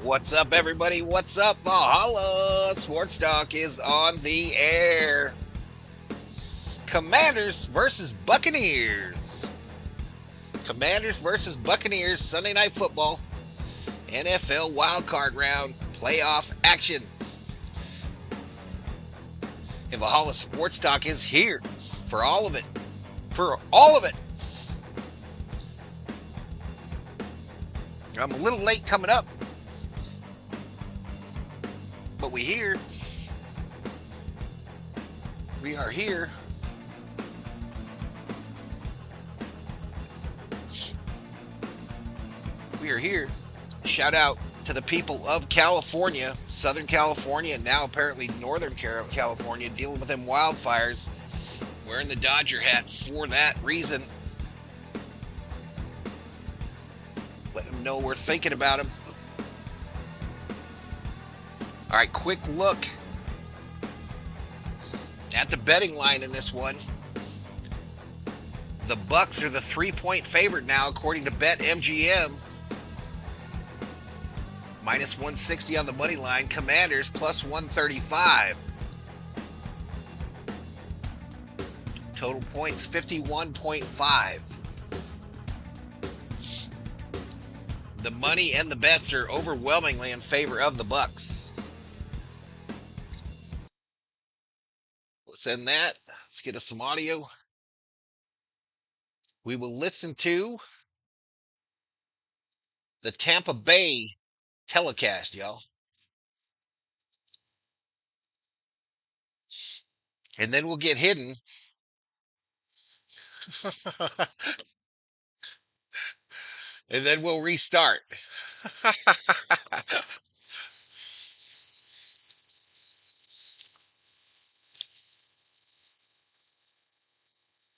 What's up, everybody? What's up? Valhalla Sports Talk is on the air. Commanders versus Buccaneers. Commanders versus Buccaneers, Sunday Night Football. NFL Wildcard Round, playoff action. And Valhalla Sports Talk is here for all of it. For all of it. I'm a little late coming up, but we here. We are here. We are here. Shout out to the people of California, Southern California, and now apparently Northern California, dealing with them wildfires. Wearing the Dodger hat for that reason. Let them know we're thinking about them. All right, quick look at the betting line in this one. The Bucs are the 3-point favorite now, according to BetMGM. Minus 160 on the money line. Commanders plus 135. Total points 51.5. The money and the bets are overwhelmingly in favor of the Bucs. Let's end that. Let's get us some audio. We will listen to the Tampa Bay telecast, y'all. And then we'll get hidden. And then we'll restart.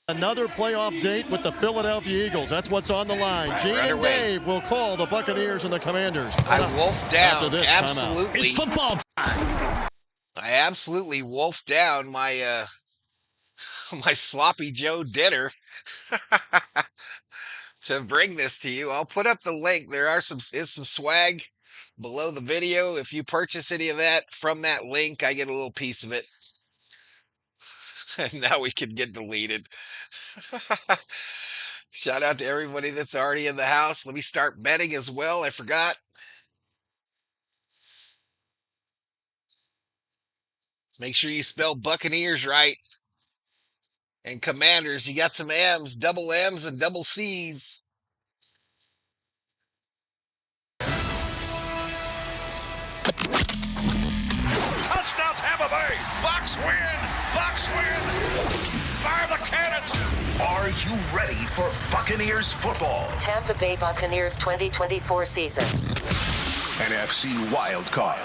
Another playoff date with the Philadelphia Eagles. That's what's on the line. Gene and Dave will call the Buccaneers and the Commanders. I wolfed down. Absolutely. It's football time. I absolutely wolfed down my my sloppy Joe dinner to bring this to you. I'll put up the link. There are some swag below the video. If you purchase any of that from that link, I get a little piece of it. And now we can get deleted. Shout out to everybody that's already in the house. Let me start betting as well. I forgot. Make sure you spell Buccaneers right. And Commanders, you got some M's, double M's, and double C's. Touchdown Tampa Bay! Bucs win! Bucs win! Fire the cannons! Are you ready for Buccaneers football? Tampa Bay Buccaneers 2024 season. NFC Wildcard.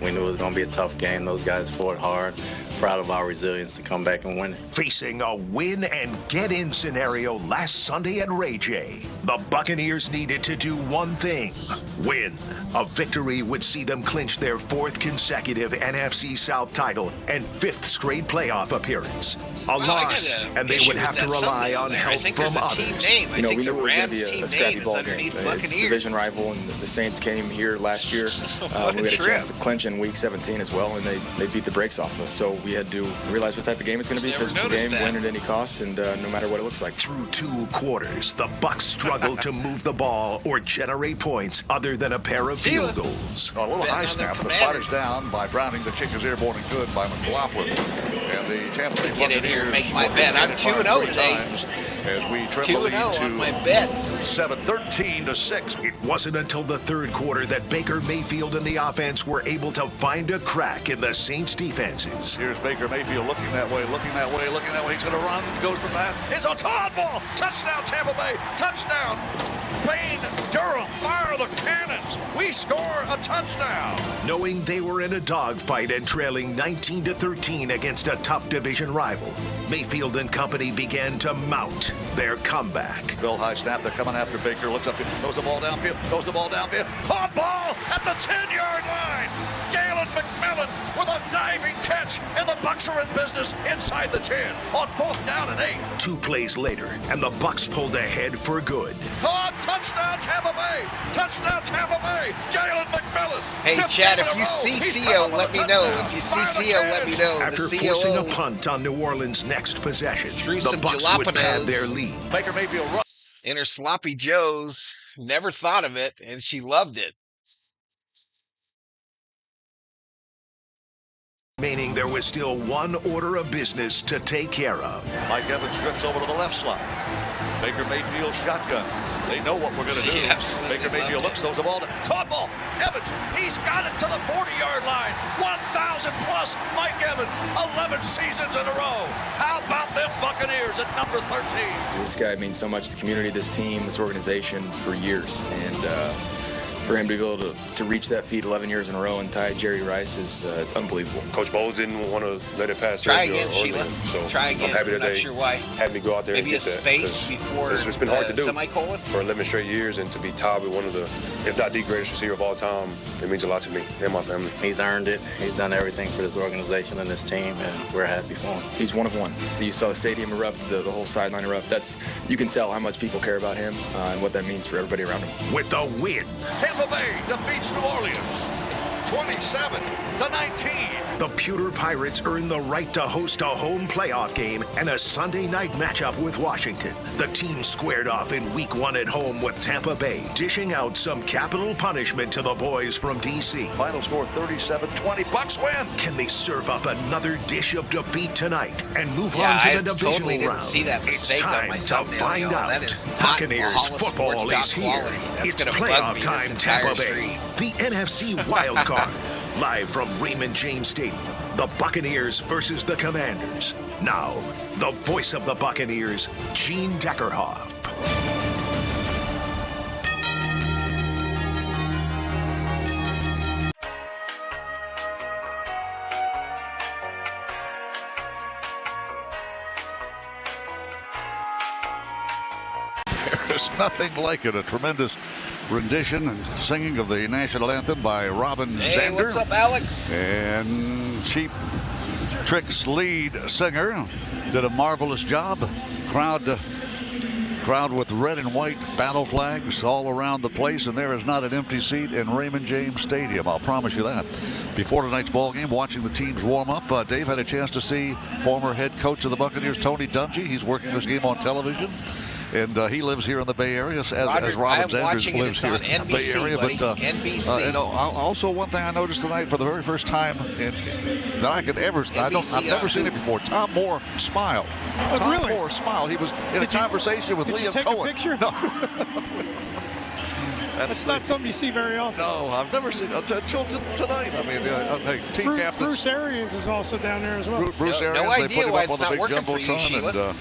We knew it was going to be a tough game. Those guys fought hard. Proud of our resilience to come back and win it. Facing a win-and-get-in scenario last Sunday at Ray J, the Buccaneers needed to do one thing: win. A victory would see them clinch their 4th consecutive NFC South title and 5th straight playoff appearance. A loss, and they would have to rely on help from others. You know, we knew it was going to be a scrappy ball game. It's a division rival, and the Saints came here last year. We had a chance to clinch in Week 17 as well, and they beat the brakes off us. So we had to realize what type of game it's going to be. Physical game, win at any cost, and no matter what it looks like. Through 2 quarters, the Bucs struggled to move the ball or generate points other than a pair of field goals. A little high snap. The spotter's down by Browning. The kick is airborne and good by McLaughlin. And the Tampa Bay Get in here and make my bet. I'm 2-0 today. As we triple 2-0 on my bets. 13-6. It wasn't until the 3rd quarter that Baker Mayfield and the offense were able to find a crack in the Saints' defenses. Here's Baker Mayfield looking that way, looking that way, looking that way. He's going to run. Goes for that. It's a Todd ball. Touchdown, Tampa Bay. Touchdown. Payne Durham. Fire the cannons. We score a touchdown. Knowing they were in a dogfight and trailing 19-13 against a tough division rival, Mayfield and company began to mount their comeback. Bill high snap. They're coming after Baker. Looks up. Throws the ball downfield. Throws the ball downfield. Caught ball at the 10-yard line. Galen McMillan with a diving catch, and the Bucs are in business inside the 10 on 4th down and 8. 2 plays later, and the Bucs pulled ahead for good. Oh, touchdown Tampa Bay! Touchdown Tampa Bay! Jalen McMillan! Hey, Chad, if you see Theo, let me know. If you see Theo, let me know. After forcing a punt on New Orleans' next possession, the Bucs would pad their lead. Baker Mayfield run. In her sloppy joes, never thought of it, and she loved it. Meaning there was still one order of business to take care of. Mike Evans drifts over to the left slot. Baker Mayfield shotgun. They know what we're going to do. Baker Mayfield looks, throws the ball. Caught ball. Evans, he's got it to the 40-yard line. 1,000 plus. Mike Evans, 11 seasons in a row. How about them Buccaneers at number 13? This guy means so much to the community, this team, this organization for years. And for him to be able to reach that feat 11 years in a row and tie Jerry Rice is it's unbelievable. Coach Bowles didn't want to let it pass. Try again, Sheila. So Try again. I'm happy that I'm not sure why. Had me go out there Maybe and get a space that, before it's been hard to do semicolon for 11 straight years, and to be tied with one of the, if not the greatest receiver of all time, it means a lot to me and my family. He's earned it. He's done everything for this organization and this team, and we're happy for him. He's one of one. You saw the stadium erupt, the whole sideline erupt. You can tell how much people care about him and what that means for everybody around him. With the win, Tampa Bay defeats New Orleans 27-19. the Pewter Pirates earn the right to host a home playoff game and a Sunday night matchup with Washington. The team squared off in Week 1 at home with Tampa Bay, dishing out some capital punishment to the boys from D.C. Final score 37-20. Bucs win. Can they serve up another dish of defeat tonight and move on to the divisional totally didn't round? see that It's mistake on time my to thumbnail, find y'all. out. That is not Buccaneers Valhalla football Sports Talk is here. quality. That's It's gonna bug playoff me time, this entire Tampa Bay. stream. The NFC Wildcard. Live from Raymond James Stadium. The Buccaneers versus the Commanders. Now, the voice of the Buccaneers, Gene Deckerhoff. There's nothing like it. A tremendous rendition and singing of the national anthem by Robin Hey, Zander. what's up, Alex? And Cheap Trick's lead singer did a marvelous job. Crowd with red and white battle flags all around the place, and there is not an empty seat in Raymond James Stadium. I'll promise you that. Before tonight's ball game, watching the teams warm up, Dave had a chance to see former head coach of the Buccaneers, Tony Dungy. He's working this game on television. And he lives here in the Bay Area, as Robin Zanders lives here in the Bay Area. NBC. And also, one thing I noticed tonight for the very first time that I could ever, I've never seen it before. Tom Moore smiled. Tom Moore smiled. He was in a conversation with Liam Cohen. Did you take a picture? No. That's not something you see very often. No, I've never seen until tonight. I mean, team captain Bruce Arians is also down there as well. Bruce Arians. No idea why it's not working for you, Sheila. And,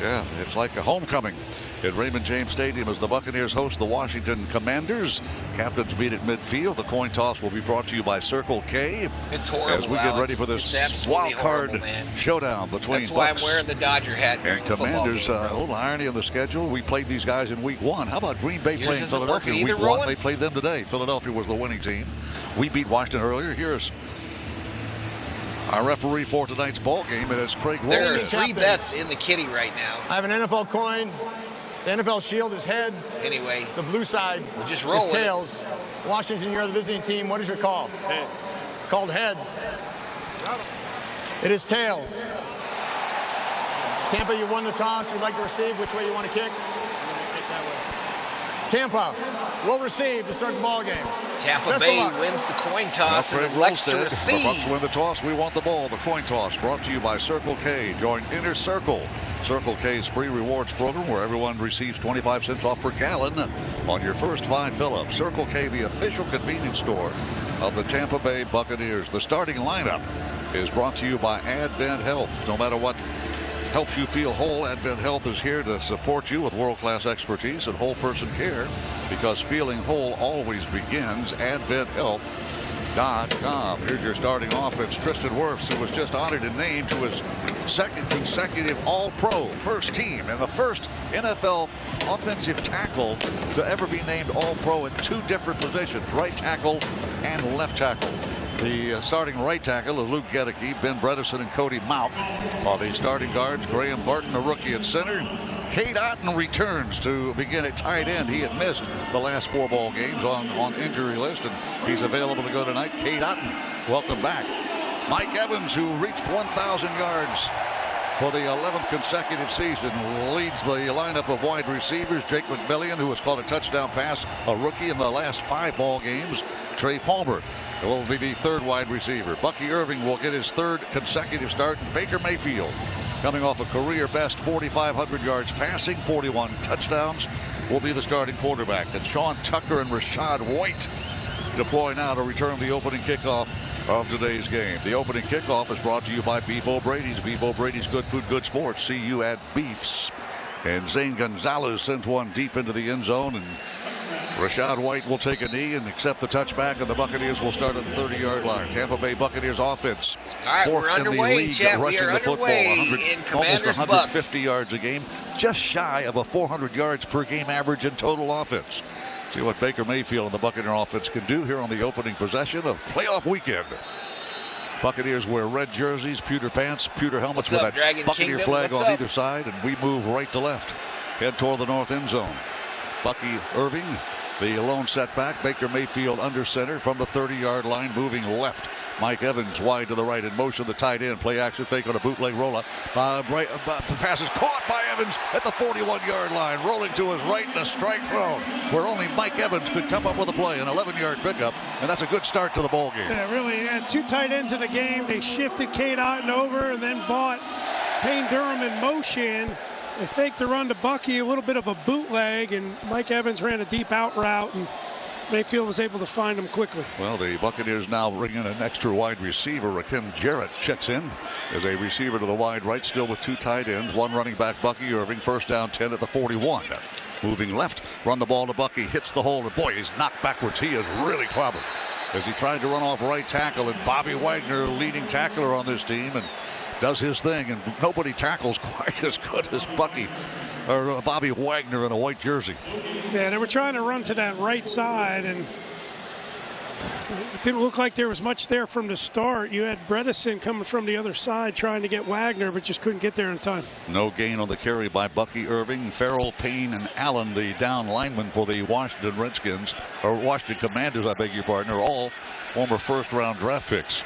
yeah, it's like a homecoming at Raymond James Stadium as the Buccaneers host the Washington Commanders. Captains meet at midfield. The coin toss will be brought to you by Circle K. It's horrible, as we get ready for this wild card showdown between That's why Bucs I'm wearing the Dodger hat and Commanders. A little irony in the schedule. We played these guys in Week 1. How about Green Bay playing Philadelphia in Week 1? They played them today. Philadelphia was the winning team. We beat Washington earlier. Here's our referee for tonight's ball game, and it's Craig Wolf. There are 3 bets in the kitty right now. I have an NFL coin. The NFL shield is heads. Anyway, the blue side just roll is tails. Washington, you're the visiting team. What is your call? Heads. Called heads. It is tails. Tampa, you won the toss. You'd like to receive. Which way you want to kick? Tampa will receive to start the ball game. Tampa Bay wins the coin toss and elects to receive. The Bucs win the toss. We want the ball. The coin toss brought to you by Circle K. Join Inner Circle, Circle K's free rewards program, where everyone receives 25 cents off per gallon on your first 5 fill-ups. Circle K, the official convenience store of the Tampa Bay Buccaneers. The starting lineup is brought to you by Advent Health. No matter what helps you feel whole, Advent Health is here to support you with world-class expertise and whole person care, because feeling whole always begins. AdventHealth.com. Here's your starting offense. Tristan Wirfs, who was just honored and named to his 2nd consecutive All-Pro, first team, and the first NFL offensive tackle to ever be named All-Pro in 2 different positions, right tackle and left tackle. The starting right tackle is Luke Gedeke. Ben Bredesen and Cody Mauck are the starting guards. Graham Barton, a rookie at center. Cade Otton returns to begin at tight end. He had missed the last 4 ball games on injury list, and he's available to go tonight. Cade Otton, welcome back. Mike Evans, who reached 1,000 yards for the 11th consecutive season, leads the lineup of wide receivers. Jake McMillian, who has caught a touchdown pass, a rookie in the last 5 ball games. Trey Palmer will be the 3rd wide receiver. Bucky Irving will get his 3rd consecutive start. Baker Mayfield, coming off a career best 4,500 yards passing, 41 touchdowns, will be the starting quarterback. And Sean Tucker and Rashad White deploy now to return the opening kickoff of today's game. The opening kickoff is brought to you by Beef O'Brady's. Beef O'Brady's, good food, good sports. See you at Beef's. And Zane Gonzalez sends one deep into the end zone, and Rashad White will take a knee and accept the touchback, and the Buccaneers will start at the 30-yard line. Tampa Bay Buccaneers offense. All right, we're underway, Chad. We are underway in Commanders almost 150 yards a game, just shy of a 400 yards per game average in total offense. See what Baker Mayfield and the Buccaneer offense can do here on the opening possession of playoff weekend. Buccaneers wear red jerseys, pewter pants, pewter helmets with that Buccaneer flag on either side, and we move right to left. Head toward the north end zone. Bucky Irving, the lone setback. Baker Mayfield under center from the 30-yard line, moving left. Mike Evans wide to the right in motion, the tight end. Play action fake on a bootleg rollout. The pass is caught by Evans at the 41-yard line, rolling to his right and a strike thrown, where only Mike Evans could come up with a play, an 11-yard pickup, and that's a good start to the ball game. Yeah, really had 2 tight ends in the game. They shifted Cade Otton over and then bought Payne Durham in motion. They faked the run to Bucky, a little bit of a bootleg, and Mike Evans ran a deep out route, and Mayfield was able to find him quickly. Well, the Buccaneers now bring in an extra wide receiver. Rakim Jarrett checks in as a receiver to the wide right, still with 2 tight ends, 1 running back, Bucky Irving. First down, 10 at the 41. Moving left, run the ball to Bucky, hits the hole, and boy, he's knocked backwards. He is really clobbered as he tried to run off right tackle, and Bobby Wagner, leading tackler on this team, and does his thing, and nobody tackles quite as good as Bucky or Bobby Wagner in a white jersey. Yeah, they were trying to run to that right side, and it didn't look like there was much there from the start. You had Bredesen coming from the other side trying to get Wagner, but just couldn't get there in time. No gain on the carry by Bucky Irving. Farrell, Payne, and Allen, the down linemen for the Washington Redskins, or Washington Commanders, I beg your pardon, are all former first-round draft picks.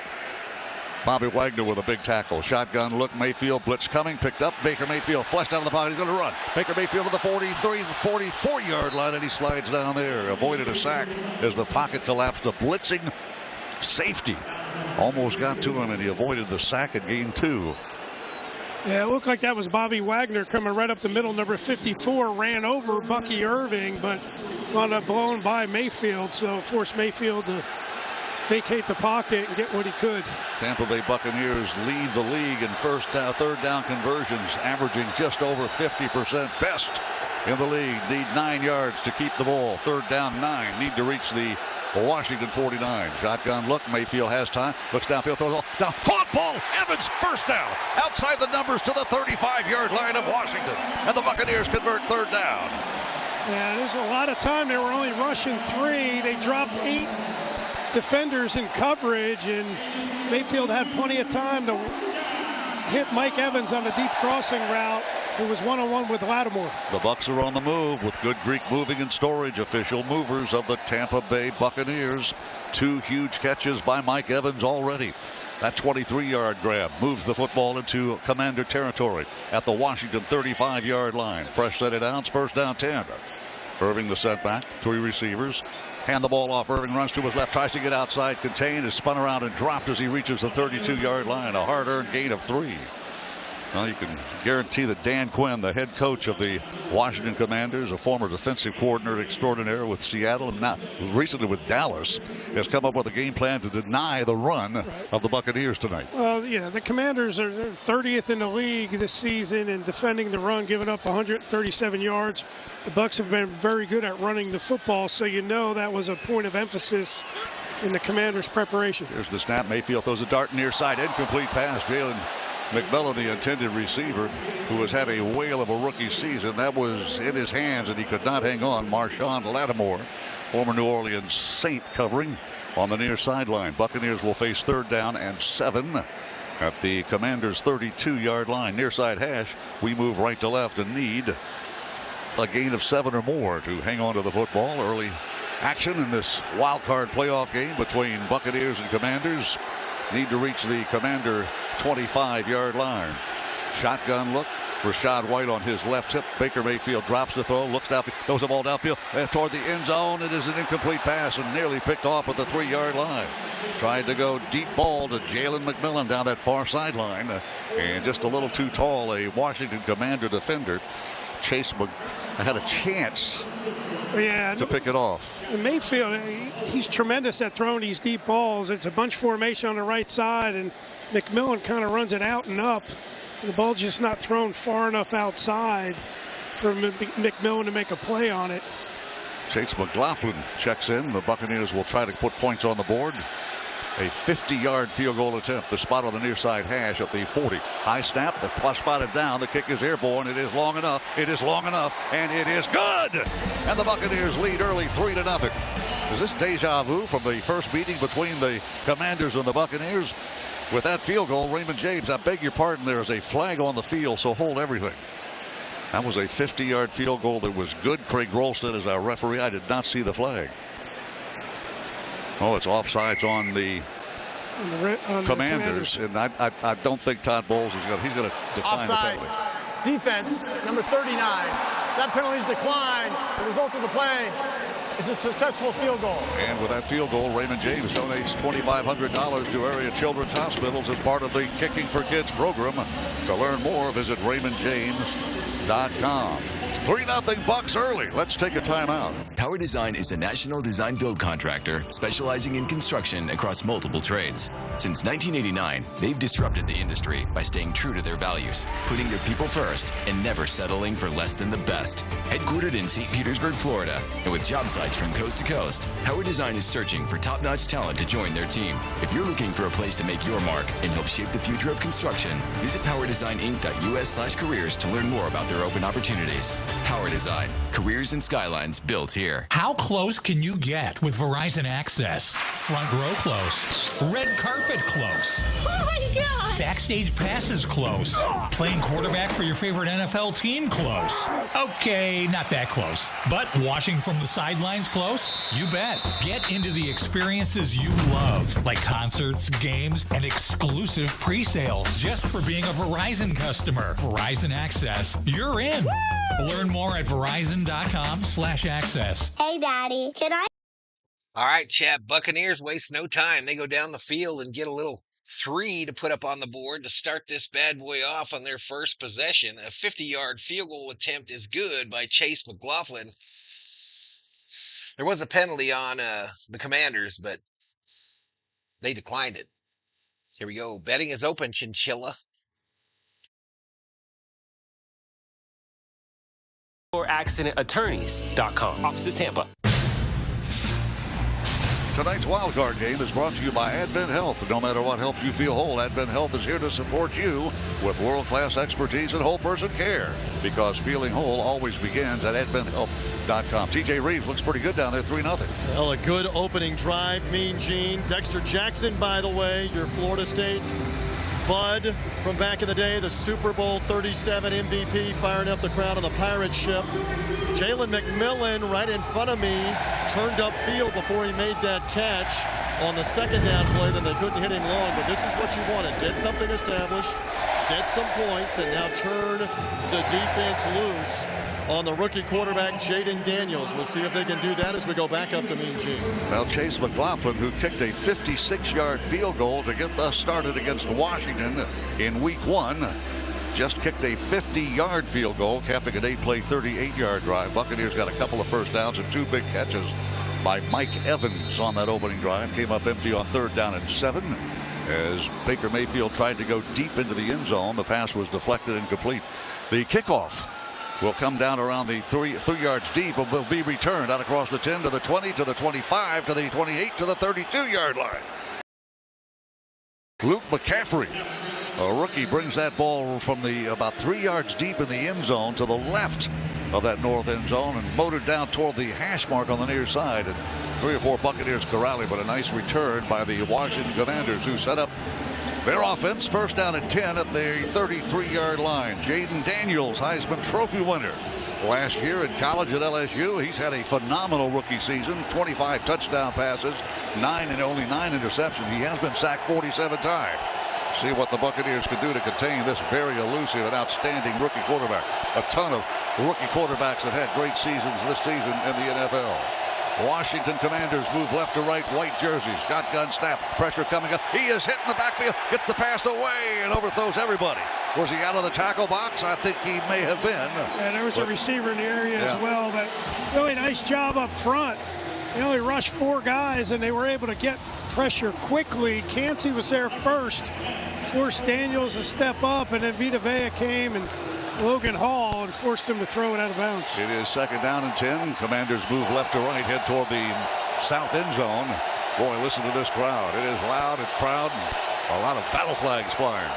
Bobby Wagner with a big tackle. Shotgun look. Mayfield blitz coming. Picked up. Baker Mayfield flushed out of the pocket. He's going to run. Baker Mayfield to the 44-yard line, and he slides down there. Avoided a sack as the pocket collapsed. A blitzing safety almost got to him, and he avoided the sack and gained 2. Yeah, it looked like that was Bobby Wagner coming right up the middle. Number 54 ran over Bucky Irving, but wound up blown by Mayfield, so forced Mayfield to vacate the pocket and get what he could. Tampa Bay Buccaneers lead the league in third down conversions, averaging just over 50%. Best in the league. Need 9 yards to keep the ball. 3rd down, 9. Need to reach the Washington 49. Shotgun look. Mayfield has time. Looks downfield. Throws the ball down. Caught ball. Evans, first down. Outside the numbers to the 35-yard line of Washington. And the Buccaneers convert 3rd down. Yeah, there's a lot of time. They were only rushing 3. They dropped 8 defenders in coverage, and Mayfield had plenty of time to hit Mike Evans on a deep crossing route, who was one-on-one with Lattimore. The Bucs are on the move with Good Greek Moving and Storage, official movers of the Tampa Bay Buccaneers. 2 huge catches by Mike Evans already. That 23-yard grab moves the football into Commander territory at the Washington 35-yard line. Fresh set of downs, 1st down, 10. Irving the setback, 3 receivers. Hand the ball off. Irving runs to his left, tries to get outside, contained, is spun around and dropped as he reaches the 32-yard line. A hard-earned gain of 3. Well, you can guarantee that Dan Quinn, the head coach of the Washington Commanders, a former defensive coordinator extraordinaire with Seattle and now recently with Dallas, has come up with a game plan to deny the run of the Buccaneers tonight. Well, yeah, the Commanders are 30th in the league this season in defending the run, giving up 137 yards. The Bucs have been very good at running the football, so you know that was a point of emphasis in the Commanders' preparation. Here's the snap. Mayfield throws a dart near side. Incomplete pass. Jalen McMillan, the intended receiver, who has had a whale of a rookie season. That was in his hands, and he could not hang on. Marshawn Lattimore, former New Orleans Saint, covering on the near sideline. Buccaneers will face 3rd down and 7 at the Commanders' 32-yard line. Near side hash, we move right to left and need a gain of 7 or more to hang on to the football. Early action in this wild card playoff game between Buccaneers and Commanders. Need to reach the Commander 25-yard line. Shotgun look. Rashad White on his left hip. Baker Mayfield drops the throw, looks downfield, throws the ball downfield toward the end zone. It is an incomplete pass and nearly picked off at the 3-yard line. Tried to go deep ball to Jalen McMillan down that far sideline, and just a little too tall. A Washington Commander defender, Chase had a chance to pick it off. Mayfield, he's tremendous at throwing these deep balls. It's a bunch formation on the right side, and McMillan kind of runs it out and up. The ball just not thrown far enough outside for McMillan to make a play on it. Chase McLaughlin checks in. The Buccaneers will try to put points on the board. A 50-yard field goal attempt. The spot on the near side hash at the 40. High snap. The plus spotted down. The kick is airborne. It is long enough. It is long enough. And it is good. And the Buccaneers lead early 3-0. Is this deja vu from the first meeting between the Commanders and the Buccaneers? With that field goal, Raymond James, I beg your pardon, there is a flag on the field, so hold everything. That was a 50-yard field goal that was good. Craig Rolston is our referee. I did not see the flag. Oh, it's offsides on the Commanders. And I don't think Todd Bowles is going to, he's going to decline offside. the penalty. Defense, number 39. That penalty is declined. The result of the play is a successful field goal. And with that field goal, Raymond James donates $2,500 to area children's hospitals as part of the Kicking for Kids program. To learn more, visit RaymondJames.com. 3-0 Bucks early. Let's take a timeout. Power Design is a national design build contractor specializing in construction across multiple trades. Since 1989, they've disrupted the industry by staying true to their values, putting their people first, and never settling for less than the best. Headquartered in St. Petersburg, Florida, and with job sites from coast to coast, Power Design is searching for top-notch talent to join their team. If you're looking for a place to make your mark and help shape the future of construction, visit powerdesigninc.us/careers to learn more about their open opportunities. Power Design, careers and skylines built here. How close can you get with Verizon Access? Front row close. Red carpet close. Oh my God! Backstage passes close. Playing quarterback for your favorite NFL team close. Okay, not that close. But watching from the sidelines close? You bet. Get into the experiences you love, like concerts, games, and exclusive pre-sales just for being a Verizon customer. Verizon Access, you're in. Woo! Learn more at verizon.com/access. Hey, Daddy, can I? All right, Chap. Buccaneers waste no time. They go down the field and get a little 3 to put up on the board to start this bad boy off on their first possession. A 50-yard field goal attempt is good by Chase McLaughlin. There was a penalty on the Commanders, but they declined it. Here we go. Betting is open, Chinchilla. Or accidentattorneys.com. Offices Tampa. Tonight's wildcard game is brought to you by Advent Health. No matter what helps you feel whole, Advent Health is here to support you with world-class expertise and whole person care. Because feeling whole always begins at AdventHealth.com. TJ Reeves looks pretty good down there, 3-0. Well, a good opening drive, Mean Gene. Dexter Jackson, by the way, your Florida State bud from back in the day, the Super Bowl 37 MVP, firing up the crowd on the pirate ship. Jalen McMillan right in front of me turned upfield before he made that catch on the second down play. Then they couldn't hit him long, but this is what you wanted. Get something established, get some points, and now turn the defense loose on the rookie quarterback, Jaden Daniels. We'll see if they can do that as we go back up to Mean Gene. Well, Chase McLaughlin, who kicked a 56-yard field goal to get us started against Washington in week 1, just kicked a 50-yard field goal, capping an 8-play, 38-yard drive. Buccaneers got a couple of first downs and 2 big catches by Mike Evans on that opening drive. Came up empty on 3rd down and 7 as Baker Mayfield tried to go deep into the end zone. The pass was deflected and complete. The kickoff will come down around the 3 yards deep and will be returned out across the 10 to the 20 to the 25 to the 28 to the 32-yard line. Luke McCaffrey A rookie brings that ball from about 3 yards deep in the end zone to the left of that north end zone and motored down toward the hash mark on the near side. And 3 or 4 Buccaneers corral him, but a nice return by the Washington Commanders, who set up their offense. First down and 10 at the 33-yard line. Jaden Daniels, Heisman Trophy winner last year in college at LSU. He's had a phenomenal rookie season. 25 touchdown passes, 9 and only 9 interceptions. He has been sacked 47 times. See what the Buccaneers can do to contain this very elusive and outstanding rookie quarterback. A ton of rookie quarterbacks that had great seasons this season in the NFL. Washington Commanders move left to right, white jerseys, shotgun snap, pressure coming up. He is hit in the backfield, gets the pass away and overthrows everybody. Was he out of the tackle box? I think he may have been. And there was a receiver in the area as well, but really nice job up front. They only rushed 4 guys and they were able to get pressure quickly. Cansey was there first, forced Daniels to step up, and then Vita Vea came and Logan Hall and forced him to throw it out of bounds. It is second down and 10. Commanders move left to right, head toward the south end zone. Boy, listen to this crowd. It is loud, it's proud, and a lot of battle flags flying.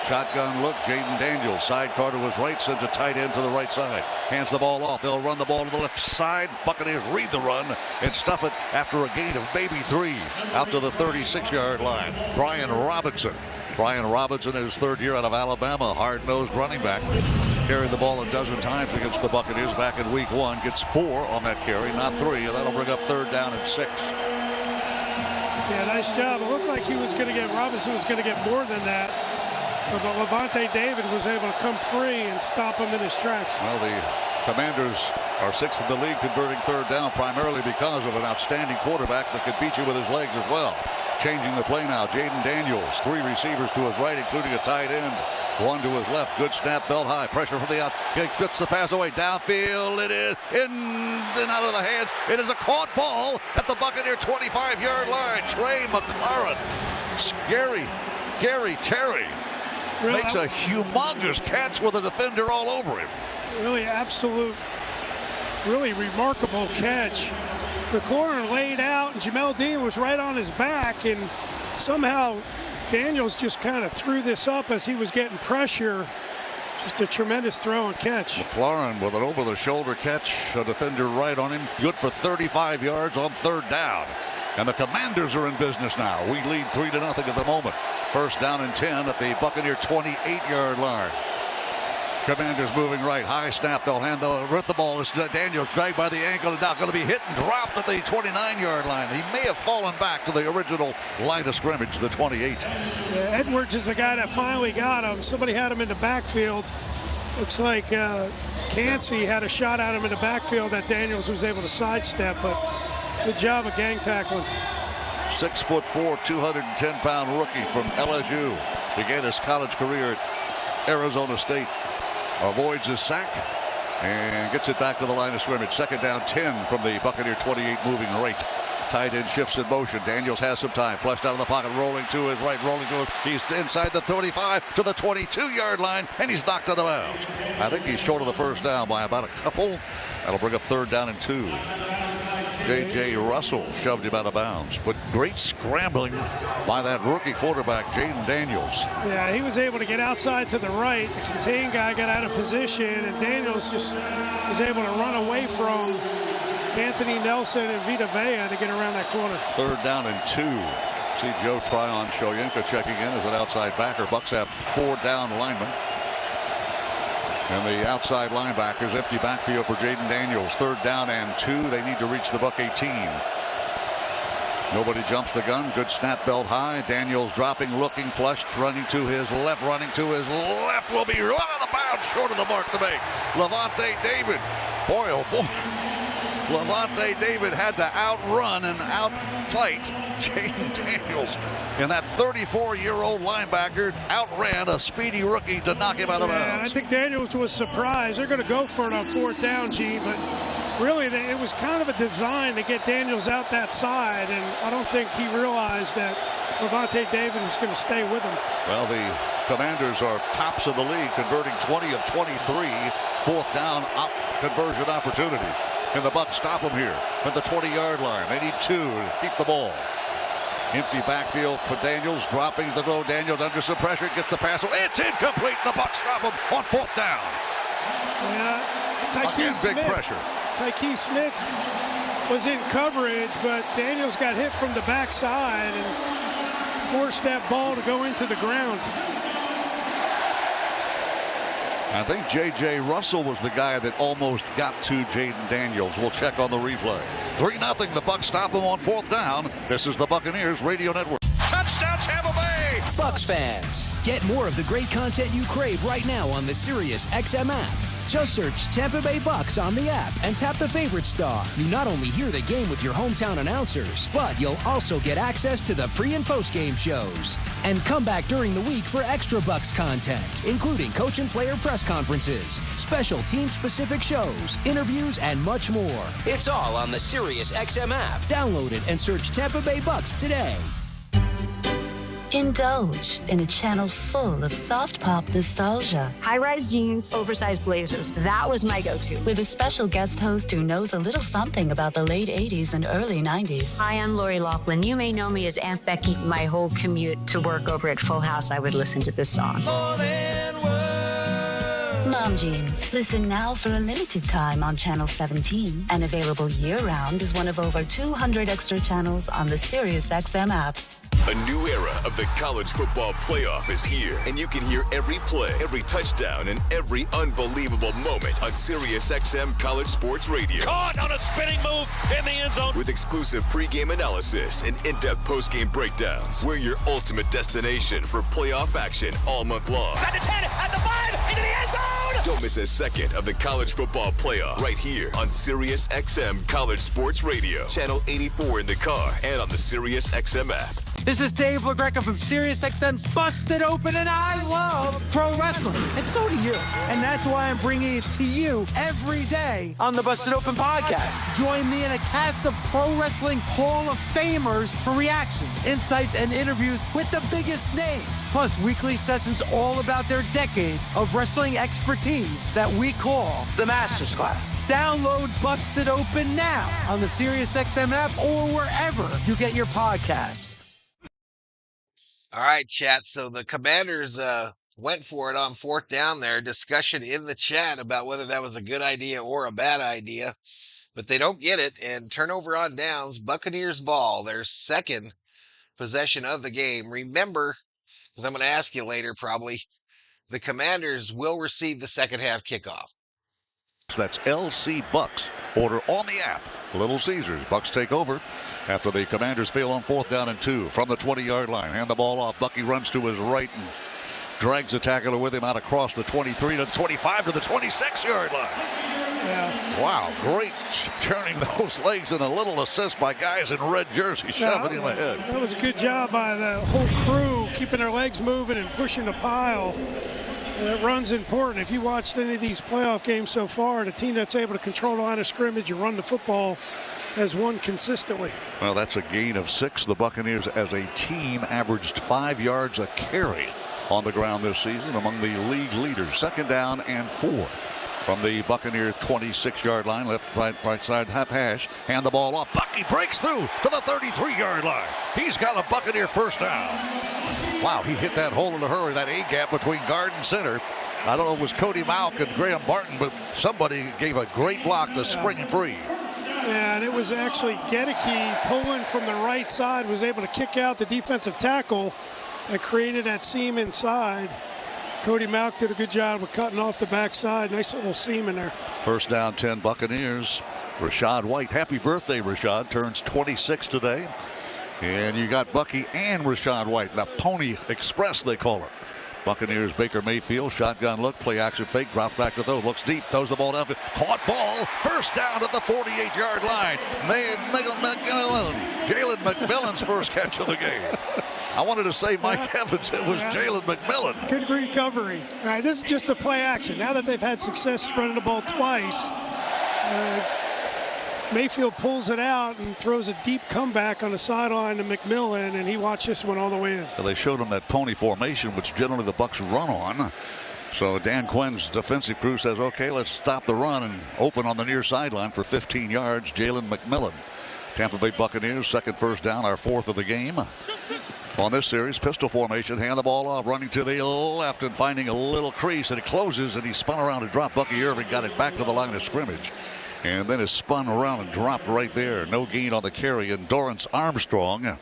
Shotgun look, Jaden Daniels, sidecar to his right, sends a tight end to the right side. Hands the ball off. They'll run the ball to the left side. Buccaneers read the run and stuff it after a gain of maybe 3 out to the 36-yard line. Brian Robinson. Brian Robinson, his 3rd year out of Alabama, hard-nosed running back. Carried the ball a dozen times against the Buccaneers back in week 1. Gets 4 on that carry, not 3. And that'll bring up 3rd down and 6. Yeah, nice job. It looked like Robinson was going to get more than that. But Levante David was able to come free and stop him in his tracks. Well, the Commanders are 6th in the league converting 3rd down, primarily because of an outstanding quarterback that could beat you with his legs as well. Changing the play now, Jaden Daniels, 3 receivers to his right, including a tight end. 1 to his left. Good snap, belt high. Pressure from the out. He gets the pass away. Downfield. It is in and out of the hands. It is a caught ball at the Buccaneer 25-yard line. Trey McLaurin. Gary Terry makes a humongous catch with a defender all over him. Really really remarkable catch. McLaurin laid out, and Jamel Dean was right on his back, and somehow Daniels just kind of threw this up as he was getting pressure. Just a tremendous throw and catch. McLaurin with an over-the-shoulder catch, a defender right on him, good for 35 yards on 3rd down. And the Commanders are in business now. We lead 3-0 at the moment. First down and 10 at the Buccaneer 28-yard line. Commanders moving right, high snap. They'll hand the ball. It's Daniels dragged by the ankle and now going to be hit and dropped at the 29-yard line. He may have fallen back to the original line of scrimmage, the 28. Yeah, Edwards is the guy that finally got him. Somebody had him in the backfield. Looks like Cansey had a shot at him in the backfield that Daniels was able to sidestep, but good job of gang tackling. 6'4", 210-pound rookie from LSU. Began his college career at Arizona State. Avoids his sack and gets it back to the line of scrimmage. Second down 10 from the Buccaneer 28 moving right. Tight end shifts in motion. Daniels has some time. Flushed out of the pocket, rolling to his right, rolling to his. He's inside the 35 to the 22-yard line, and he's knocked out of bounds. I think he's short of the first down by about a couple. That'll bring up 3rd down and 2. J.J. Russell shoved him out of bounds. But great scrambling by that rookie quarterback, Jaden Daniels. Yeah, he was able to get outside to the right. The contained guy got out of position, and Daniels just was able to run away from Anthony Nelson and Vita Vea to get around that corner. 3rd down and 2. See Joe Tryon Shoyinka checking in as an outside backer. Bucks have 4 down linemen. And the outside linebackers, empty backfield for Jaden Daniels. 3rd down and 2. They need to reach the Buck 18. Nobody jumps the gun. Good snap, belt high. Daniels dropping, looking, flushed, running to his left, will be run out of bounds, short of the mark to make. Levante David. Boy, oh boy. Levante David had to outrun and outfight Jaden Daniels. And that 34-year-old linebacker outran a speedy rookie to knock him out of bounds. I think Daniels was surprised. They're going to go for it on 4th down, Gene, but really it was kind of a design to get Daniels out that side, and I don't think he realized that Levante David was going to stay with him. Well, the Commanders are tops of the league, converting 20 of 23 4th down conversion opportunities. And the Bucs stop them here at the 20-yard line. They need 2 to keep the ball. Empty backfield for Daniels, dropping the throw. Daniels under some pressure, gets the pass. It's incomplete. The Bucs stop him on 4th down. Yeah, Again, big pressure. Tyke Smith was in coverage, but Daniels got hit from the backside and forced that ball to go into the ground. I think J.J. Russell was the guy that almost got to Jaden Daniels. We'll check on the replay. 3-0. The Bucs stop him on 4th down. This is the Buccaneers Radio Network. Touchdown, Tampa Bay! Bucs fans, get more of the great content you crave right now on the Sirius XM app. Just search Tampa Bay Bucs on the app and tap the favorite star. You not only hear the game with your hometown announcers, but you'll also get access to the pre- and post-game shows. And come back during the week for extra Bucs content, including coach and player press conferences, special team-specific shows, interviews, and much more. It's all on the Sirius XM app. Download it and search Tampa Bay Bucs today. Indulge in a channel full of soft pop nostalgia. High-rise jeans, oversized blazers. That was my go-to. With a special guest host who knows a little something about the late 80s and early 90s. Hi, I'm Lori Loughlin. You may know me as Aunt Becky. My whole commute to work over at Full House, I would listen to this song. Mom Jeans. Listen now for a limited time on Channel 17 and available year-round as one of over 200 extra channels on the Sirius XM app. A new era of the college football playoff is here, and you can hear every play, every touchdown, and every unbelievable moment on SiriusXM College Sports Radio. Caught on a spinning move in the end zone. With exclusive pregame analysis and in-depth postgame breakdowns, we're your ultimate destination for playoff action all month long. At the 10, at the 5, into the end zone! Don't miss a second of the college football playoff right here on SiriusXM College Sports Radio, channel 84 in the car and on the SiriusXM app. This is Dave LaGreca from SiriusXM's Busted Open, and I love pro wrestling. And so do you. And that's why I'm bringing it to you every day on the Busted Open podcast. Join me in a cast of pro wrestling Hall of Famers for reactions, insights, and interviews with the biggest names. Plus, weekly sessions all about their decades of wrestling expertise that we call the Masters Class. Download Busted Open now on the SiriusXM app or wherever you get your podcasts. All right, chat. So the Commanders went for it on 4th down there. Discussion in the chat about whether that was a good idea or a bad idea. But they don't get it, and turnover on downs. Buccaneers ball, their second possession of the game. Remember, because I'm going to ask you later probably, the Commanders will receive the second half kickoff. That's LC Bucks. Order on the app. Little Caesars. Bucks take over after the Commanders fail on 4th down and 2 from the 20-yard line. Hand the ball off. Bucky runs to his right and drags a tackler with him out across the 23 to the 25 to the 26-yard line. Yeah. Wow, great turning those legs and a little assist by guys in red jerseys shoving him ahead. That was a good job by the whole crew, keeping their legs moving and pushing the pile. That run's important. If you watched any of these playoff games so far, the team that's able to control the line of scrimmage and run the football has won consistently. Well, that's a gain of 6. The Buccaneers as a team averaged 5 yards a carry on the ground this season, among the league leaders. 2nd down and 4 from the Buccaneers 26-yard line. Left, right side, half hash. Hand the ball off. Bucky breaks through to the 33-yard line. He's got a Buccaneer first down. Wow, he hit that hole in a hurry, that A-gap between guard and center. I don't know if it was Cody Malk and Graham Barton, but somebody gave a great block to spring free. Yeah, and it was actually Gedeke pulling from the right side, was able to kick out the defensive tackle that created that seam inside. Cody Malk did a good job of cutting off the backside. Nice little seam in there. First down, 10 Buccaneers. Rashad White, happy birthday, Rashad. Turns 26 today. And you got Bucky and Rashad White, the Pony Express, they call it. Buccaneers, Baker Mayfield, shotgun look, play action fake, drops back to throw, looks deep, throws the ball down, caught ball, first down at the 48-yard line. Jalen McMillan's first catch of the game. I wanted to say Mike Evans, it was Jalen McMillan. Good recovery. All right, this is just a play action. Now that they've had success running the ball twice, Mayfield pulls it out and throws a deep comeback on the sideline to McMillan, and he watched this one all the way in. Well, they showed him that pony formation, which generally the Bucs run on. So Dan Quinn's defensive crew says, okay, let's stop the run and open on the near sideline for 15 yards, Jalen McMillan. Tampa Bay Buccaneers, second first down, our fourth of the game. On this series, pistol formation, hand the ball off, running to the left and finding a little crease, and it closes, and he spun around and dropped. Bucky Irving got it back to the line of scrimmage, and then it spun around and dropped right there. No gain on the carry, and Dorrance Armstrong,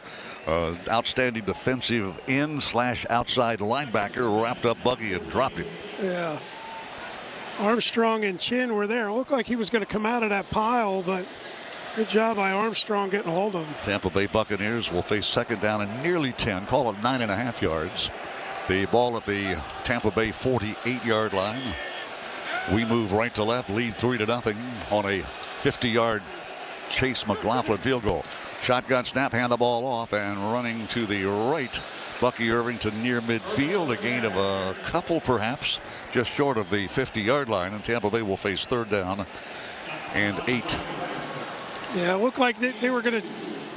outstanding defensive in/outside linebacker, wrapped up Bucky and dropped him. Yeah. Armstrong and Chin were there. It looked like he was going to come out of that pile, but good job by Armstrong getting a hold of him. Tampa Bay Buccaneers will face second down and nearly 10, call it 9.5 yards. The ball at the Tampa Bay 48-yard line. We move right to left, lead 3-0 on a 50-yard Chase McLaughlin field goal. Shotgun snap, hand the ball off, and running to the right, Bucky Irving to near midfield, a gain of a couple perhaps, just short of the 50-yard line, and Tampa Bay will face third down and 8. Yeah, it looked like they were going to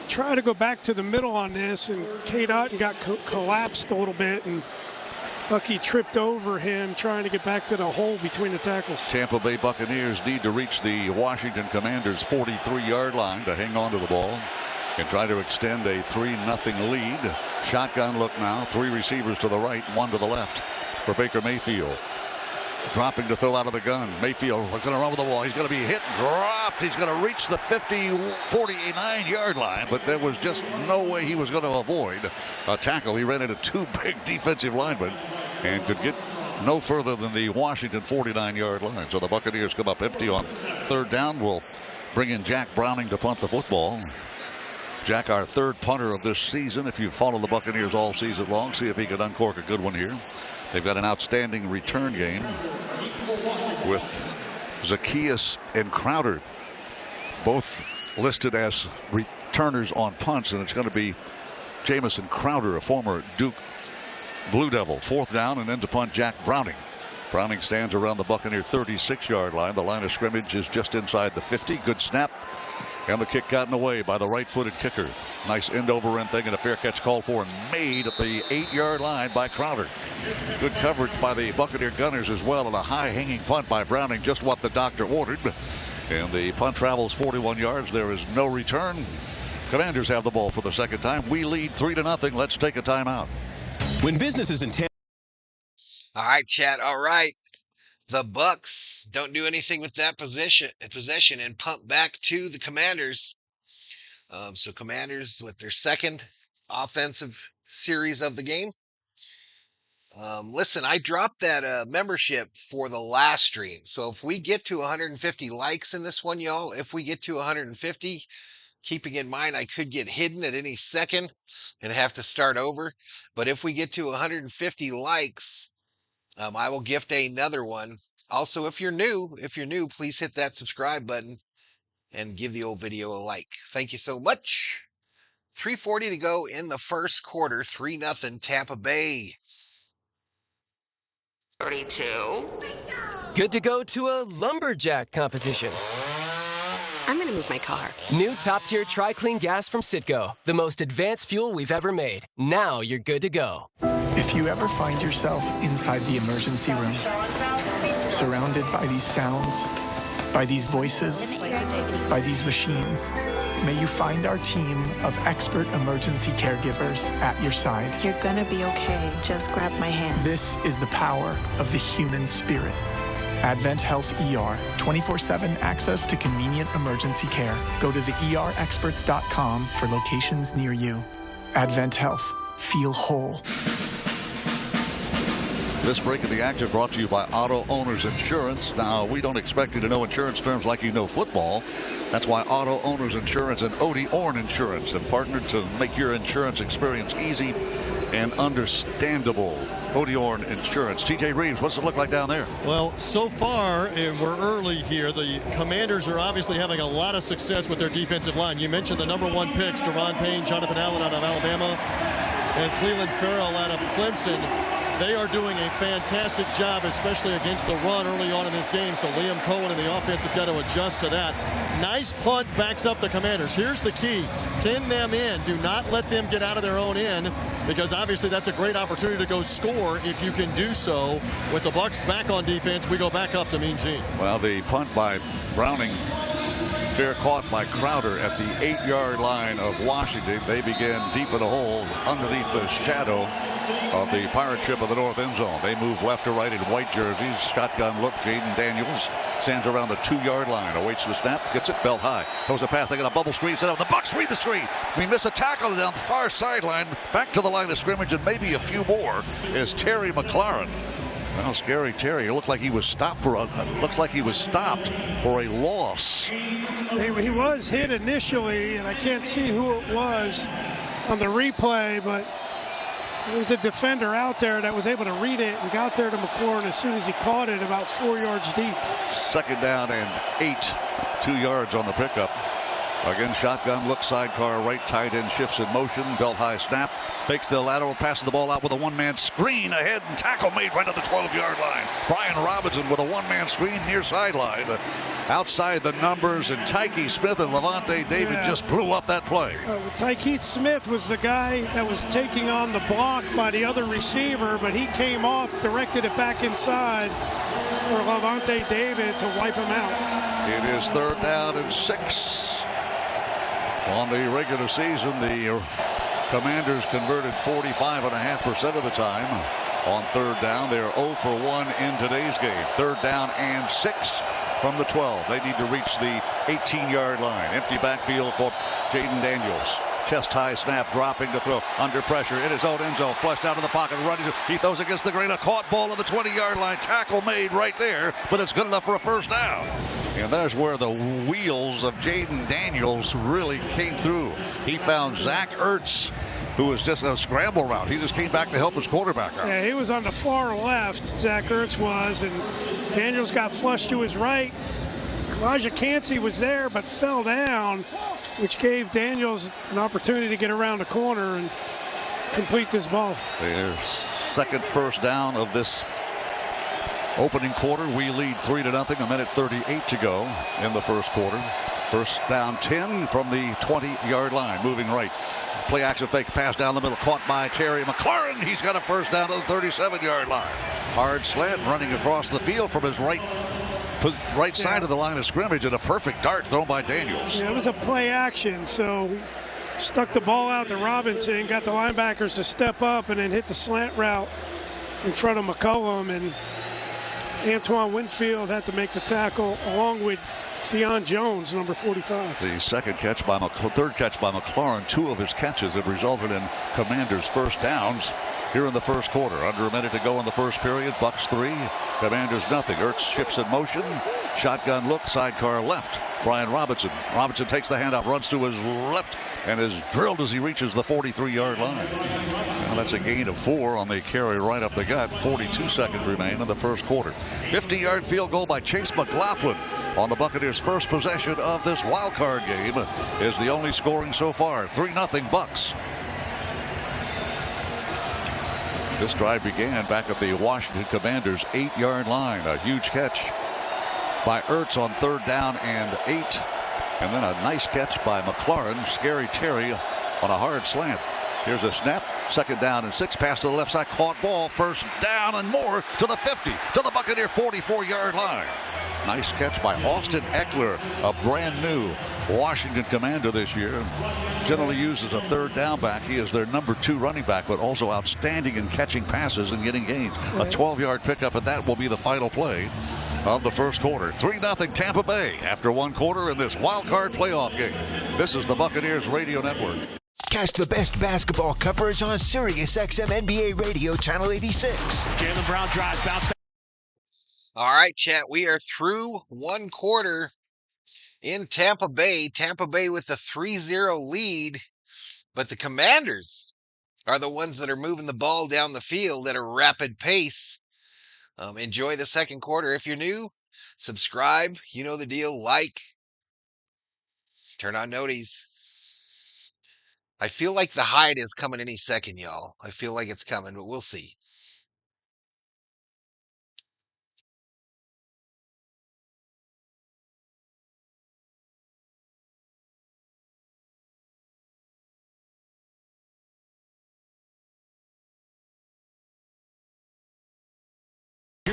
try to go back to the middle on this, and Cade Otton got collapsed a little bit, and Bucky tripped over him trying to get back to the hole between the tackles. Tampa Bay Buccaneers need to reach the Washington Commanders 43-yard line to hang on to the ball and try to extend a 3-0 lead. Shotgun look now, 3 receivers to the right, 1 to the left for Baker Mayfield. Dropping to throw out of the gun. Mayfield going to run with the ball. He's going to be hit and dropped. He's going to reach the 49-yard line, but there was just no way he was going to avoid a tackle. He ran into 2 big defensive linemen and could get no further than the Washington 49-yard line. So the Buccaneers come up empty on third down. We'll bring in Jack Browning to punt the football. Jack, our third punter of this season. If you follow the Buccaneers all season long, see if he could uncork a good one here. They've got an outstanding return game with Zacchaeus and Crowder, both listed as returners on punts, and it's going to be Jamison Crowder, a former Duke Blue Devil. Fourth down, and then to punt Jack Browning. Browning stands around the Buccaneer 36-yard line. The line of scrimmage is just inside the 50. Good snap. And the kick gotten away by the right-footed kicker. Nice end-over-end thing, and a fair catch called for and made at the 8-yard line by Crowder. Good coverage by the Buccaneer Gunners as well, and a high-hanging punt by Browning, just what the doctor ordered. And the punt travels 41 yards. There is no return. Commanders have the ball for the second time. We lead 3-0. Let's take a timeout. When business is intense. All right, chat. All right. The Bucks don't do anything with that possession and pump back to the Commanders. So Commanders with their second offensive series of the game. Listen, I dropped that membership for the last stream. So if we get to 150 likes in this one, y'all, if we get to 150, keeping in mind I could get hidden at any second and have to start over. But if we get to 150 likes, I will gift another one. Also, if you're new, please hit that subscribe button and give the old video a like. Thank you so much. 3:40 to go in the first quarter. 3-0 Tampa Bay. 32. Good to go to a lumberjack competition. I'm gonna move my car. New top-tier Tri-Clean gas from Citgo. The most advanced fuel we've ever made. Now you're good to go. If you ever find yourself inside the emergency room, surrounded by these sounds, by these voices, by these machines, may you find our team of expert emergency caregivers at your side. You're gonna be okay. Just grab my hand. This is the power of the human spirit. Advent Health ER, 24/7 access to convenient emergency care. Go to theerexperts.com for locations near you. Advent Health, feel whole. This break of the action brought to you by Auto Owners Insurance. Now, we don't expect you to know insurance terms like you know football. That's why Auto Owners Insurance and Odie Orn Insurance have partnered to make your insurance experience easy and understandable. Odie Orn Insurance. TJ Reeves, what's it look like down there? Well, so far, and we're early here, the Commanders are obviously having a lot of success with their defensive line. You mentioned the #1 picks, Deron Payne, Jonathan Allen out of Alabama, and Cleveland Farrell out of Clemson. They are doing a fantastic job, especially against the run early on in this game. So Liam Cohen and the offense have got to adjust to that. Nice punt, backs up the Commanders. Here's the key. Pin them in. Do not let them get out of their own end, because obviously that's a great opportunity to go score if you can do so. With the Bucs back on defense, we go back up to Mean Gene. Well, the punt by Browning Fair caught by Crowder at the 8-yard line of Washington. They began deep in a hole underneath the shadow of the pirate ship of the north end zone. They move left to right in white jerseys. Shotgun look. Jaden Daniels stands around the 2-yard line. Awaits the snap. Gets it belt high. Throws a pass. They got a bubble screen set up. The Bucs read the screen. We miss a tackle down the far sideline. Back to the line of scrimmage and maybe a few more is Terry McLaurin. Well, Scary Terry. It looked like he was stopped for a loss. He was hit initially, and I can't see who it was on the replay, but there was a defender out there that was able to read it and got there to McLaurin as soon as he caught it, about 4 yards deep. 2nd down and 8. 2 yards on the pickup. Again, shotgun look, sidecar right, tight end shifts in motion, belt high snap, fakes the lateral, passes the ball out with a one-man screen ahead, and tackle made right at the 12-yard line. Brian Robinson with a one-man screen near sideline. Outside the numbers, and Tyke Smith and Levante David just blew up that play. Tyke Smith was the guy that was taking on the block by the other receiver, but he came off, directed it back inside for Levante David to wipe him out. It is 3rd down and 6. On the regular season, the Commanders converted 45.5% of the time on 3rd down. They're 0 for 1 in today's game. 3rd down and 6 from the 12. They need to reach the 18-yard line. Empty backfield for Jaden Daniels. Chest high snap, dropping to throw under pressure in his own end zone, flushed out of the pocket, running. He throws against the grain. A caught ball at the 20-yard line. Tackle made right there, but it's good enough for a 1st down. And there's where the wheels of Jaden Daniels really came through. He found Zach Ertz, who was just in a scramble route. He just came back to help his quarterback out. Yeah, he was on the far left, Zach Ertz was, and Daniels got flushed to his right. Elijah Cansey was there but fell down, which gave Daniels an opportunity to get around the corner and complete this ball. There's 2nd 1st down of this opening quarter. We lead 3-0. 1:38 to go in the 1st quarter. 1st down 10 from the 20-yard line. Moving right. Play action fake pass down the middle. Caught by Terry McLaurin. He's got a 1st down to the 37-yard line. Hard slant running across the field from his right side of the line of scrimmage, and a perfect dart thrown by Daniels. Yeah, it was a play action, so stuck the ball out to Robinson, got the linebackers to step up, and then hit the slant route in front of McCullum, and Antoine Winfield had to make the tackle along with Deion Jones, number 45. The 3rd catch by McLaurin. 2 of his catches have resulted in Commanders' 1st downs here in the 1st quarter. Under a minute to go in the 1st period. Bucs 3, Commanders nothing. Ertz shifts in motion. Shotgun look, sidecar left. Brian Robinson. Robinson takes the handoff, runs to his left, and is drilled as he reaches the 43-yard line. Well, that's a gain of 4 on the carry right up the gut. 42 seconds remain in the 1st quarter. 50-yard field goal by Chase McLaughlin on the Buccaneers' 1st possession of this wild card game is the only scoring so far. 3-0 Bucs. This drive began back at the Washington Commanders' 8-yard line. A huge catch by Ertz on 3rd down and 8. And then a nice catch by McLaurin. Scary Terry on a hard slant. Here's a snap. 2nd down and 6. Pass to the left side. Caught ball. 1st down and more to the 50. To the Buccaneer 44-yard line. Nice catch by Austin Eckler, a brand new Washington Commander this year. Generally used as a 3rd down back. He is their number 2 running back, but also outstanding in catching passes and getting gains. A 12-yard pickup, and that will be the final play of the 1st quarter. 3-0 Tampa Bay after 1 quarter in this wild card playoff game. This is the Buccaneers Radio Network. Catch the best basketball coverage on Sirius XM NBA Radio Channel 86. Jaylen Brown drives, bounce back. All right, chat. We are through 1 quarter in Tampa Bay. Tampa Bay with a 3-0 lead. But the Commanders are the ones that are moving the ball down the field at a rapid pace. Enjoy the 2nd quarter. If you're new, subscribe. You know the deal. Like. Turn on noties. I feel like the Hyde is coming any second, y'all. I feel like it's coming, but we'll see.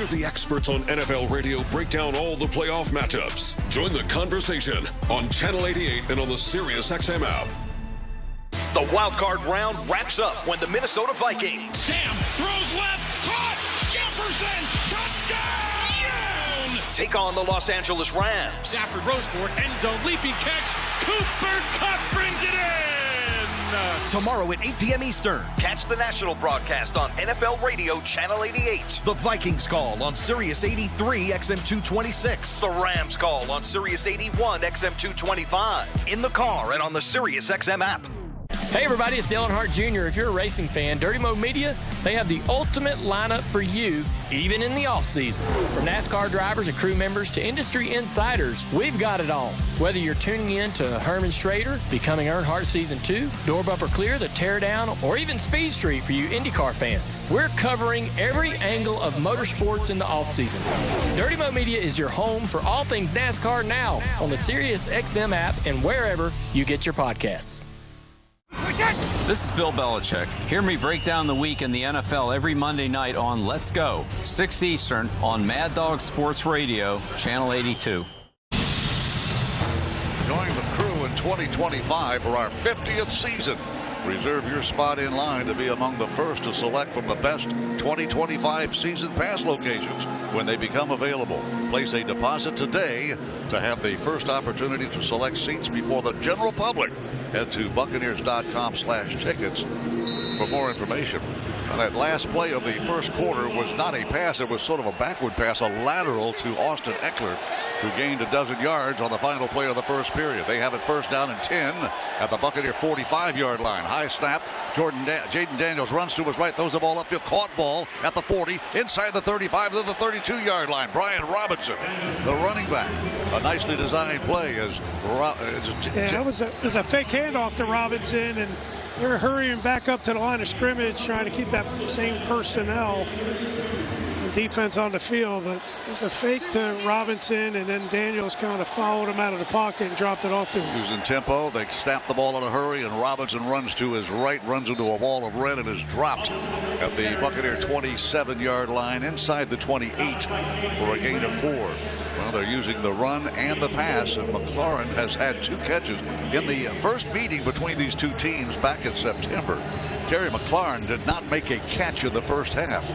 Hear the experts on NFL radio break down all the playoff matchups. Join the conversation on Channel 88 and on the SiriusXM app. The wildcard round wraps up when the Minnesota Vikings. Sam throws left, caught, Jefferson, touchdown! Take on the Los Angeles Rams. Stafford rose for it, end zone, leaping catch, Cooper Kupp brings it in! Tomorrow at 8 p.m. Eastern, catch the national broadcast on NFL Radio Channel 88. The Vikings call on Sirius 83 XM226. The Rams call on Sirius 81 XM225. In the car and on the Sirius XM app. Hey everybody, it's Dale Earnhardt Jr. If you're a racing fan, Dirty Mo Media, they have the ultimate lineup for you, even in the off-season. From NASCAR drivers and crew members to industry insiders, we've got it all. Whether you're tuning in to Herman Schrader, Becoming Earnhardt Season 2, Door Bumper Clear, The Teardown, or even Speed Street for you IndyCar fans, we're covering every angle of motorsports in the off-season. Dirty Mo Media is your home for all things NASCAR now on the SiriusXM app and wherever you get your podcasts. This is Bill Belichick. Hear me break down the week in the NFL every Monday night on Let's Go, 6 Eastern on Mad Dog Sports Radio, Channel 82. Join the crew in 2025 for our 50th season. Reserve your spot in line to be among the first to select from the best 2025 season pass locations when they become available. Place a deposit today to have the first opportunity to select seats before the general public. Head to Buccaneers.com/tickets for more information. Now, that last play of the first quarter was not a pass. It was sort of a backward pass, a lateral to Austin Eckler, who gained a dozen yards on the final play of the first period. They have it first down and 10 at the Buccaneer 45-yard line. High snap. Jaden Daniels runs to his right, throws the ball upfield, caught ball at the 40, inside the 35 to the 32-yard line. Brian Robinson, the running back. A nicely designed play as it was a fake handoff to Robinson, and they were hurrying back up to the line of scrimmage, trying to keep that same personnel and defense on the field. But it was a fake to Robinson, and then Daniels kind of followed him out of the pocket and dropped it off to him. He was in tempo. They snapped the ball in a hurry, and Robinson runs to his right, runs into a wall of red, and is dropped at the Buccaneer 27-yard line inside the 28 for a gain of 4. Well, they're using the run and the pass, and McLaurin has had 2 catches in the first meeting between these two teams back in September. Terry McLaurin did not make a catch in the first half.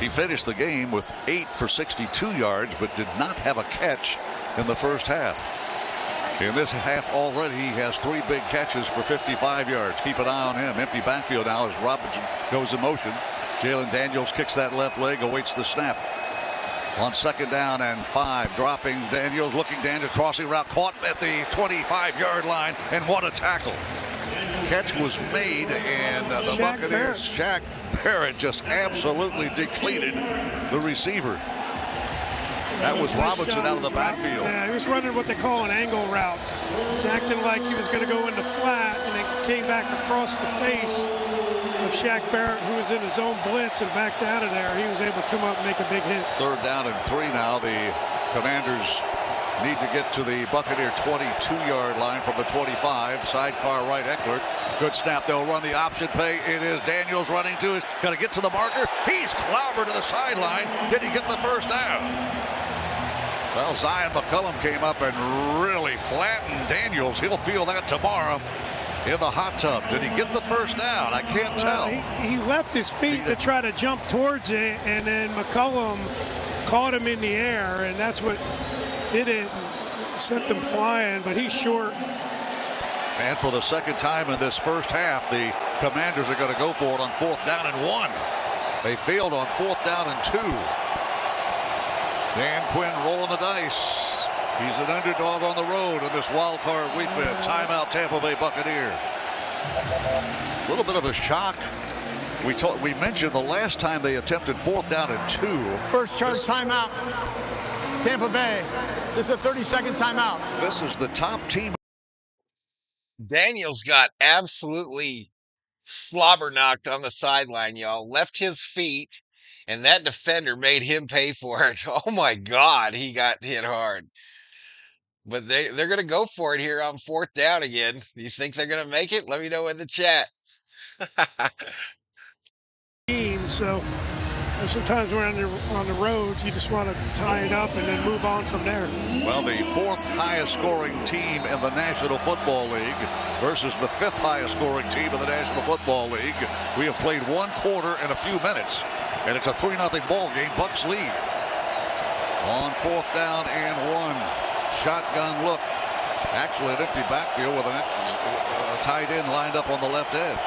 He finished the game with 8 for 62 yards, but did not have a catch in the first half. In this half already, he has 3 big catches for 55 yards. Keep an eye on him. Empty backfield now as Robinson goes in motion. Jalen Daniels kicks that left leg, awaits the snap. On second down and 5, dropping Daniels, looking Daniels, crossing route, caught at the 25-yard line, and what a tackle. Catch was made, and the Buccaneers, Shaq Barrett, just absolutely depleted the receiver. That was Robinson out of the backfield. Yeah, he was running what they call an angle route. He was acting like he was going to go into flat, and it came back across the face of Shaq Barrett, who was in his own blitz, and backed out of there. He was able to come up and make a big hit. Third down and 3 now. The Commanders need to get to the Buccaneer 22-yard line from the 25. Sidecar right, Eckler. Good snap. They'll run the option play. It is Daniels running to it. Got to get to the marker. He's clobbered to the sideline. Did he get the first down? Well, Zion McCullum came up and really flattened Daniels. He'll feel that tomorrow in the hot tub. Did he get the first down? I can't tell. He left his feet to try to jump towards it, and then McCullum caught him in the air, and that's what did it, sent them flying, but he's short. And for the second time in this first half, the Commanders are going to go for it on 4th down and 1. They failed on 4th down and 2. Dan Quinn rolling the dice. He's an underdog on the road in this wildcard weekend. Timeout, Tampa Bay Buccaneers. A little bit of a shock. We mentioned the last time they attempted 4th down and 2. First charge timeout. Tampa Bay. This is a 30-second timeout. This is the top team. Daniels got absolutely slobber knocked on the sideline, y'all. Left his feet, and that defender made him pay for it. Oh my God, he got hit hard. But they're going to go for it here on 4th down again. Do you think they're going to make it? Let me know in the chat. So Sometimes when you're on the road, you just want to tie it up and then move on from there. Well, the 4th highest scoring team in the National Football League versus the 5th highest scoring team in the National Football League. We have played 1 quarter and a few minutes, and it's a 3-0 ball game. Bucks lead. On 4th down and 1. Shotgun look. Actually, an empty backfield with a tight end lined up on the left edge.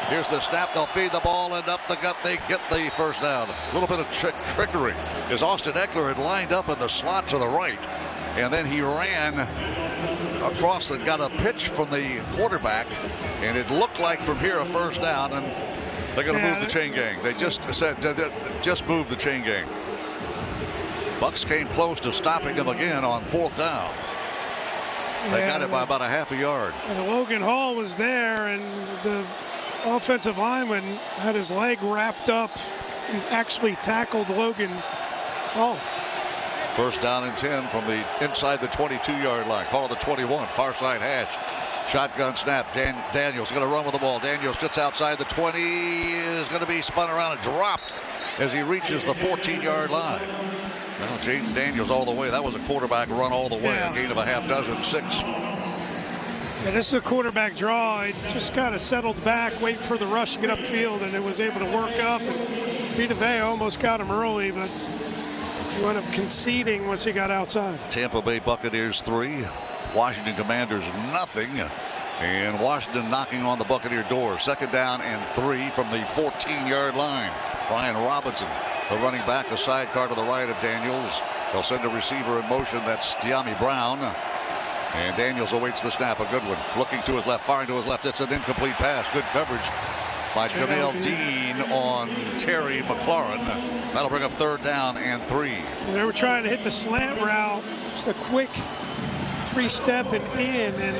Here's the snap. They'll feed the ball, and up the gut they get the first down. A little bit of trickery as Austin Eckler had lined up in the slot to the right, and then he ran across and got a pitch from the quarterback, and it looked like from here a first down, and they're going to move the chain gang. They just said, just move the chain gang. Bucks came close to stopping them again on 4th down. They got it by about a half a yard. And Logan Hall was there, and the offensive lineman had his leg wrapped up and actually tackled Logan Hall. First down and 10 from the inside the 22-yard line. Call it the 21, far side hash. Shotgun snap. Daniels going to run with the ball. Daniels sits outside the 20, is going to be spun around and dropped as he reaches the 14-yard line. Well, Jaden Daniels all the way. That was a quarterback run all the way. A gain of a half dozen, 6. Yeah, this is a quarterback draw. He just kind of settled back, waiting for the rush to get upfield, and it was able to work up. And Vita Vea almost got him early, but he wound up conceding once he got outside. Tampa Bay Buccaneers 3, Washington Commanders nothing. And Washington knocking on the Buccaneer door. 2nd down and 3 from the 14-yard line. Brian Robinson, the running back, a sidecar to the right of Daniels. They'll send a receiver in motion. That's De'Ami Brown. And Daniels awaits the snap. A good one. Looking to his left, firing to his left. It's an incomplete pass. Good coverage by Jamel Dean on Terry McLaurin. That'll bring up 3rd down and 3. They were trying to hit the slant route. Just a quick 3-step and in, and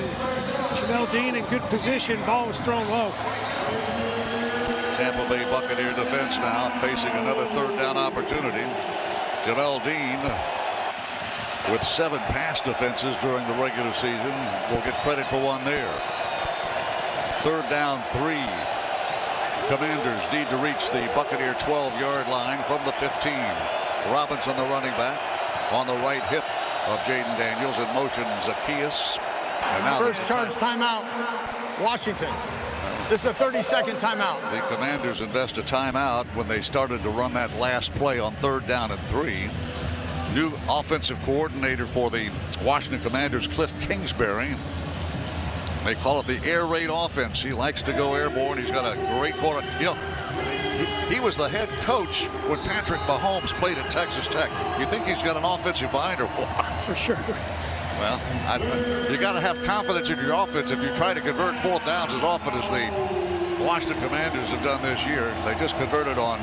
Jamel Dean in good position. Ball was thrown low. Tampa Bay Buccaneer defense now facing another 3rd down opportunity. Jamel Dean with 7 pass defenses during the regular season will get credit for 1 there. 3rd down 3. Commanders need to reach the Buccaneer 12-yard line from the 15. Robinson, the running back, on the right hip of Jaden Daniels. In motion, Zacchaeus. And now first charge timeout, Washington. This is a 30-second timeout. The Commanders invest a timeout when they started to run that last play on 3rd down and 3. New offensive coordinator for the Washington Commanders, Cliff Kingsbury. They call it the air raid offense. He likes to go airborne. He's got a great quarter. You know, he was the head coach when Patrick Mahomes played at Texas Tech. You think he's got an offensive mind or what? For sure. Well, you got to have confidence in your offense if you try to convert 4th downs as often as the Washington Commanders have done this year. They just converted on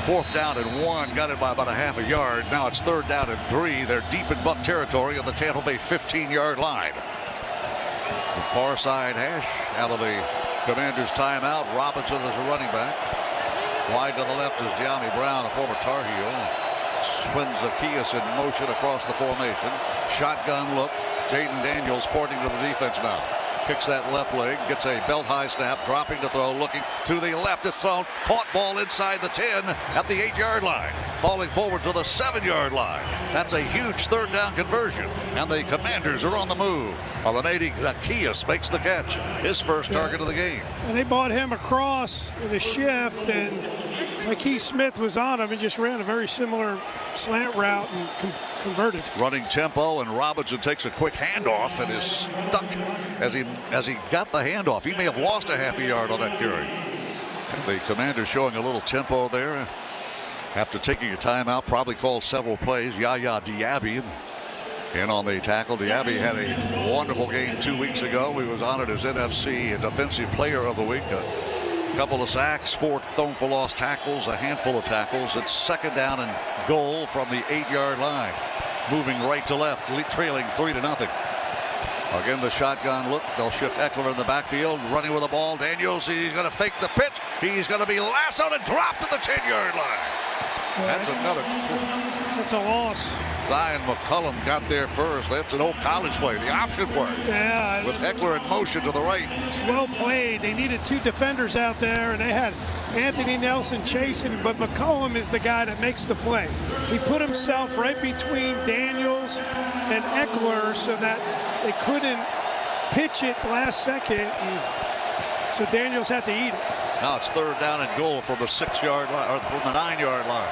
4th down and 1, got it by about a half a yard. Now it's 3rd down and 3. They're deep in Buck territory on the Tampa Bay 15-yard line. The far side hash out of the Commanders timeout. Robinson is a running back. Wide to the left is De'Ami Brown, a former Tar Heel. Swings Zacchaeus in motion across the formation. Shotgun look. Jaden Daniels pointing to the defense now. Kicks that left leg, gets a belt high snap, dropping to throw, looking to the left. It's thrown, caught ball inside the 10 at the 8-yard line, falling forward to the 7-yard line. That's a huge 3rd down conversion, and the Commanders are on the move. Alanaidi Zacchaeus makes the catch, his first target of the game. And they brought him across in a shift, and Keith Smith was on him and just ran a very similar slant route and converted. Running tempo, and Robinson takes a quick handoff and is stuck as he got the handoff. He may have lost a half a yard on that carry. The Commanders showing a little tempo there after taking a timeout. Probably called several plays. Yaya Diaby in on the tackle. Diaby had a wonderful game 2 weeks ago. He was honored as NFC Defensive Player of the Week. A couple of sacks, 4 thrown for loss tackles, a handful of tackles. It's 2nd down and goal from the 8-yard line. Moving right to left, trailing 3-0. Again, the shotgun look. They'll shift Eckler in the backfield, running with the ball. Daniels, he's going to fake the pitch. He's going to be lassoed and dropped to the 10-yard line. That's another. That's a loss. Zion McCullum got there first. That's an old college play, the option play. Yeah. With Eckler in motion to the right. Well played. They needed 2 defenders out there, and they had Anthony Nelson chasing, but McCullum is the guy that makes the play. He put himself right between Daniels and Eckler so that they couldn't pitch it last second, and so Daniels had to eat it. Now it's 3rd down and goal from the 6-yard line, or from the 9-yard line.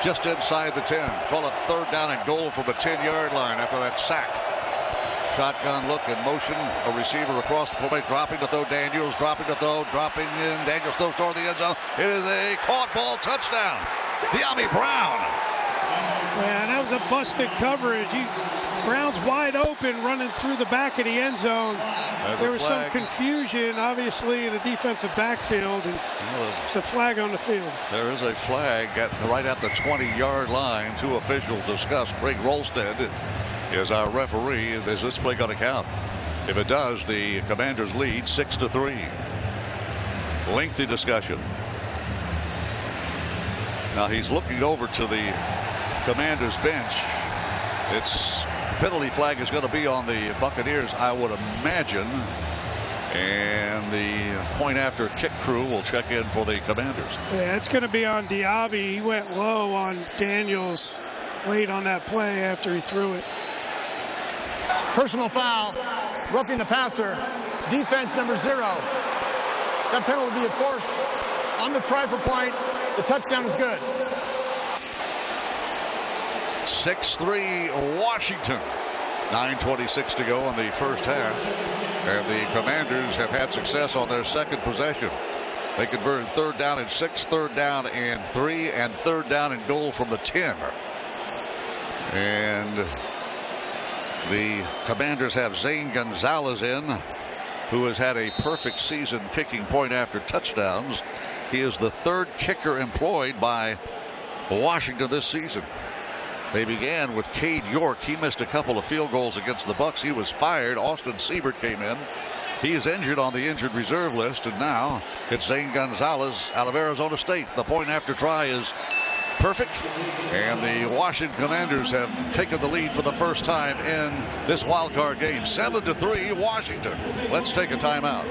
Just inside the 10. Call it 3rd down and goal from the 10-yard line after that sack. Shotgun look in motion. A receiver across the play, dropping to throw. Daniels dropping to throw, dropping in. Daniels throws toward the end zone. It is a caught ball touchdown. De'Ami Brown. Yeah, that was a busted coverage. Brown's wide open, running through the back of the end zone. There was some confusion, obviously, in the defensive backfield, and there's a flag on the field. There is a flag right at the 20-yard line. 2 officials discuss. Craig Rolstead is our referee. Is this play going to count? If it does, the Commanders lead 6-3. Lengthy discussion. Now he's looking over to the Commanders bench. It's penalty flag is going to be on the Buccaneers, I would imagine. And the point after kick crew will check in for the Commanders. Yeah, it's going to be on Diaby. He went low on Daniels late on that play after he threw it. Personal foul, roughing the passer, defense number 0. That penalty will be enforced on the try for point. The touchdown is good. 6-3 Washington. 9:26 to go in the first half. And the Commanders have had success on their second possession. They converted 3rd down and 6, 3rd down and 3, and 3rd down and goal from the 10. And the Commanders have Zane Gonzalez in, who has had a perfect season kicking point after touchdowns. He is the 3rd kicker employed by Washington this season. They began with Cade York. He missed a couple of field goals against the Bucs. He was fired. Austin Siebert came in. He is injured on the injured reserve list, and now it's Zane Gonzalez out of Arizona State. The point after try is perfect, and the Washington Commanders have taken the lead for the first time in this wild card game. 7-3 Washington. Let's take a timeout.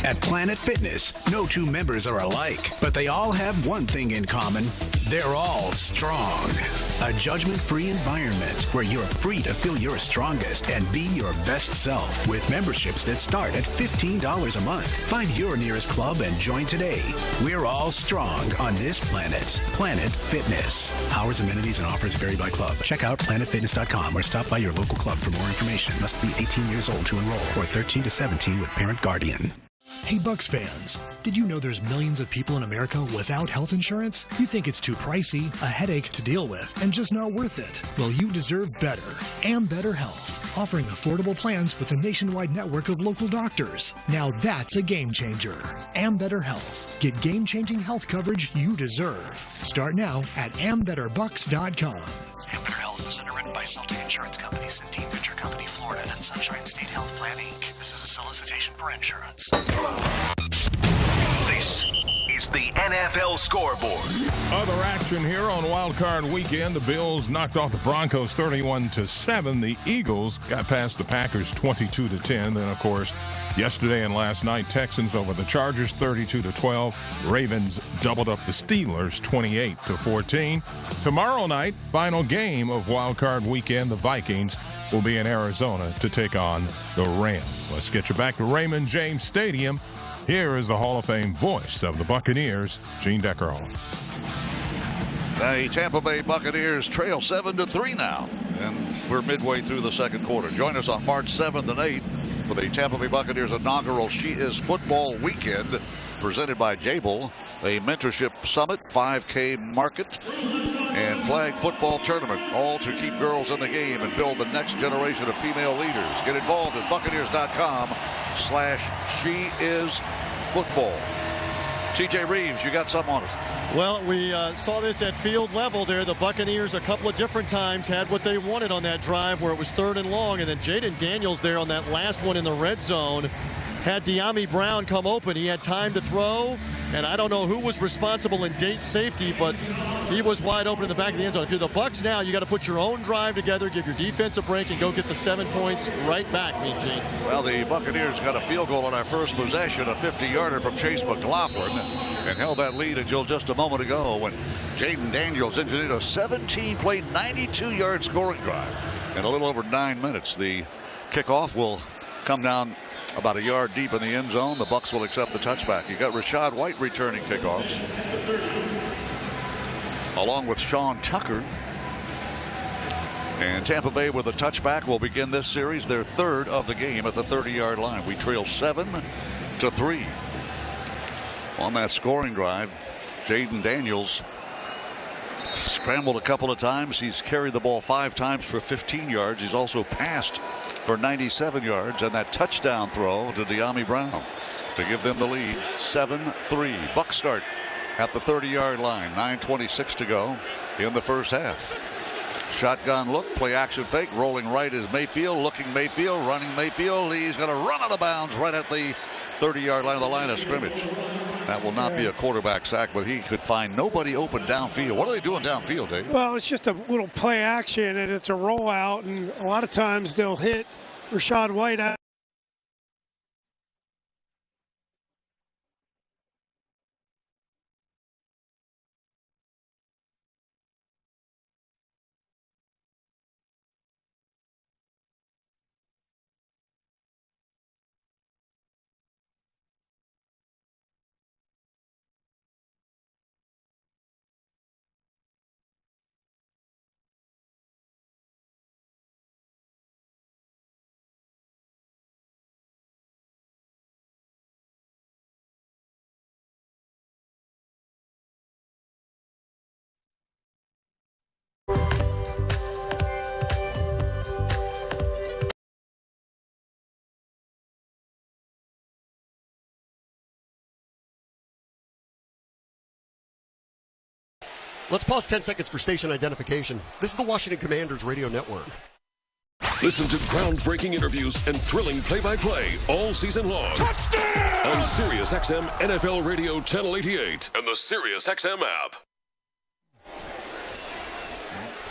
At Planet Fitness, no 2 members are alike, but they all have one thing in common. They're all strong. A judgment-free environment where you're free to feel your strongest and be your best self with memberships that start at $15 a month. Find your nearest club and join today. We're all strong on this planet. Planet Fitness. Hours, amenities, and offers vary by club. Check out planetfitness.com or stop by your local club for more information. Must be 18 years old to enroll or 13 to 17 with parent guardian. Hey Bucs fans, did you know there's millions of people in America without health insurance? You think it's too pricey, a headache to deal with, and just not worth it. Well, you deserve better. Better Health, offering affordable plans with a nationwide network of local doctors. Now that's a game changer. Better Health. Get game-changing health coverage you deserve. Start now at ambetterbucks.com. Better Health is underwritten by Celtic Insurance Company, Centene Venture Company, Florida, and Sunshine State Health Plan, Inc. This is a solicitation for insurance. This is the NFL Scoreboard. Other action here on Wildcard Weekend. The Bills knocked off the Broncos 31-7. The Eagles got past the Packers 22-10. Then, of course, yesterday and last night, Texans over the Chargers 32-12. Ravens doubled up the Steelers 28-14. Tomorrow night, final game of Wildcard Weekend, the Vikings will be in Arizona to take on the Rams. Let's get you back to Raymond James Stadium. Here is the Hall of Fame voice of the Buccaneers, Gene Deckerhall. The Tampa Bay Buccaneers trail 7-3 now, and we're midway through the second quarter. Join us on March 7th and 8th for the Tampa Bay Buccaneers inaugural She Is Football Weekend, presented by Jabil, a mentorship summit, 5K market, and flag football tournament, all to keep girls in the game and build the next generation of female leaders. Get involved at Buccaneers.com/SheIsFootball. TJ Reeves, you got something on us. Well, we saw this at field level there. The Buccaneers a couple of different times had what they wanted on that drive where it was 3rd and long, and then Jaden Daniels there on that last one in the red zone had De'Ami Brown come open. He had time to throw, And I don't know who was responsible in safety, but he was wide open in the back of the end zone. If you're the Bucs now, you got to put your own drive together, give your defense a break, and go get the 7 points right back, Mean Gene. Well, the Buccaneers got a field goal on our first possession, a 50-yarder from Chase McLaughlin, and held that lead until just a moment ago when Jaden Daniels engineered a 17-play, 92-yard scoring drive in a little over 9 minutes. The kickoff will come down about a yard deep in the end zone. The Bucs will accept the touchback. You got Rashad White returning kickoffs, along with Sean Tucker. And Tampa Bay with a touchback will begin this series, their third of the game at the 30-yard line. We trail 7-3 on that scoring drive. Jaden Daniels scrambled a couple of times. He's carried the ball 5 times for 15 yards. He's also passed for 97 yards, and that touchdown throw to De'Ami Brown to give them the lead. 7-3. Bucs start at the 30-yard line. 9:26 to go in the first half. Shotgun look, play action fake, rolling right is Mayfield, looking Mayfield, running Mayfield. He's going to run out of bounds right at the 30-yard line of the line of scrimmage. That will not be a quarterback sack, but he could find nobody open downfield. What are they doing downfield, Dave? Well, it's just a little play action, and it's a rollout, and a lot of times they'll hit Rashad White out. Let's pause 10 seconds for station identification. This is the Washington Commanders Radio Network. Listen to groundbreaking interviews and thrilling play-by-play all season long. Touchdown! On SiriusXM NFL Radio Channel 88 and the SiriusXM app.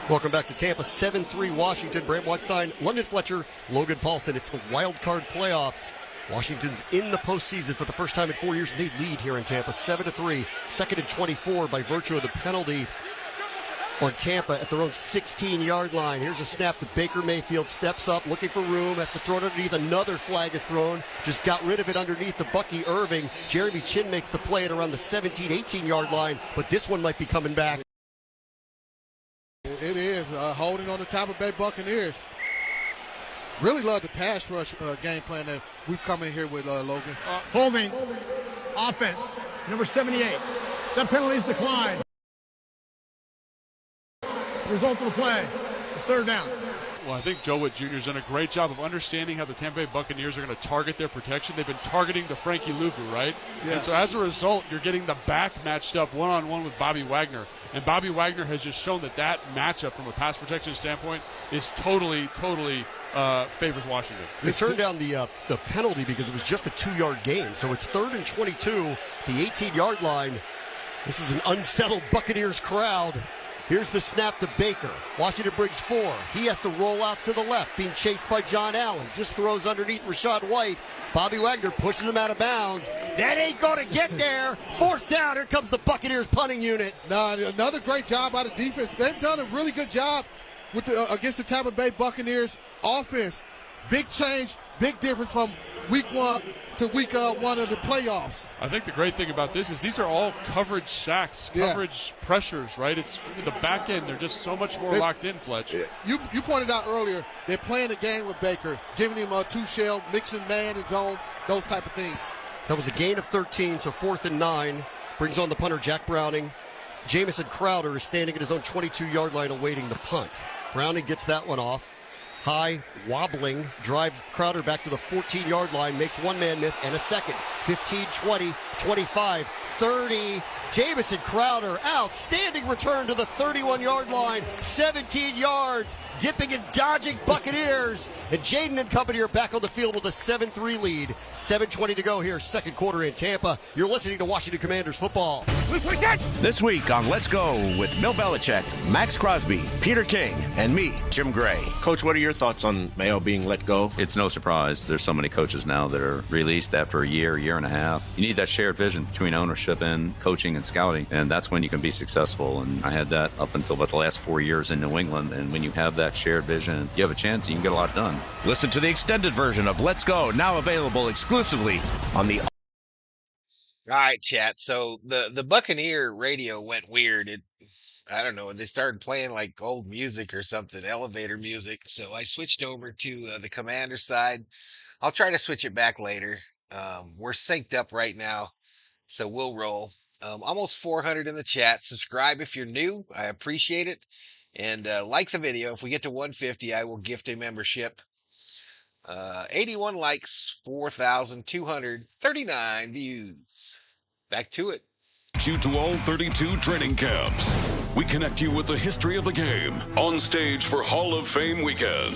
Welcome back to Tampa. 7-3 Washington. Brant Watstein, London Fletcher, Logan Paulson. It's the wild card playoffs. Washington's in the postseason for the first time in 4 years. They lead here in Tampa 7-3. Second and 24 by virtue of the penalty on Tampa at their own 16-yard line. Here's a snap to Baker Mayfield. Steps up, looking for room. Has to throw it underneath. Another flag is thrown. Just got rid of it underneath the Bucky Irving. Jeremy Chin makes the play at around the 17, 18-yard line. But this one might be coming back. It is holding on the Tampa Bay Buccaneers. Really love the pass rush game plan that we've come in here with, Logan. Holding. Offense. Number 78. That penalty is declined. Result of the play. It's third down. Well, I think Joe Witt Jr. has done a great job of understanding how the Tampa Bay Buccaneers are going to target their protection. They've been targeting the Frankie Luvu, right? Yeah. And so as a result, you're getting the back matched up one-on-one with Bobby Wagner. And Bobby Wagner has just shown that matchup from a pass protection standpoint is totally favors Washington. They turned down the penalty because it was just a 2-yard gain. So it's 3rd and 22, the 18-yard line. This is an unsettled Buccaneers crowd. Here's the snap to Baker. Washington brings 4. He has to roll out to the left, being chased by John Allen. Just throws underneath Rashad White. Bobby Wagner pushes him out of bounds. That ain't going to get there. 4th down. Here comes the Buccaneers punting unit. Another great job by the defense. They've done a really good job with against the Tampa Bay Buccaneers offense. Big change, big difference from week 1 to week 1 of the playoffs. I think the great thing about this is these are all coverage sacks, coverage pressures, right? It's in the back end. They're just so much more locked in, Fletch. You pointed out earlier, they're playing the game with Baker, giving him a 2-shell, mixing man and zone, those type of things. That was a gain of 13, so 4th and 9. Brings on the punter, Jack Browning. Jamison Crowder is standing at his own 22-yard line awaiting the punt. Browning gets that one off. High, wobbling, drives Crowder back to the 14-yard line, makes one man miss, and a second. 15, 20, 25, 30. Jamison Crowder, outstanding return to the 31-yard line, 17 yards, dipping and dodging Buccaneers. And Jaden and company are back on the field with a 7-3 lead. 7:20 to go here, second quarter in Tampa. You're listening to Washington Commanders football. This week on Let's Go with Bill Belichick, Max Crosby, Peter King, and me, Jim Gray. Coach, what are your thoughts on Mayo being let go? It's no surprise. There's so many coaches now that are released after a year and a half. You need that shared vision between ownership and coaching and scouting, and that's when you can be successful. And I had that up until about the last 4 years in New England. And when you have that shared vision, you have a chance, you can get a lot done. Listen to the extended version of Let's Go, now available exclusively on the... All right, chat. So the Buccaneer radio went weird. I don't know. They started playing like old music or something, elevator music. So I switched over to the Commander side. I'll try to switch it back later. We're synced up right now, so we'll roll. Almost 400 in the chat. Subscribe if you're new. I appreciate it. And like the video. If we get to 150, I will gift a membership. 81 likes, 4,239 views. Back to it. You to all 32 training camps. We connect you with the history of the game on stage for Hall of Fame weekend.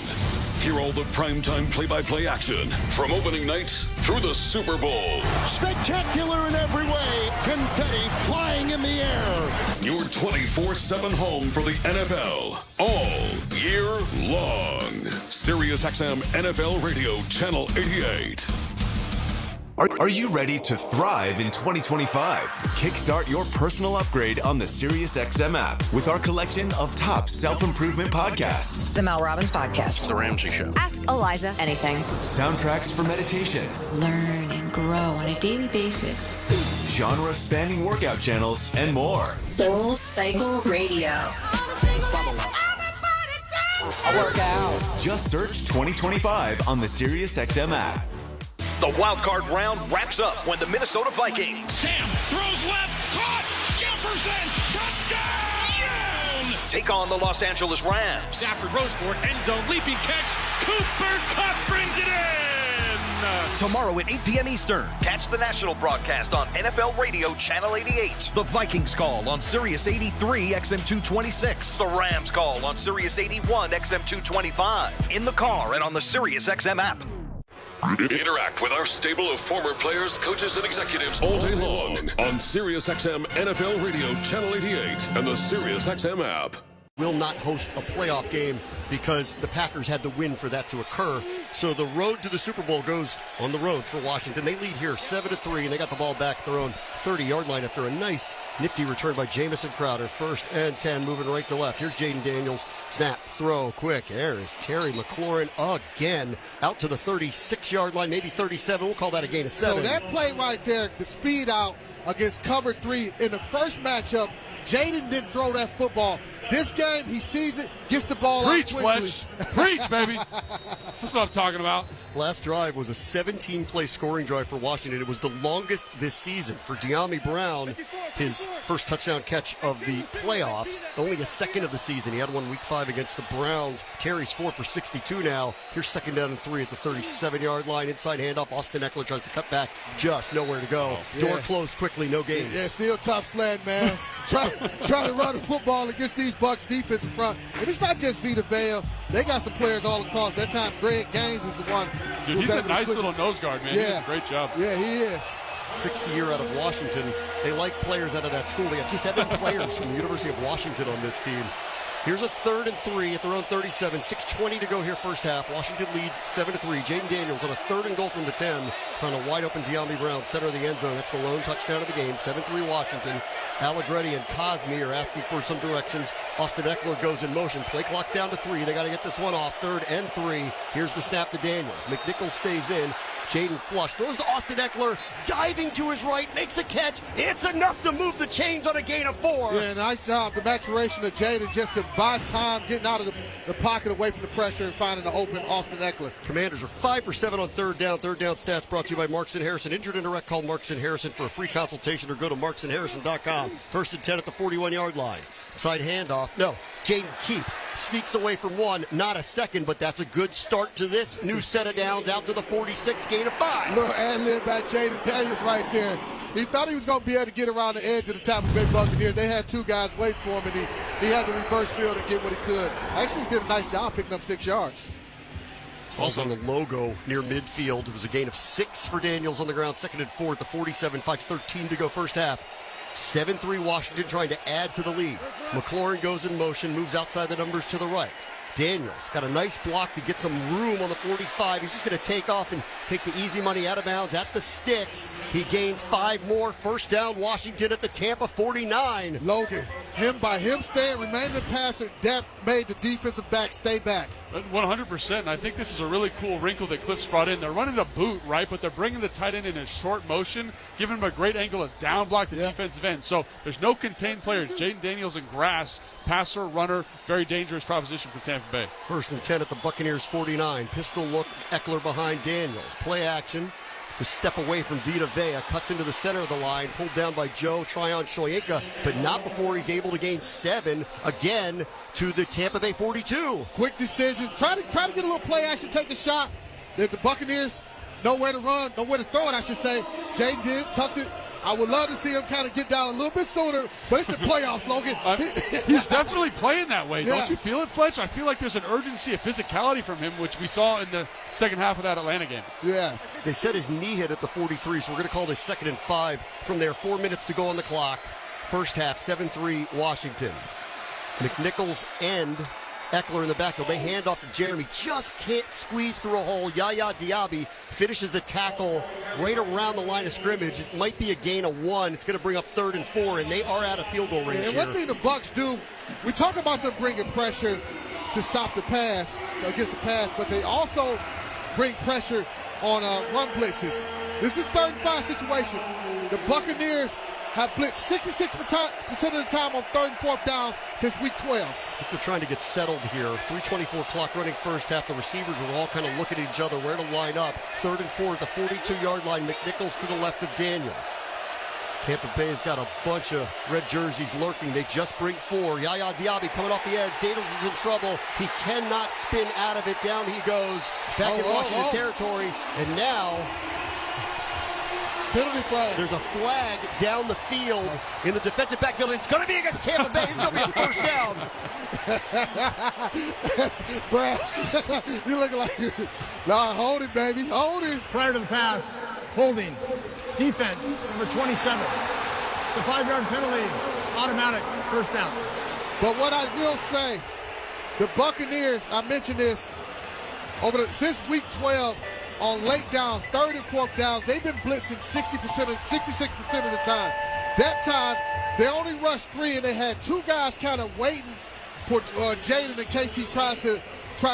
Hear all the primetime play-by-play action from opening night through the Super Bowl. Spectacular in every way. Confetti flying in the air. Your 24/7 home for the NFL all year long. SiriusXM NFL Radio Channel 88. Are you ready to thrive in 2025? Kickstart your personal upgrade on the SiriusXM app with our collection of top self-improvement podcasts. The Mel Robbins Podcast. The Ramsey Show. Ask Eliza anything. Soundtracks for meditation. Learn and grow on a daily basis. Genre-spanning workout channels and more. Soul Cycle Radio. I work out. Just search 2025 on the SiriusXM app. The Wildcard round wraps up when the Minnesota Vikings. Sam throws left, caught, Jefferson, touchdown! Take on the Los Angeles Rams. Stafford rose for it, end zone, leaping catch, Cooper Kupp brings it in! Tomorrow at 8 p.m. Eastern, catch the national broadcast on NFL Radio Channel 88. The Vikings call on Sirius 83 XM226. The Rams call on Sirius 81 XM225. In the car and on the Sirius XM app. Interact with our stable of former players, coaches, and executives all day long on SiriusXM NFL Radio Channel 88 and the SiriusXM app. Will not host a playoff game because the Packers had to win for that to occur. So the road to the Super Bowl goes on the road for Washington. They lead here 7-3, and they got the ball back at their own 30-yard line after a nice, nifty return by Jamison Crowder. 1st and 10, moving right to left. Here's Jaden Daniels. Snap, throw, quick. There is Terry McLaurin again. Out to the 36-yard line, maybe 37. We'll call that a gain of 7. So that play right there, the speed out against cover 3 in the first matchup, Jaden didn't throw that football. This game, he sees it, gets the ball out quickly. Fletch. Preach, baby. That's what I'm talking about. Last drive was a 17-play scoring drive for Washington. It was the longest this season for De'Ami Brown. His first touchdown catch of the playoffs. Only a second of the season. He had one week 5 against the Browns. Terry's 4 for 62 now. Here's 2nd down and 3 at the 37-yard line. Inside handoff. Austin Eckler tries to cut back. Just nowhere to go. Door closed quickly. No gain. Yeah, still tough sled, man. Try to run the football against these Bucs defensive front. And it's not just Vita Vea. They got some players all across. That time, Greg Gaines is the one. Dude, he's a nice little nose guard, man. Yeah. He does a great job. Yeah, he is. 6th year out of Washington. They like players out of that school. They have 7 players from the University of Washington on this team. Here's a 3rd and 3 at their own 37. 6:20 to go here first half. Washington leads 7-3. Jaden Daniels on a 3rd and goal from the 10. Found a wide open De'Ami Brown, center of the end zone. That's the lone touchdown of the game. 7-3 Washington. Allegretti and Cosme are asking for some directions. Austin Eckler goes in motion. Play clock's down to 3. They got to get this one off. 3rd and 3. Here's the snap to Daniels. McNichols stays in. Jaden flush, throws to Austin Eckler, diving to his right, makes a catch. It's enough to move the chains on a gain of 4. Yeah, nice job. The maturation of Jaden just to buy time, getting out of the pocket away from the pressure and finding the open Austin Eckler. Commanders are 5 for 7 on 3rd down. 3rd down stats brought to you by Marks & Harrison. Injured and direct, call Marks & Harrison for a free consultation or go to marksandharrison.com. 1st and 10 at the 41-yard line. Side handoff. No, Jaden keeps, sneaks away from one, not a second, but that's a good start to this new set of downs out to the 46, gain of 5. Little ad-lib by Jaden Daniels right there. He thought he was going to be able to get around the edge of the Tampa Bay Buccaneers. They had 2 guys wait for him, and he had to reverse field and get what he could. Actually did a nice job picking up 6 yards. Also on the logo near midfield. It was a gain of 6 for Daniels on the ground. 2nd and 4 at the 47, 5:13 to go first half. 7-3 Washington trying to add to the lead. McLaurin goes in motion, moves outside the numbers to the right. Daniels got a nice block to get some room on the 45. He's just going to take off and take the easy money out of bounds at the sticks. He gains 5 more. First down, Washington at the Tampa 49. Logan, by him staying, remaining the passer, that made the defensive back stay back. 100%, and I think this is a really cool wrinkle that Cliff's brought in. They're running a boot, right, but they're bringing the tight end in a short motion, giving him a great angle of down block the defensive end. So there's no contained players. Jaden Daniels and grass, passer, runner, very dangerous proposition for Tampa Bay. 1st and 10 at the Buccaneers 49. Pistol look, Eckler behind Daniels. Play action. It's the step away from Vita Vea. Cuts into the center of the line. Pulled down by Joe Tryon-Shoyinka, but not before he's able to gain 7 again to the Tampa Bay 42. Quick decision. Try to get a little play action, take a shot. If the Buccaneers know where to run, know where to throw it, I should say. Jaden did, tucked it. I would love to see him kind of get down a little bit sooner, but it's the playoffs, Logan. He's definitely playing that way. Don't you feel it, Fletch? I feel like there's an urgency, a physicality from him, which we saw in the second half of that Atlanta game. Yes. They said his knee hit at the 43, so we're going to call this 2nd and 5 from there. 4 minutes to go on the clock. First half, 7-3 Washington. McNichols and Eckler in the backfield. They hand off to Jeremy. Just can't squeeze through a hole. Yaya Diaby finishes a tackle right around the line of scrimmage. It might be a gain of 1. It's going to bring up 3rd and 4, and they are out of field goal range. And one thing the Bucs do, we talk about them bringing pressure to stop the pass, against the pass, but they also bring pressure on run blitzes. This is 3rd and 5 situation. The Buccaneers have blitzed 66% of the time on 3rd and 4th downs since week 12. They're trying to get settled here. 3:24 clock running first half. The receivers were all kind of looking at each other, where to line up. 3rd and 4 at the 42-yard line. McNichols to the left of Daniels. Tampa Bay's got a bunch of red jerseys lurking. They just bring 4. Yaya Diaby coming off the edge. Daniels is in trouble. He cannot spin out of it. Down he goes. Back in Washington territory. And now penalty flag. There's a flag down the field in the defensive backfield. It's going to be against Tampa Bay. It's going to be a first down. Brad, you look like nah, hold it, baby. Hold it. Prior to the pass, holding. Defense, number 27. It's a 5-yard penalty. Automatic first down. But what I will say, the Buccaneers, I mentioned this, since week 12, on late downs, 3rd and 4th downs, they've been blitzing 66% of the time. That time, they only rushed 3, and they had 2 guys kind of waiting for Jaden in case he tries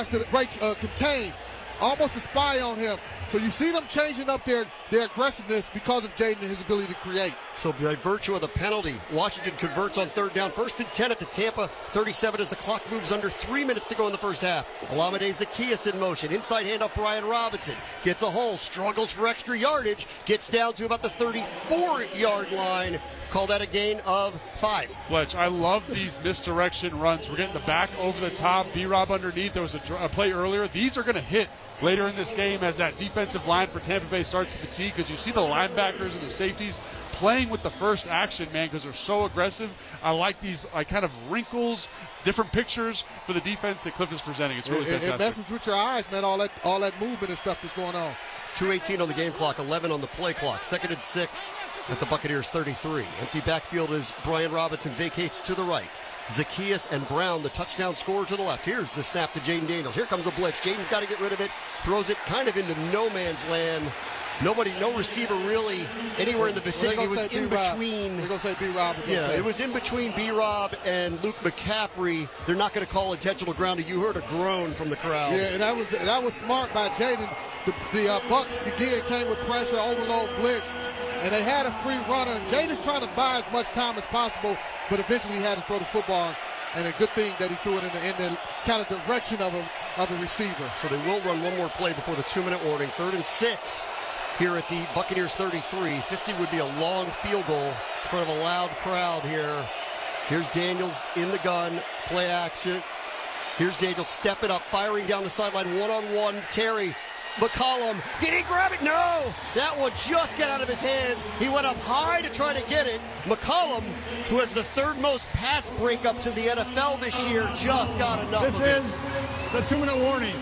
to break contain. Almost a spy on him. So you see them changing up their aggressiveness because of Jaden and his ability to create. So by virtue of the penalty, Washington converts on 3rd down. 1st and 10 at the Tampa 37 as the clock moves under 3 minutes to go in the first half. Olamide Zaccheaus in motion. Inside handoff, Brian Robinson. Gets a hole, struggles for extra yardage. Gets down to about the 34-yard line. Call that a gain of 5. Fletch, I love these misdirection runs. We're getting the back over the top, B-Rob underneath. There was a play earlier. These are going to hit later in this game as that defensive line for Tampa Bay starts to fatigue, because you see the linebackers and the safeties playing with the first action, man, because they're so aggressive. I like these kind of wrinkles, different pictures for the defense that Cliff is presenting. It's really fantastic. It messes with your eyes, man, all that movement and stuff that's going on. 2:18 on the game clock, 11 on the play clock. 2nd and 6 at the Buccaneers 33. Empty backfield as Brian Robinson vacates to the right. Zaccheaus and Brown, the touchdown scorer, to the left. Here's the snap to Jaden Daniels. Here comes a blitz. Jaden's got to get rid of it. Throws it kind of into no man's land. No receiver really anywhere in the vicinity. It was in between. They're going to say B-Rob. Yeah, it was in between B-Rob and Luke McCaffrey. They're not going to call intentional grounding. You heard a groan from the crowd. Yeah, and that was smart by Jaden. The Bucs again came with pressure, overload blitz, and they had a free runner. Jaden's trying to buy as much time as possible, but eventually he had to throw the football. And a good thing that he threw it in the kind of direction of a receiver. So they will run one more play before the 2-minute warning. 3rd and 6 here at the Buccaneers 33. 50 would be a long field goal in front of a loud crowd here Here's Daniels in the gun, play action. Here's Daniels stepping up, firing down the sideline, one-on-one. Terry, McCollum, did he grab it? No! That one just got out of his hands. He went up high to try to get it. McCollum, who has the third most pass breakups in the NFL this year, just got enough of it. This is the 2-minute warning.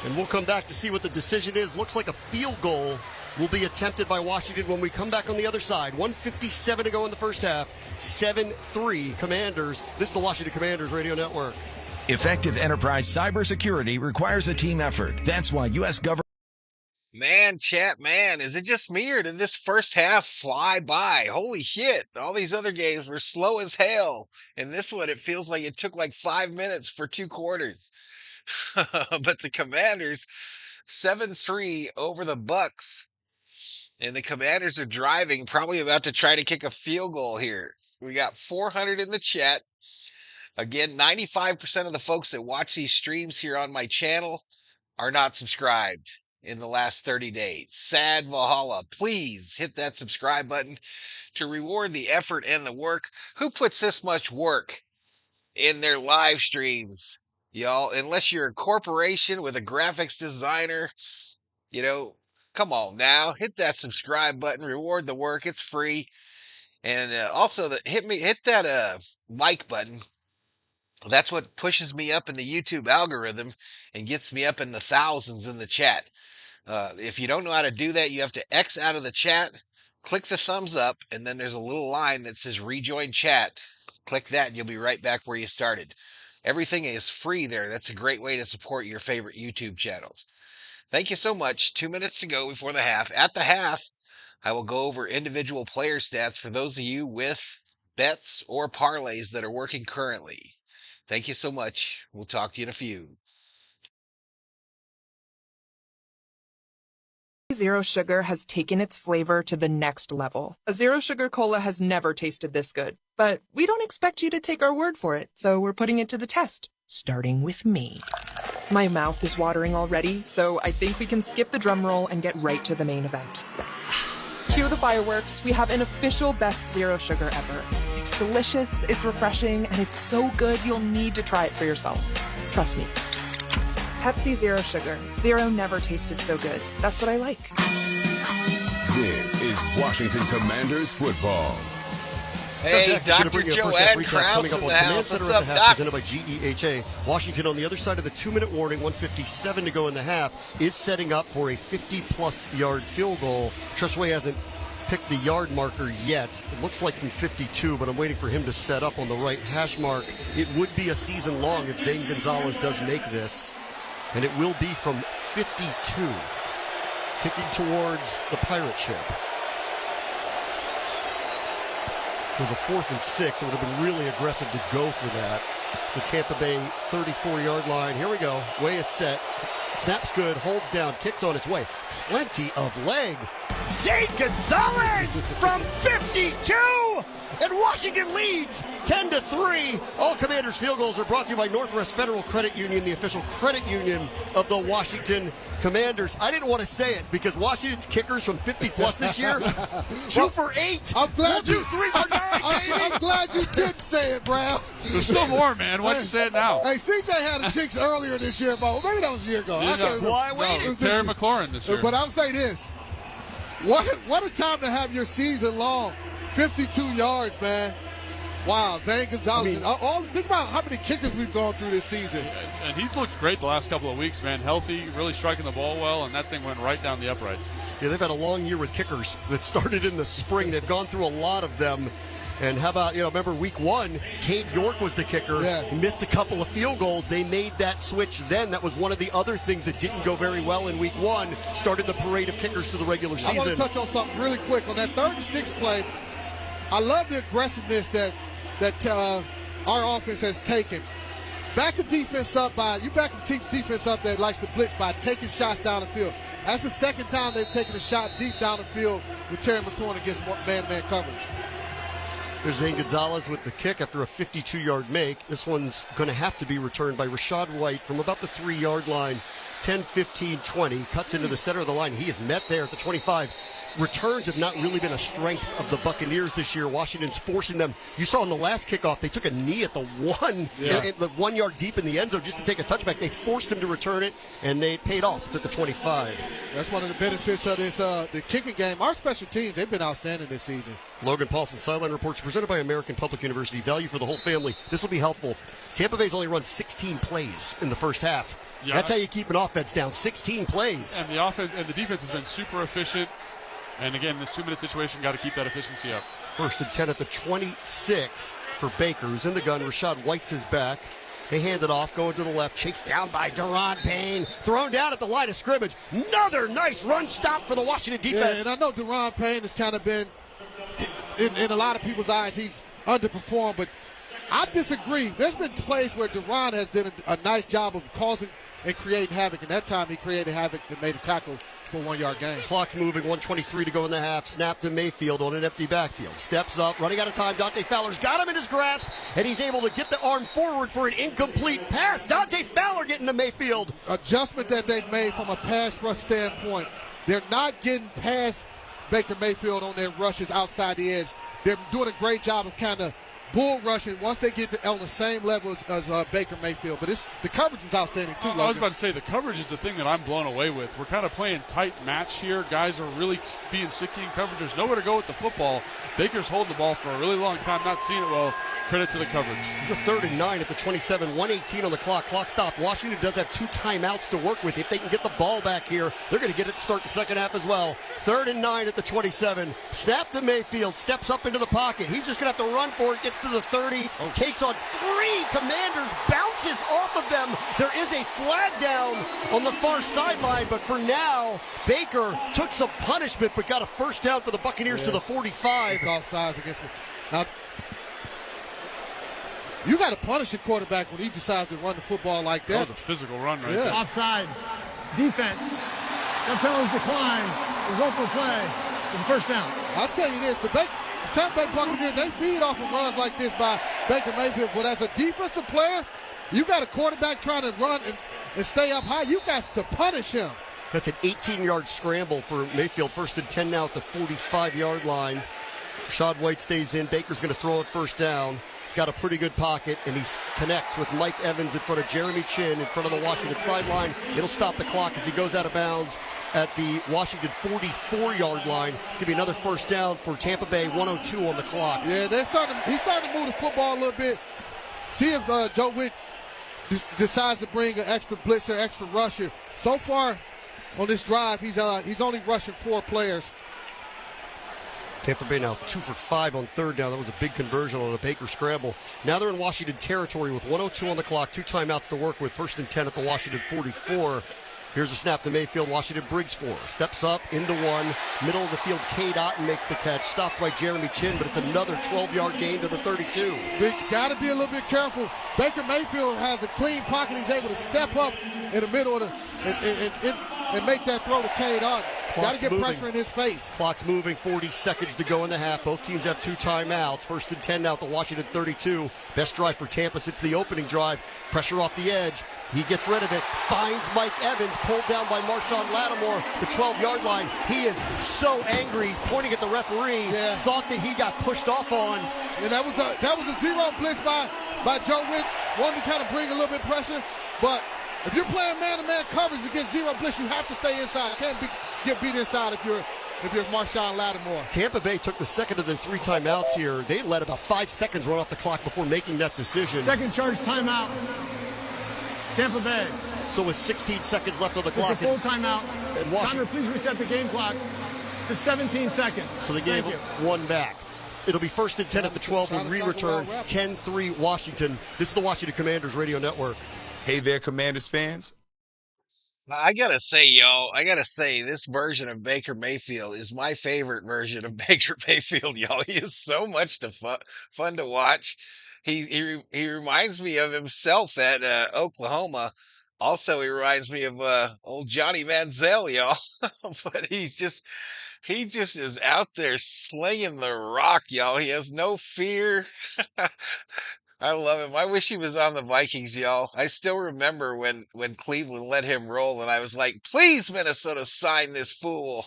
And we'll come back to see what the decision is. Looks like a field goal will be attempted by Washington when we come back on the other side. 1:57 to go in the first half. 7-3 Commanders. This is the Washington Commanders Radio Network. Effective enterprise cybersecurity requires a team effort. That's why U.S. government. Man, chat, man, is it just me or did this first half fly by? Holy shit. All these other games were slow as hell. And this one, it feels like it took like 5 minutes for 2 quarters. But the Commanders, 7-3 over the Bucks. And the Commanders are driving, probably about to try to kick a field goal here. We got 400 in the chat. Again, 95% of the folks that watch these streams here on my channel are not subscribed in the last 30 days. Sad Valhalla, please hit that subscribe button to reward the effort and the work. Who puts this much work in their live streams, y'all? Unless you're a corporation with a graphics designer, you know, come on now, hit that subscribe button, reward the work. It's free. And also hit that like button. That's what pushes me up in the YouTube algorithm and gets me up in the thousands in the chat. If you don't know how to do that, you have to X out of the chat, click the thumbs up, and then there's a little line that says rejoin chat. Click that and you'll be right back where you started. Everything is free there. That's a great way to support your favorite YouTube channels. Thank you so much. 2 minutes to go before the half. At the half, I will go over individual player stats for those of you with bets or parlays that are working currently. Thank you so much. We'll talk to you in a few. Zero Sugar has taken its flavor to the next level. A Zero Sugar Cola has never tasted this good. But we don't expect you to take our word for it, so we're putting it to the test, starting with me. My mouth is watering already, so I think we can skip the drum roll and get right to the main event. Cue the fireworks. We have an official best Zero Sugar ever. It's delicious, it's refreshing, and it's so good you'll need to try it for yourself. Trust me. Pepsi Zero Sugar. Zero never tasted so good. That's what I like. This is Washington Commanders football. Hey, Dr. Joanne Krause in the house. What's up, Doc? Presented by GEHA. Washington on the other side of the 2-minute warning, 1:57 to go in the half, is setting up for a 50-plus yard field goal. Tressway hasn't picked the yard marker yet. It looks like from 52, but I'm waiting for him to set up on the right hash mark. It would be a season long if Zane Gonzalez does make this, and it will be from 52, kicking towards the pirate ship. It was a 4th and 6. It would have been really aggressive to go for that. The Tampa Bay 34-yard line. Here we go. Way is set. Snaps good. Holds down. Kicks on its way. Plenty of leg. Zane Gonzalez from 52! And Washington leads 10-3. All Commanders field goals are brought to you by Northwest Federal Credit Union, the official credit union of the Washington Commanders. I didn't want to say it because Washington's kickers from 50-plus this year, 2 for 8. I'm glad we'll do 3 for 9, I'm glad you did say it, Brown. There's still more, man. Why'd you say it now? Hey, CJ had a jinx earlier this year, but maybe that was a year ago. That's why I waited. It was Terry McLaurin this year. But I'll say this. What a time to have your season long. 52 yards, man. Wow, Zane Gonzalez. Think about how many kickers we've gone through this season. And he's looked great the last couple of weeks, man. Healthy, really striking the ball well, and that thing went right down the uprights. Yeah, they've had a long year with kickers that started in the spring. They've gone through a lot of them. And how about, remember week 1, Cade York was the kicker. Yes. He missed a couple of field goals. They made that switch then. That was one of the other things that didn't go very well in week 1. Started the parade of kickers to the regular season. I want to touch on something really quick. On that 3rd and 6 play, I love the aggressiveness that our offense has taken. Back the defense up that likes to blitz by taking shots down the field. That's the second time they've taken a shot deep down the field with Terry McLaurin against man-to-man coverage. There's Zane Gonzalez with the kick after a 52-yard make. This one's going to have to be returned by Rashad White from about the 3-yard line. 10, 15, 20. Cuts into the center of the line. He is met there at the 25. returns have not really been a strength of the Buccaneers this year. Washington's forcing them. You saw in the last kickoff, they took a knee at the 1 yard deep in the end zone just to take a touchback. They forced him to return it, and they paid off. It's at the 25. That's one of the benefits of this the kicking game. Our special teams, they've been outstanding this season. Logan Paulson, Sideline Reports, presented by American Public University. Value for the whole family. This will be helpful. Tampa Bay's only run 16 plays in the first half. Yeah. That's how you keep an offense down. 16 plays. And the offense and the defense has been super efficient. And again, this 2-minute situation, got to keep that efficiency up. 1st and 10 at the 26 for Baker, who's in the gun. Rashad White's his back. They hand it off, going to the left, chased down by Deron Payne, thrown down at the line of scrimmage. Another nice run stop for the Washington defense. Yeah, and I know Deron Payne has kind of been, in a lot of people's eyes, he's underperformed, but I disagree. There's been plays where Deron has done a nice job of causing and creating havoc, and that time he created havoc and made a tackle for a 1-yard gain. Clock's moving, 1:23 to go in the half. Snap to Mayfield on an empty backfield. Steps up, running out of time. Dante Fowler's got him in his grasp, and he's able to get the arm forward for an incomplete pass. Dante Fowler getting to Mayfield. Adjustment that they've made from a pass rush standpoint. They're not getting past Baker Mayfield on their rushes outside the edge. They're doing a great job of kind of bull rushing once they get on the same level as Baker Mayfield. But the coverage was outstanding too, Logan. I was about to say, the coverage is the thing that I'm blown away with. We're kind of playing tight match here. Guys are really being sticky in coverage. There's nowhere to go with the football. Baker's holding the ball for a really long time, not seeing it well. Credit to the coverage. It's a 3rd and 9 at the 27, 1:18 on the clock. Clock stop. Washington does have 2 timeouts to work with. If they can get the ball back here, they're going to get it to start the second half as well. 3rd and 9 at the 27. Snap to Mayfield. Steps up into the pocket. He's just going to have to run for it. Gets to the 30. Takes on 3 Commanders. Bounces off of them. There is a flag down on the far sideline, but for now, Baker took some punishment but got a first down for the Buccaneers to the 45. It's offsides against me. Now, you got to punish your quarterback when he decides to run the football like that. That was a physical run right there. Offside. Defense. The penalties decline. Result of play is a first down. I'll tell you this, the Tampa Bay Buccaneers, they feed off of runs like this by Baker Mayfield. But as a defensive player, you got a quarterback trying to run and stay up high. You got to punish him. That's an 18-yard scramble for Mayfield. 1st and 10 now at the 45-yard line. Rashad White stays in. Baker's going to throw it first down. He's got a pretty good pocket, and he connects with Mike Evans in front of Jeremy Chin in front of the Washington sideline. It'll stop the clock as he goes out of bounds at the Washington 44-yard line. It's going to be another first down for Tampa Bay, 1:02 on the clock. Yeah, he's starting to move the football a little bit. See if Joe Witt decides to bring an extra blitzer, extra rusher. So far on this drive, he's only rushing 4 players. Tampa Bay now 2 for 5 on 3rd down. That was a big conversion on a Baker scramble. Now they're in Washington territory with 1:02 on the clock, 2 timeouts to work with. 1st and 10 at the Washington 44. Here's a snap to Mayfield. Washington Briggs for. Steps up into 1. Middle of the field, Cade Otten makes the catch. Stopped by Jeremy Chin, but it's another 12-yard gain to the 32. We got to be a little bit careful. Baker Mayfield has a clean pocket. He's able to step up in the middle of and make that throw to Cade Otten. Got to get pressure in his face. Clock's moving, 40 seconds to go in the half. Both teams have 2 timeouts. 1st and 10 now at the Washington 32. Best drive for Tampa since the opening drive. Pressure off the edge. He gets rid of it, finds Mike Evans, pulled down by Marshawn Lattimore, the 12-yard line. He is so angry. He's pointing at the referee. Yeah. Thought that he got pushed off on. And that was a zero blitz by Joe Witt. Wanted to kind of bring a little bit of pressure. But if you're playing man-to-man coverage against zero blitz, you have to stay inside. Can't get beat inside if you're Marshawn Lattimore. Tampa Bay took the second of their 3 timeouts here. They let about 5 seconds run off the clock before making that decision. Second charge timeout. Tampa Bay. So with 16 seconds left on the clock. It's a full timeout. Timer, please reset the game clock to 17 seconds. So they gave 1 back. It'll be 1st and 10 at the 12 when we return. 10-3 Washington. This is the Washington Commanders Radio Network. Hey there, Commanders fans. I gotta say, y'all, this version of Baker Mayfield is my favorite version of Baker Mayfield, y'all. He is so much fun to watch. He reminds me of himself at Oklahoma. Also, he reminds me of old Johnny Manziel, y'all. But he just is out there slinging the rock, y'all. He has no fear. I love him. I wish he was on the Vikings, y'all. I still remember when Cleveland let him roll, and I was like, please, Minnesota, sign this fool.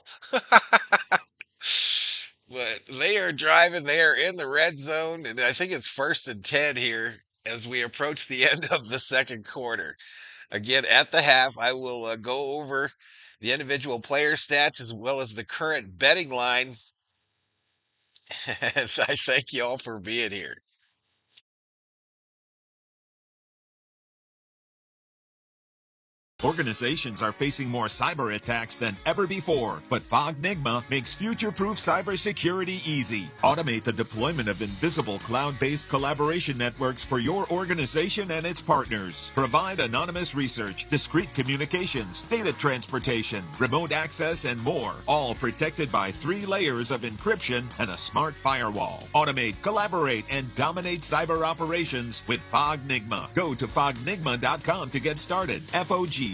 But they are driving. They are in the red zone, and I think it's 1st and 10 here as we approach the end of the second quarter. Again, at the half, I will go over the individual player stats as well as the current betting line. I thank you all for being here. Organizations are facing more cyber attacks than ever before, but Fognigma makes future-proof cybersecurity easy. Automate the deployment of invisible cloud-based collaboration networks for your organization and its partners. Provide anonymous research, discrete communications, data transportation, remote access, and more, all protected by 3 layers of encryption and a smart firewall. Automate, collaborate, and dominate cyber operations with Fognigma. Go to fognigma.com to get started. FOGNIGMA.com.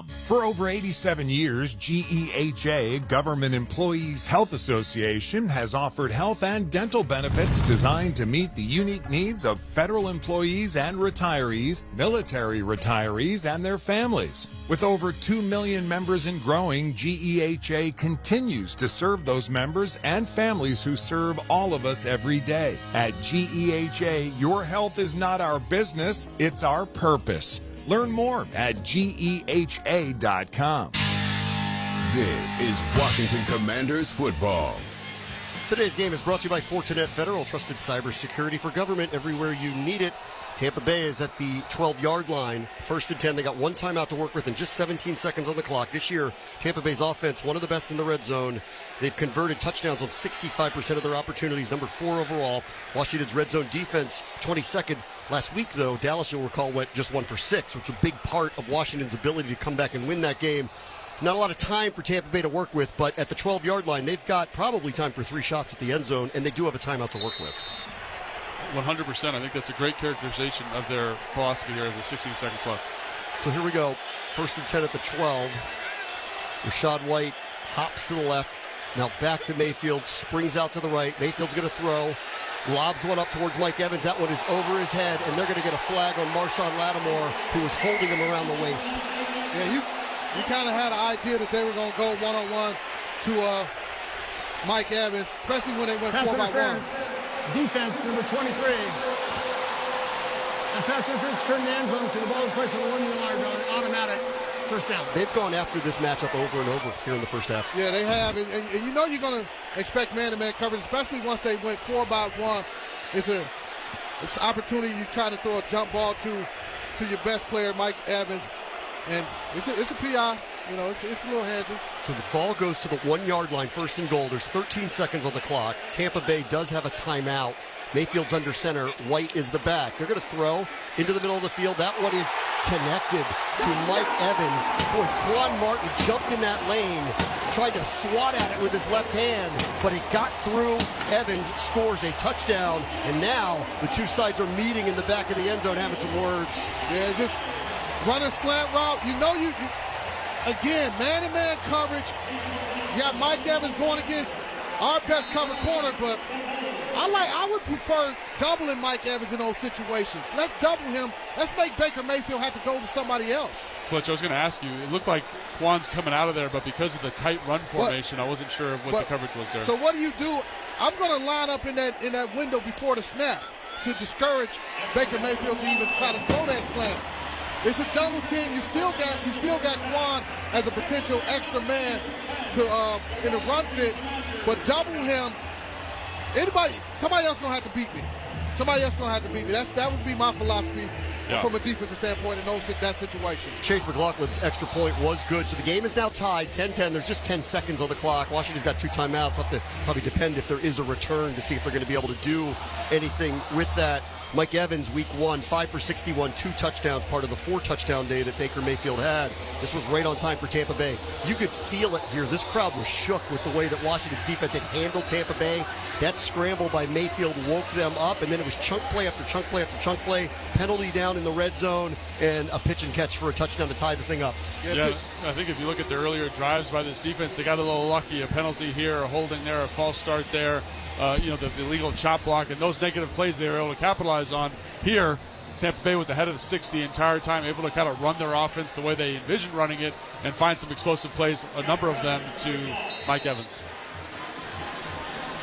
For over 87 years, GEHA, Government Employees Health Association, has offered health and dental benefits designed to meet the unique needs of federal employees and retirees, military retirees, and their families. With over 2 million members and growing, GEHA continues to serve those members and families who serve all of us every day. At GEHA, your health is not our business, it's our purpose. Learn more at GEHA.com. This is Washington Commanders football. Today's game is brought to you by Fortinet Federal, trusted cybersecurity for government everywhere you need it. Tampa Bay is at the 12-yard line. 1st and 10. They got 1 timeout to work with and just 17 seconds on the clock. This year, Tampa Bay's offense, one of the best in the red zone. They've converted touchdowns on 65% of their opportunities, number 4 overall. Washington's red zone defense, 22nd. Last week, though, Dallas, you'll recall, went just 1 for 6, which was a big part of Washington's ability to come back and win that game. Not a lot of time for Tampa Bay to work with, but at the 12-yard line, they've got probably time for 3 shots at the end zone, and they do have a timeout to work with. 100%. I think that's a great characterization of their philosophy here with 16 seconds left. So here we go. 1st and 10 at the 12. Rashad White hops to the left. Now back to Mayfield. Springs out to the right. Mayfield's going to throw. Lobs one up towards Mike Evans. That one is over his head, and they're going to get a flag on Marshawn Lattimore, who was holding him around the waist. Yeah, you kind of had an idea that they were going to go one-on-one to Mike Evans, especially when they went 4-by-1. Defense, number 23. And pass interference, curtain the end zone, so the ball is placed on the 1-yard line, automatic first down. They've gone after this matchup over and over here in the first half. Yeah, they have. And you know you're going to expect man-to-man coverage, especially once they went 4-by-1. It's an opportunity you try to throw a jump ball to your best player, Mike Evans. And it's a PI. You know, it's a little handsy. So the ball goes to the 1-yard line, 1st and goal. There's 13 seconds on the clock. Tampa Bay does have a timeout. Mayfield's under center. White is the back. They're going to throw into the middle of the field. That one is connected to Mike Evans. Boy, Quan Martin jumped in that lane, tried to swat at it with his left hand, but it got through. Evans scores a touchdown, and now the two sides are meeting in the back of the end zone, having some words. Yeah, just run a slant route. You know you again, man-to-man coverage. You got Mike Evans going against our best cover corner, but I would prefer doubling Mike Evans in those situations. Let's double him. Let's make Baker Mayfield have to go to somebody else. Fletch, I was going to ask you, it looked like Quan's coming out of there, but because of the tight run formation, I wasn't sure what the coverage was there. So what do? I'm going to line up in that window before the snap to discourage Baker Mayfield to even try to throw that slant. It's a double team. You still got Quan as a potential extra man to in a run fit, but double him. Somebody else gonna have to beat me. Somebody else gonna have to beat me. That would be my philosophy from a defensive standpoint in that situation. Chase McLaughlin's extra point was good, so the game is now tied 10-10. There's just 10 seconds on the clock. Washington's got 2 timeouts. Have to probably depend if there is a return to see if they're going to be able to do anything with that. Mike Evans, week 1, 5 for 61, 2 touchdowns, part of the 4-touchdown day that Baker Mayfield had. This was right on time for Tampa Bay. You could feel it here. This crowd was shook with the way that Washington's defense had handled Tampa Bay. That scramble by Mayfield woke them up, and then it was chunk play after chunk play after chunk play, penalty down in the red zone, and a pitch and catch for a touchdown to tie the thing up. Yeah, I think if you look at the earlier drives by this defense, they got a little lucky. A penalty here, a holding there, a false start there. The illegal chop block, and those negative plays they were able to capitalize on. Here, Tampa Bay was ahead of the sticks the entire time, able to kind of run their offense the way they envisioned running it and find some explosive plays, a number of them to Mike Evans.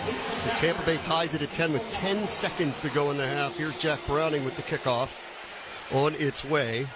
So Tampa Bay ties it at 10 with 10 seconds to go in the half. Here's Jack Browning with the kickoff on its way.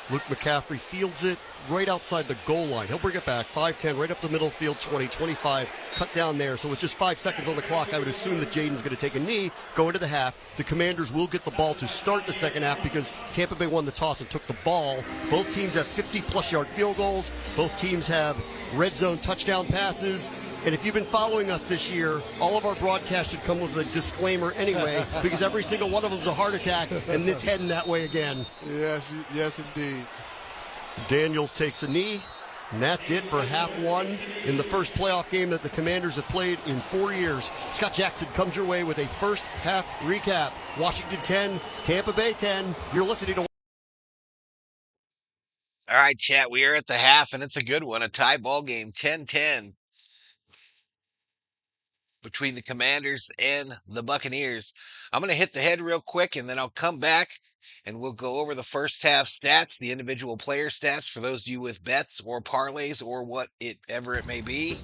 Luke McCaffrey fields it right outside the goal line. He'll bring it back, 5-10, right up the middle field, 20, 25, cut down there. So with just 5 seconds on the clock, I would assume that Jaden's going to take a knee, go into the half. The Commanders will get the ball to start the second half because Tampa Bay won the toss and took the ball. Both teams have 50-plus yard field goals. Both teams have red zone touchdown passes. And if you've been following us this year, all of our broadcasts should come with a disclaimer anyway, because every single one of them is a heart attack, and it's heading that way again. Yes, indeed. Daniels takes a knee, and that's it for half one in the first playoff game that the Commanders have played in 4 years. Scott Jackson comes your way with a first half recap. Washington 10, Tampa Bay 10. You're listening to... All right, chat, we are at the half, and it's a good one, a tie ball game, 10-10. Between the Commanders and the Buccaneers. I'm going to hit the head real quick, and then I'll come back, and we'll go over the first half stats, the individual player stats for those of you with bets or parlays or whatever it may be.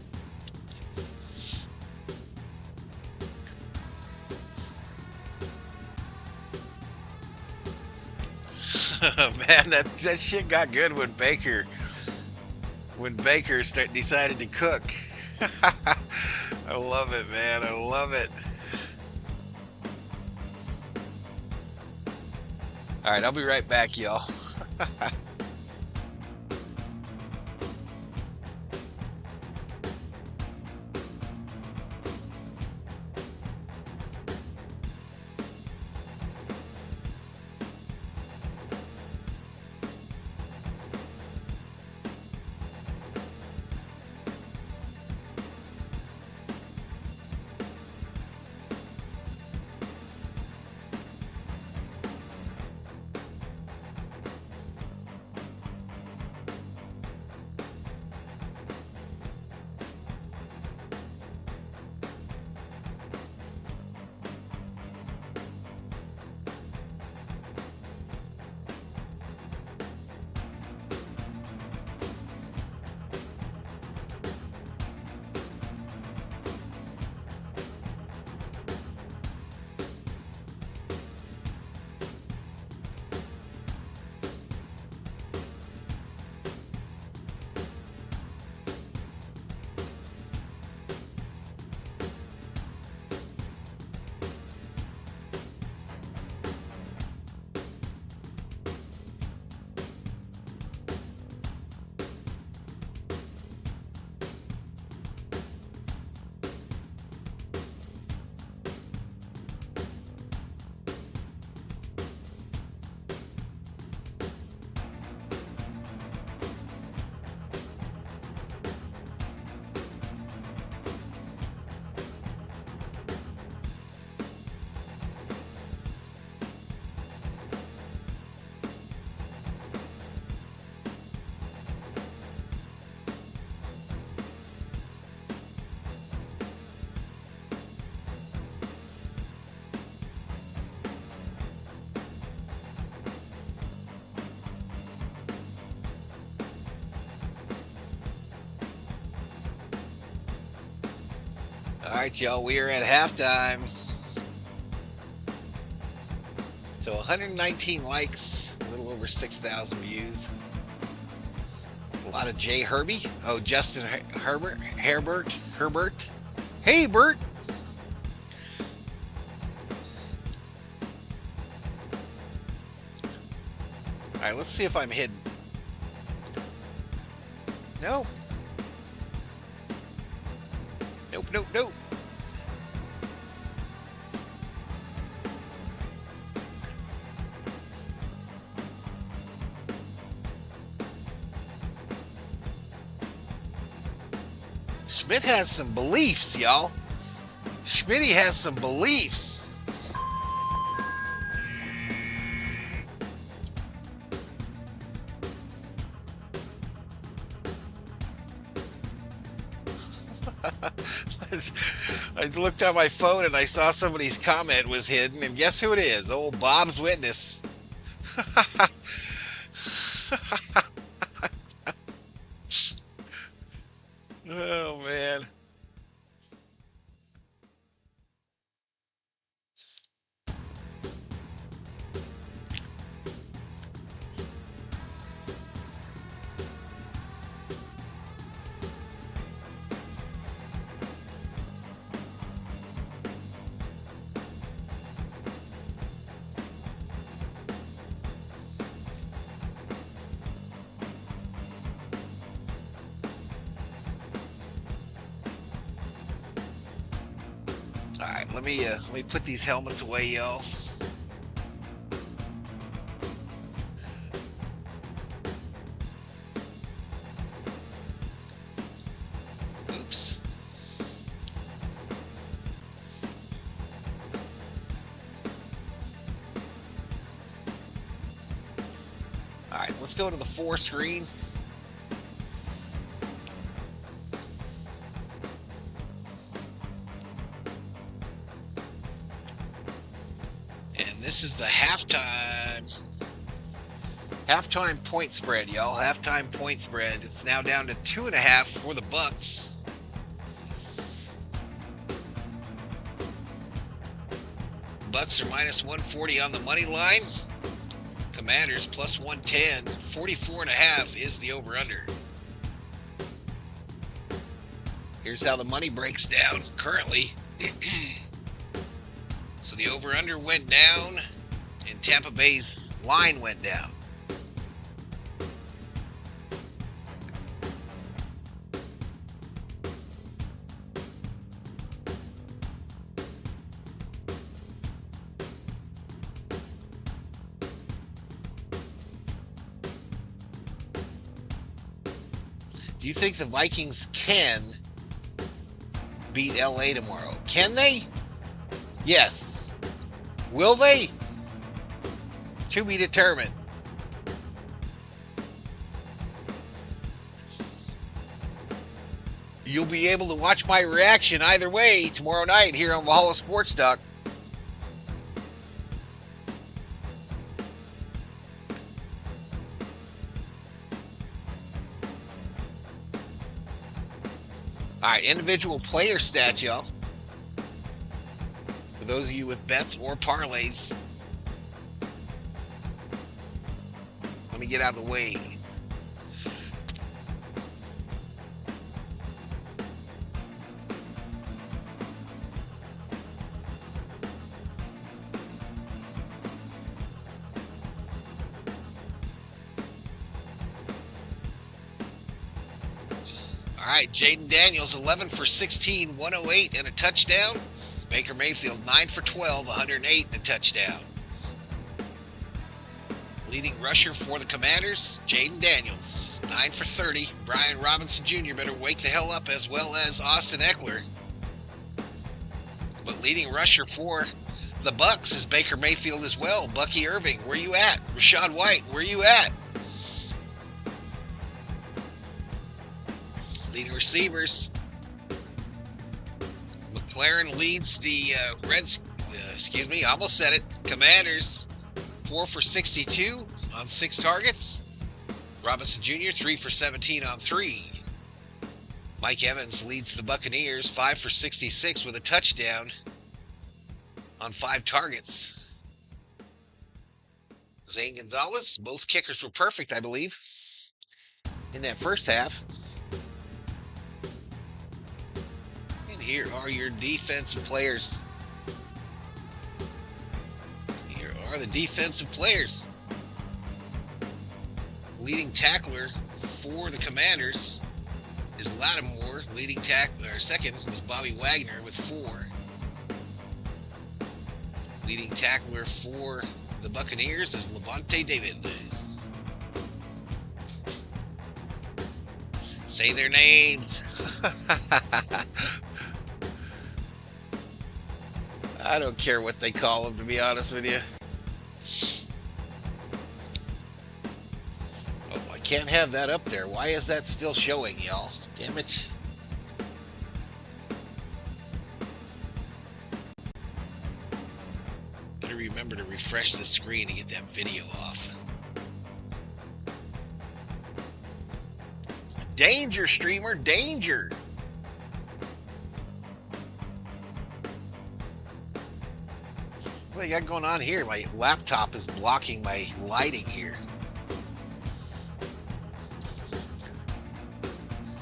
Man, that shit got good when Baker decided to cook. I love it, man. I love it. All right, I'll be right back, y'all. All right, y'all, we are at halftime. So 119 likes, a little over 6,000 views. A lot of Jay Herbie. Oh, Justin Herbert. Hey, Bert. All right, let's see if I'm hidden. No. Nope. Schmidt has some beliefs, y'all. Schmitty has some beliefs. I looked at my phone and I saw somebody's comment was hidden, and guess who it is? Old Bob's Witness. Oh, man. All right, let me put these helmets away, y'all. Oops. All right, let's go to the 4 screen. This is the halftime point spread, y'all. Halftime point spread. It's now down to 2.5 for the Bucks. Bucks are minus 140 on the money line. Commanders plus 110. 44.5 is the over/under. Here's how the money breaks down currently. So the over-under went down, and Tampa Bay's line went down. Do you think the Vikings can beat LA tomorrow? Can they? Yes. Will they? To be determined. You'll be able to watch my reaction either way tomorrow night here on Valhalla Sports Talk. All right, individual player stats, y'all. For those of you with bets or parlays, let me get out of the way. All right, Jaden Daniels, 11 for 16, 108 and a touchdown. Baker Mayfield, 9 for 12, 108 and a touchdown. Leading rusher for the Commanders, Jaden Daniels, 9 for 30. Brian Robinson Jr. better wake the hell up, as well as Austin Eckler. But leading rusher for the Bucks is Baker Mayfield as well. Bucky Irving, where you at? Rashad White, where you at? Leading receivers, McLaren leads the I almost said it. Commanders, 4 for 62 on 6 targets. Robinson Jr., 3 for 17 on 3. Mike Evans leads the Buccaneers, 5 for 66 with a touchdown on 5 targets. Zane Gonzalez, both kickers were perfect, I believe, in that first half. Here are your defensive players. Here are the defensive players. Leading tackler for the Commanders is Lattimore. Leading tackler, second was Bobby Wagner with 4. Leading tackler for the Buccaneers is Levante David. Say their names. I don't care what they call them, to be honest with you. Oh, I can't have that up there. Why is that still showing, y'all? Damn it. Better remember to refresh the screen to get that video off. Danger, streamer, danger. What do you got going on here? My laptop is blocking my lighting here.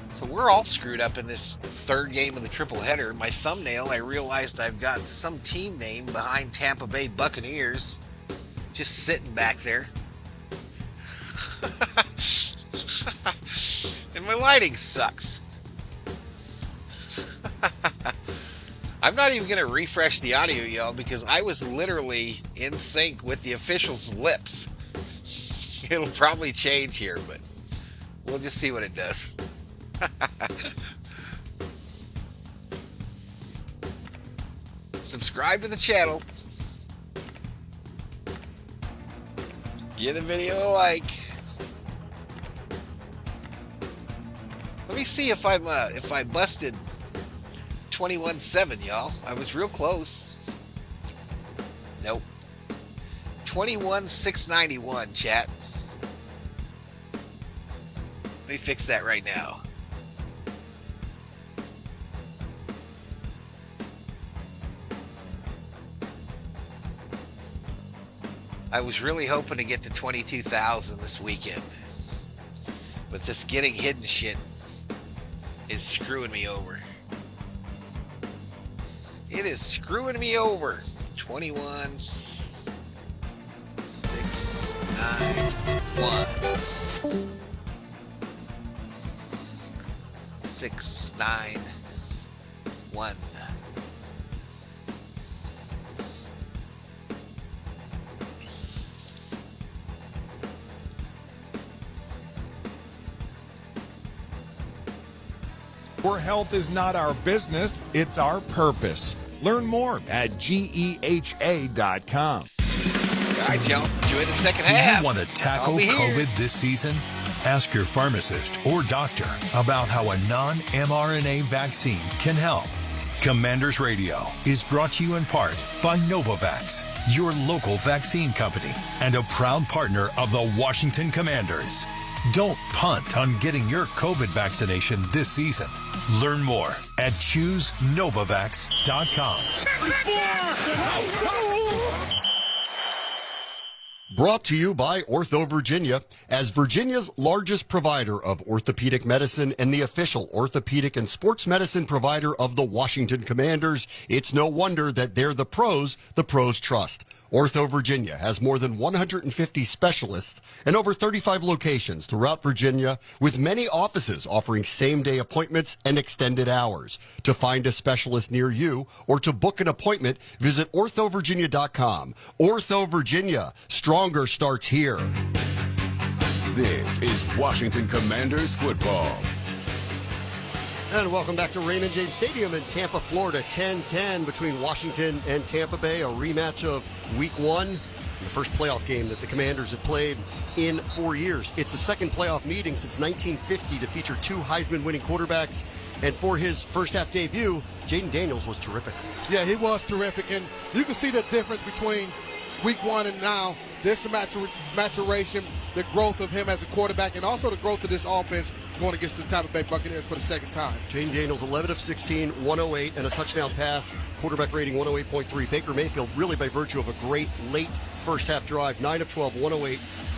So we're all screwed up in this third game of the triple header. My thumbnail, I realized I've got some team name behind Tampa Bay Buccaneers just sitting back there. And my lighting sucks. I'm not even going to refresh the audio, y'all, because I was literally in sync with the officials' lips. It'll probably change here, but we'll just see what it does. Subscribe to the channel. Give the video a like. Let me see if I busted 21-7, y'all. I was real close. Nope. 21-691, chat. Let me fix that right now. I was really hoping to get to 22,000 this weekend. But this getting hidden shit is screwing me over. It is screwing me over. 21, 6, 9, 1. 6, 9, 1. Your health is not our business, it's our purpose. Learn more at GEHA.com. All right, y'all. Enjoy the second half. Do you want to tackle COVID this season? Ask your pharmacist or doctor about how a non-mRNA vaccine can help. Commanders Radio is brought to you in part by Novavax, your local vaccine company, and a proud partner of the Washington Commanders. Don't punt on getting your COVID vaccination this season. Learn more at ChooseNovavax.com. Brought to you by Ortho Virginia. As Virginia's largest provider of orthopedic medicine and the official orthopedic and sports medicine provider of the Washington Commanders, it's no wonder that they're the pros trust. Ortho Virginia has more than 150 specialists and over 35 locations throughout Virginia, with many offices offering same-day appointments and extended hours. To find a specialist near you or to book an appointment, visit orthovirginia.com. Ortho Virginia, stronger starts here. This is Washington Commanders football. And welcome back to Raymond James Stadium in Tampa, Florida. 10-10 between Washington and Tampa Bay, a rematch of Week 1, the first playoff game that the Commanders have played in 4 years. It's the second playoff meeting since 1950 to feature two Heisman-winning quarterbacks. And for his first-half debut, Jaden Daniels was terrific. Yeah, he was terrific. And you can see the difference between Week 1 and now. There's the maturation, the growth of him as a quarterback, and also the growth of this offense going against the Tampa Bay Buccaneers for the second time. Jaden Daniels, 11 of 16, 108, and a touchdown pass. Quarterback rating 108.3. Baker Mayfield, really by virtue of a great late first-half drive, 9 of 12, 108,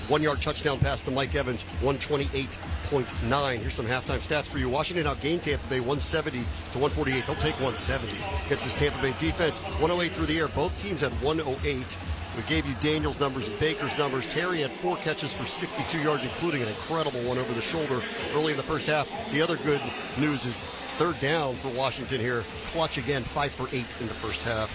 one-yard touchdown pass to Mike Evans, 128.9. Here's some halftime stats for you. Washington outgained Tampa Bay 170 to 148. They'll take 170 against this Tampa Bay defense. 108 through the air. Both teams had 108. We gave you Daniels' numbers and Baker's numbers. Terry had 4 catches for 62 yards, including an incredible one over the shoulder early in the first half. The other good news is third down for Washington here. Clutch again, 5 for 8 in the first half.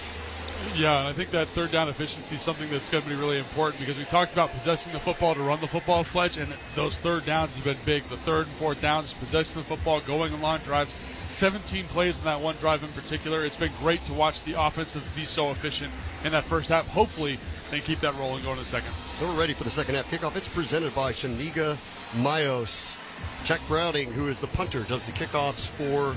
Yeah, I think that third down efficiency is something that's going to be really important because we talked about possessing the football to run the football, Fletch, and those third downs have been big. The third and fourth downs, possessing the football, going on long drives, 17 plays in that one drive in particular. It's been great to watch the offense be so efficient in that first half. Hopefully, they keep that rolling going in the second. So we're ready for the second half kickoff. It's presented by Shaniga Mayos. Jack Browning, who is the punter, does the kickoffs for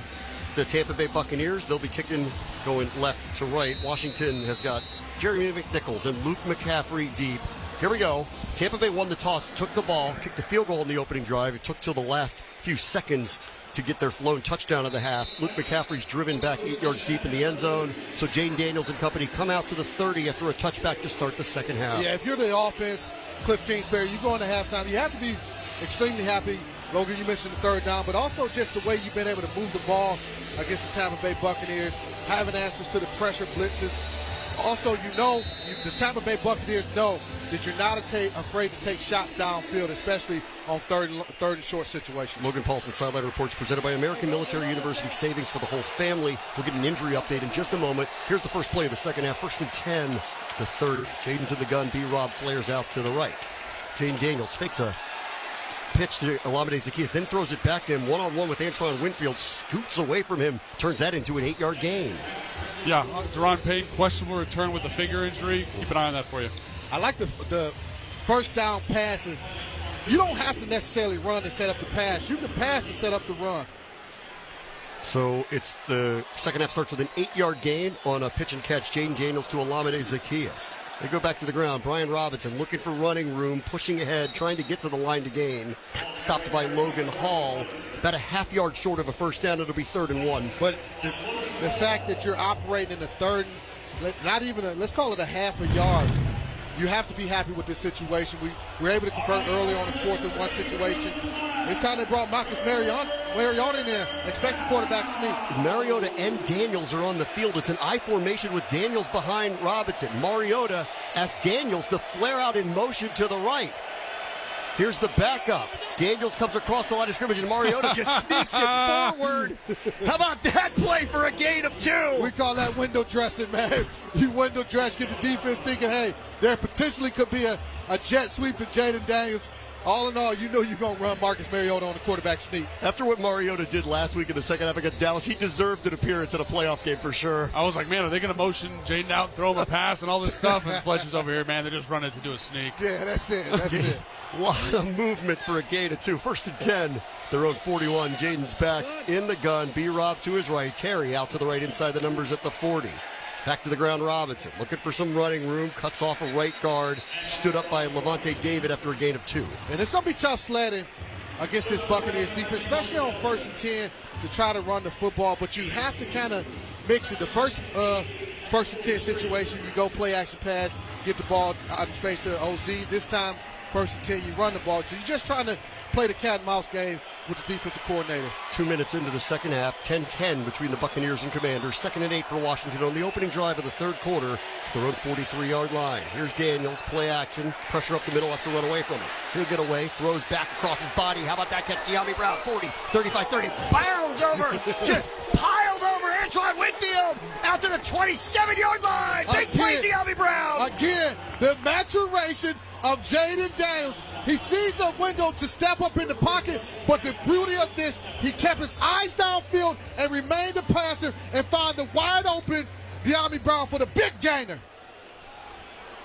the Tampa Bay Buccaneers. They'll be kicking, going left to right. Washington has got Jeremy McNichols and Luke McCaffrey deep. Here we go. Tampa Bay won the toss, took the ball, kicked the field goal in the opening drive. It took till the last few seconds to get their flown touchdown of the half. Luke McCaffrey's driven back 8 yards deep in the end zone. So Jaden Daniels and company come out to the 30 after a touchback to start the second half. Yeah, if you're the offense, Cliff Kingsbury, you go into halftime, you have to be extremely happy. Logan, you mentioned the third down, but also just the way you've been able to move the ball against the Tampa Bay Buccaneers, having answers to the pressure blitzes. Also, the Tampa Bay Buccaneers know that you're not afraid to take shots downfield, especially on third and short situations. Logan Paulson, Sideline Reports, presented by American Military University. Savings for the whole family. We'll get an injury update in just a moment. Here's the first play of the second half. 1st and 10, the 30. Jaden's in the gun. B-Rob flares out to the right. Jaden Daniels fakes a pitch to Olamide Zaccheaus, then throws it back to him one-on-one with Antron Winfield, scoots away from him, turns that into an 8-yard gain. Yeah, Deron Payne, questionable return with a finger injury. Keep an eye on that for you. I like the first down passes. You don't have to necessarily run to set up the pass. You can pass to set up the run. So it's the second half starts with an 8-yard gain on a pitch and catch. Jaden Daniels to Olamide Zaccheaus. They go back to the ground. Brian Robinson looking for running room, pushing ahead, trying to get to the line to gain. Stopped by Logan Hall. About a half-yard short of a first down. It'll be 3rd and 1. But the fact that you're operating in the third, not even let's call it a half a yard, you have to be happy with this situation. We were able to convert early on the 4th and 1 situation. This time they brought Marcus Mariota in there. Expect the quarterback sneak. Mariota and Daniels are on the field. It's an I formation with Daniels behind Robinson. Mariota asks Daniels to flare out in motion to the right. Here's the backup. Daniels comes across the line of scrimmage, and Mariota just sneaks it forward. How about that play for a gain of 2? We call that window dressing, man. You window dress, get the defense thinking, hey, there potentially could be a jet sweep to Jaden Daniels. All in all, you know you're going to run Marcus Mariota on the quarterback sneak. After what Mariota did last week in the second half against Dallas, he deserved an appearance in a playoff game for sure. I was like, man, are they going to motion Jaden out and throw him a pass and all this stuff? And Fletcher's over here, man, they're just running to do a sneak. Yeah, that's it. That's it. A lot of movement for a gain of 2. 1st and 10, their own 41. Jaden's back in the gun. B-Rob to his right. Terry out to the right inside the numbers at the 40. Back to the ground, Robinson. Looking for some running room. Cuts off a right guard. Stood up by Levante David after a gain of 2. And it's going to be tough sledding against this Buccaneers defense, especially on 1st and 10 to try to run the football. But you have to kind of mix it. The first and 10 situation, you go play action pass, get the ball out in space to OZ. This time, 1st and 10, you run the ball. So you're just trying to play the cat and mouse game with the defensive coordinator. 2 minutes into the second half, 10-10 between the Buccaneers and Commanders. 2nd and 8 for Washington on the opening drive of the third quarter, their own 43-yard line. Here's Daniels, play action, pressure up the middle, has to run away from it. He'll get away, throws back across his body. How about that catch? De'Ami Brown, 40, 35, 30, bounds over, just piled over Antron Winfield out to the 27-yard line. Big play, De'Ami Brown. Again, the maturation of Jaden Daniels. He sees a window to step up in the pocket, but the beauty of this, he kept his eyes downfield and remained a passer and found the wide open De'Ami Brown for the big gainer.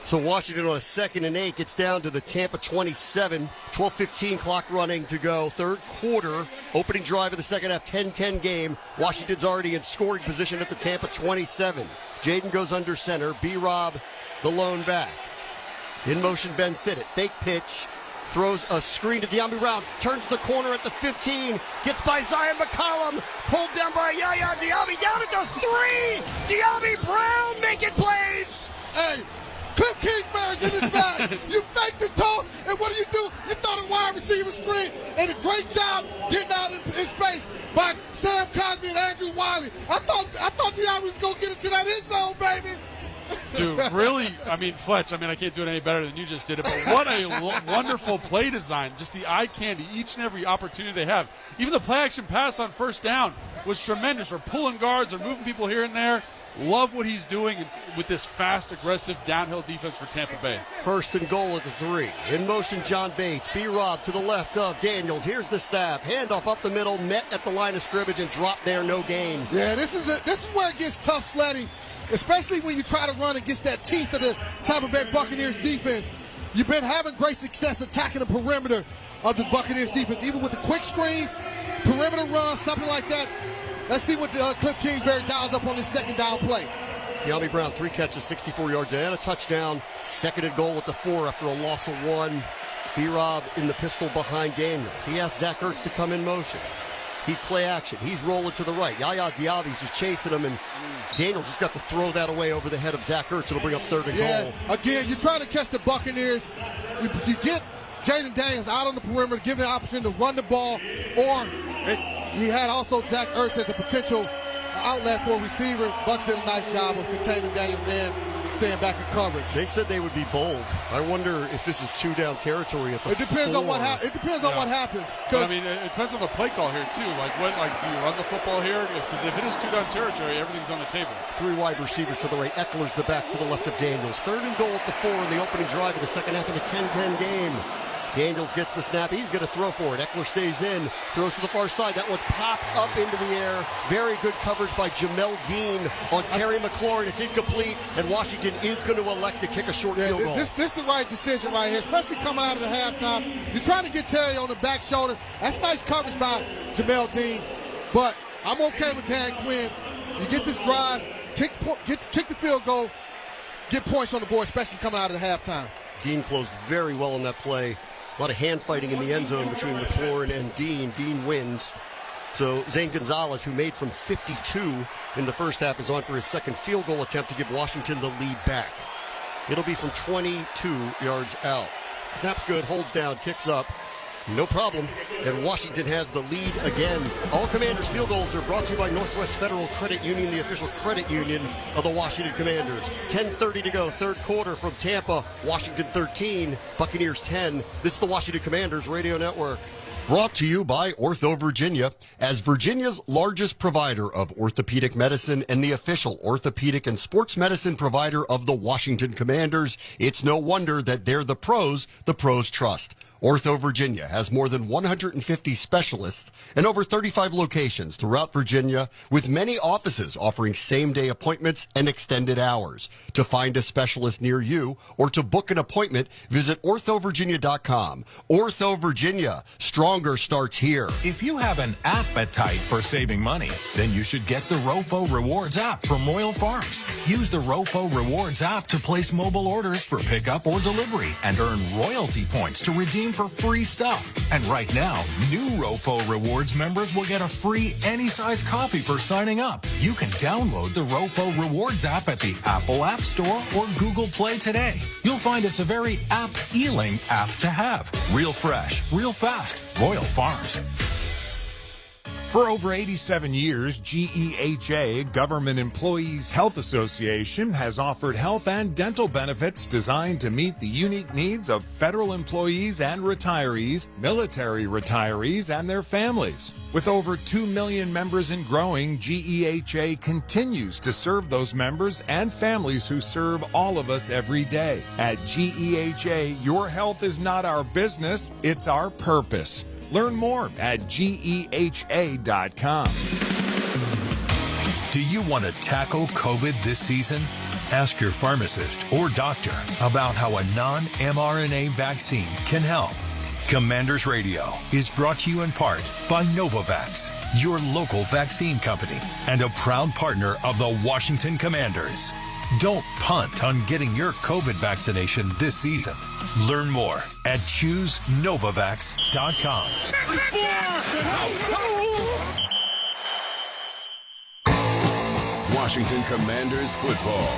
So Washington on a 2nd and 8 gets down to the Tampa 27, 12:15 clock running to go. Third quarter, opening drive of the second half, 10-10 game. Washington's already in scoring position at the Tampa 27. Jaden goes under center. B-Rob, the lone back. In motion, Ben Sinnott. Fake pitch. Throws a screen to De'Ami Brown. Turns the corner at the 15. Gets by Zion McCollum. Pulled down by Yaya De'Ami. Down at the 3. De'Ami Brown making plays. Hey, Cliff Kingsbury's in his bag. You faked the toss, and what do? You throw the wide receiver screen, and a great job getting out in space by Sam Cosmi and Andrew Wiley. I thought De'Ami was going to get into that end zone, baby. Dude, really, Fletch, I can't do it any better than you just did it, but what a wonderful play design. Just the eye candy, each and every opportunity they have. Even the play action pass on first down was tremendous. Or pulling guards or moving people here and there. Love what he's doing with this fast, aggressive, downhill defense for Tampa Bay. 1st and goal at the 3. In motion, John Bates. B-Rob to the left of Daniels. Here's the stab. Handoff up the middle, met at the line of scrimmage and dropped there, no gain. Yeah, this is where it gets tough sledding, especially when you try to run against that teeth of the Tampa Bay Buccaneers defense. You've been having great success attacking the perimeter of the Buccaneers defense, even with the quick screens, perimeter runs, something like that. Let's see what Cliff Kingsbury dials up on his second down play. De'Ami Brown, 3 catches, 64 yards, and a touchdown. Second and goal at the 4 after a loss of 1. B-Rob in the pistol behind Daniels. He asked Zach Ertz to come in motion. He play action. He's rolling to the right. Yaya Diaby's just chasing him, and Daniels just got to throw that away over the head of Zach Ertz. It'll bring up third and goal. Again, you're trying to catch the Buccaneers. You get Jaden Daniels out on the perimeter, give him the opportunity to run the ball, or he had also Zach Ertz as a potential outlet for a receiver. Bucs did a nice job of containing Daniels and staying back in coverage. They said they would be bold. I wonder if this is 2-down territory at the It depends 4. on what happens. It depends on what happens. I mean, it depends on the play call here too. Do you run the football here? Because if it is 2-down territory, everything's on the table. 3 wide receivers to the right. Eckler's the back to the left of Daniels. Third and goal at the 4 in the opening drive of the second half of the 10-10 game. Daniels gets the snap. He's going to throw for it. Eckler stays in, throws to the far side. That one popped up into the air. Very good coverage by Jamel Dean on Terry McLaurin. It's incomplete, and Washington is going to elect to kick a short field goal. This is the right decision right here, especially coming out of the halftime. You're trying to get Terry on the back shoulder. That's nice coverage by Jamel Dean, but I'm okay with Dan Quinn. You get this drive, kick the field goal, get points on the board, especially coming out of the halftime. Dean closed very well on that play. A lot of hand fighting in the end zone between McLaurin and Dean. Dean wins. So Zane Gonzalez, who made from 52 in the first half, is on for his second field goal attempt to give Washington the lead back. It'll be from 22 yards out. Snaps good, holds down, kicks up. No problem. And Washington has the lead again. All Commanders field goals are brought to you by Northwest Federal Credit Union, the official credit union of the Washington Commanders. 10:30 to go, third quarter from Tampa. Washington 13, Buccaneers 10. This is the Washington Commanders Radio Network. Brought to you by Ortho Virginia. As Virginia's largest provider of orthopedic medicine and the official orthopedic and sports medicine provider of the Washington Commanders, it's no wonder that they're the pros trust. Ortho Virginia has more than 150 specialists and over 35 locations throughout Virginia, with many offices offering same-day appointments and extended hours. To find a specialist near you or to book an appointment, visit orthovirginia.com. Ortho Virginia, stronger starts here. If you have an appetite for saving money, then you should get the ROFO Rewards app from Royal Farms. Use the ROFO Rewards app to place mobile orders for pickup or delivery and earn royalty points to redeem for free stuff. And right now, new ROFO Rewards members will get a free any-size coffee for signing up. You can download the ROFO Rewards app at the Apple App Store or Google Play today. You'll find it's a very appealing app to have. Real fresh, real fast. Royal Farms. For over 87 years, GEHA, Government Employees Health Association, has offered health and dental benefits designed to meet the unique needs of federal employees and retirees, military retirees, and their families. With over 2 million members and growing, GEHA continues to serve those members and families who serve all of us every day. At GEHA, your health is not our business, it's our purpose. Learn more at GEHA.com. Do you want to tackle COVID this season? Ask your pharmacist or doctor about how a non-mRNA vaccine can help. Commanders Radio is brought to you in part by Novavax, your local vaccine company, and a proud partner of the Washington Commanders. Don't punt on getting your COVID vaccination this season. Learn more at ChooseNovavax.com. Washington Commanders football.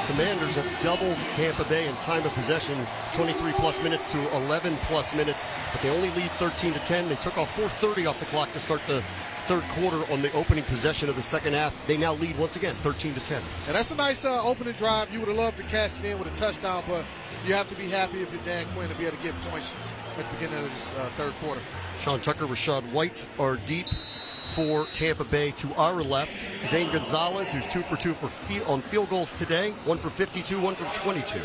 Commanders have doubled Tampa Bay in time of possession, 23-plus minutes to 11-plus minutes, but they only lead 13-10. They took off 4:30 off the clock to start the third quarter on the opening possession of the second half. They now lead once again, 13-10. And that's a nice opening drive. You would have loved to cash it in with a touchdown, but you have to be happy if you're Dan Quinn to be able to get points at the beginning of this third quarter. Sean Tucker, Rashad White are deep for Tampa Bay. To our left, Zane Gonzalez, who's 2 for 2 on field goals today, 1 for 52, 1 for 22.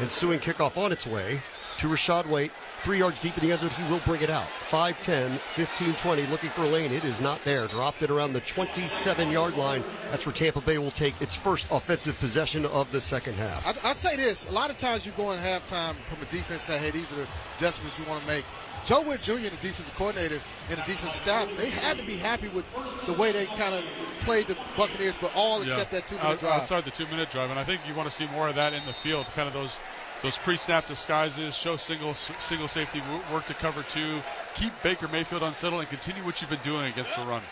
Ensuing kickoff on its way to Rashad White, 3 yards deep in the end zone. He will bring it out. 5-10, 15-20, looking for a lane. It is not there. Dropped it around the 27-yard line. That's where Tampa Bay will take its first offensive possession of the second half. I'd say this. A lot of times you go in halftime from a defense say, hey, these are the adjustments you want to make. Joe Witt Jr., the defensive coordinator, and the defensive staff, they had to be happy with the way they kind of played the Buccaneers, but all except that 2-minute drive. Outside the 2-minute drive, and I think you want to see more of that in the field, kind of those pre-snap disguises, show single safety, work to cover 2, keep Baker Mayfield unsettled, and continue what you've been doing against the run.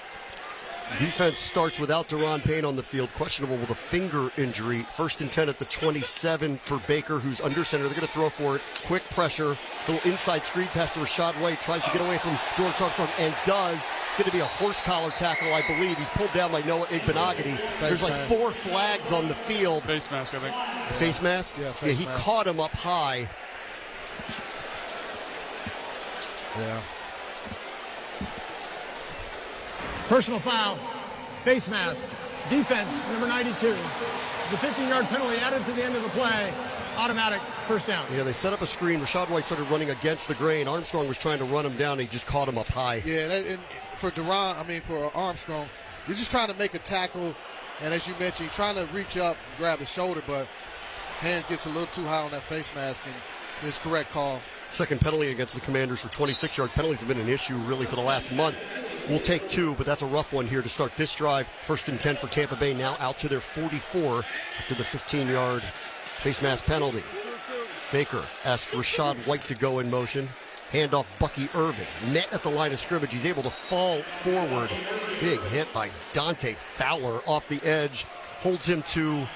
Defense starts without Daron Payne on the field, questionable with a finger injury. 1st and 10 at the 27 for Baker, who's under center. They're going to throw for it. Quick pressure, little inside screen pass to Rashad White. Tries to get away from Dorrance Armstrong and does. It's going to be a horse collar tackle, I believe. He's pulled down by Noah Igbenogany. There's like 4 flags on the field. Face mask, I think. Face mask? Yeah, he caught him up high. Yeah. Personal foul, face mask, defense, number 92. It's a 15-yard penalty added to the end of the play. Automatic first down. Yeah, they set up a screen. Rashad White started running against the grain. Armstrong was trying to run him down. And he just caught him up high. Yeah, and for Armstrong, you're just trying to make a tackle. And as you mentioned, he's trying to reach up, grab his shoulder, but hand gets a little too high on that face mask, and it's correct call. Second penalty against the Commanders for 26 yards. Penalties have been an issue really for the last month. We'll take 2, but that's a rough one here to start this drive. 1st and 10 for Tampa Bay, now out to their 44 after the 15-yard face mask penalty. Baker asked Rashad White to go in motion. Handoff Bucky Irving. Net at the line of scrimmage. He's able to fall forward. Big hit by Dante Fowler off the edge. Holds him to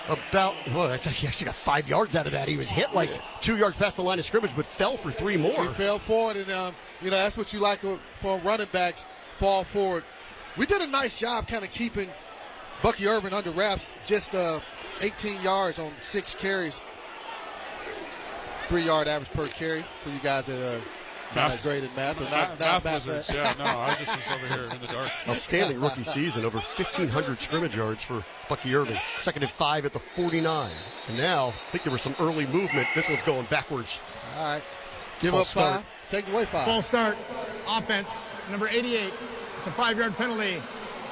about, he actually got 5 yards out of that. He was hit like 2 yards past the line of scrimmage, but fell for 3 more. He fell forward, and that's what you like for running backs, fall forward. We did a nice job kind of keeping Bucky Irving under wraps, just 18 yards on 6 carries. 3-yard average per carry for you guys that are kind of great at math. Or not math wizards. Yeah, no, I just was over here in the dark. Outstanding rookie season, over 1,500 scrimmage yards for Bucky Irving. 2nd and 5 at the 49. And now, I think there was some early movement. This one's going backwards. All right. Give up 5. Take away 5. False start. Offense, number 88. It's a 5-yard penalty.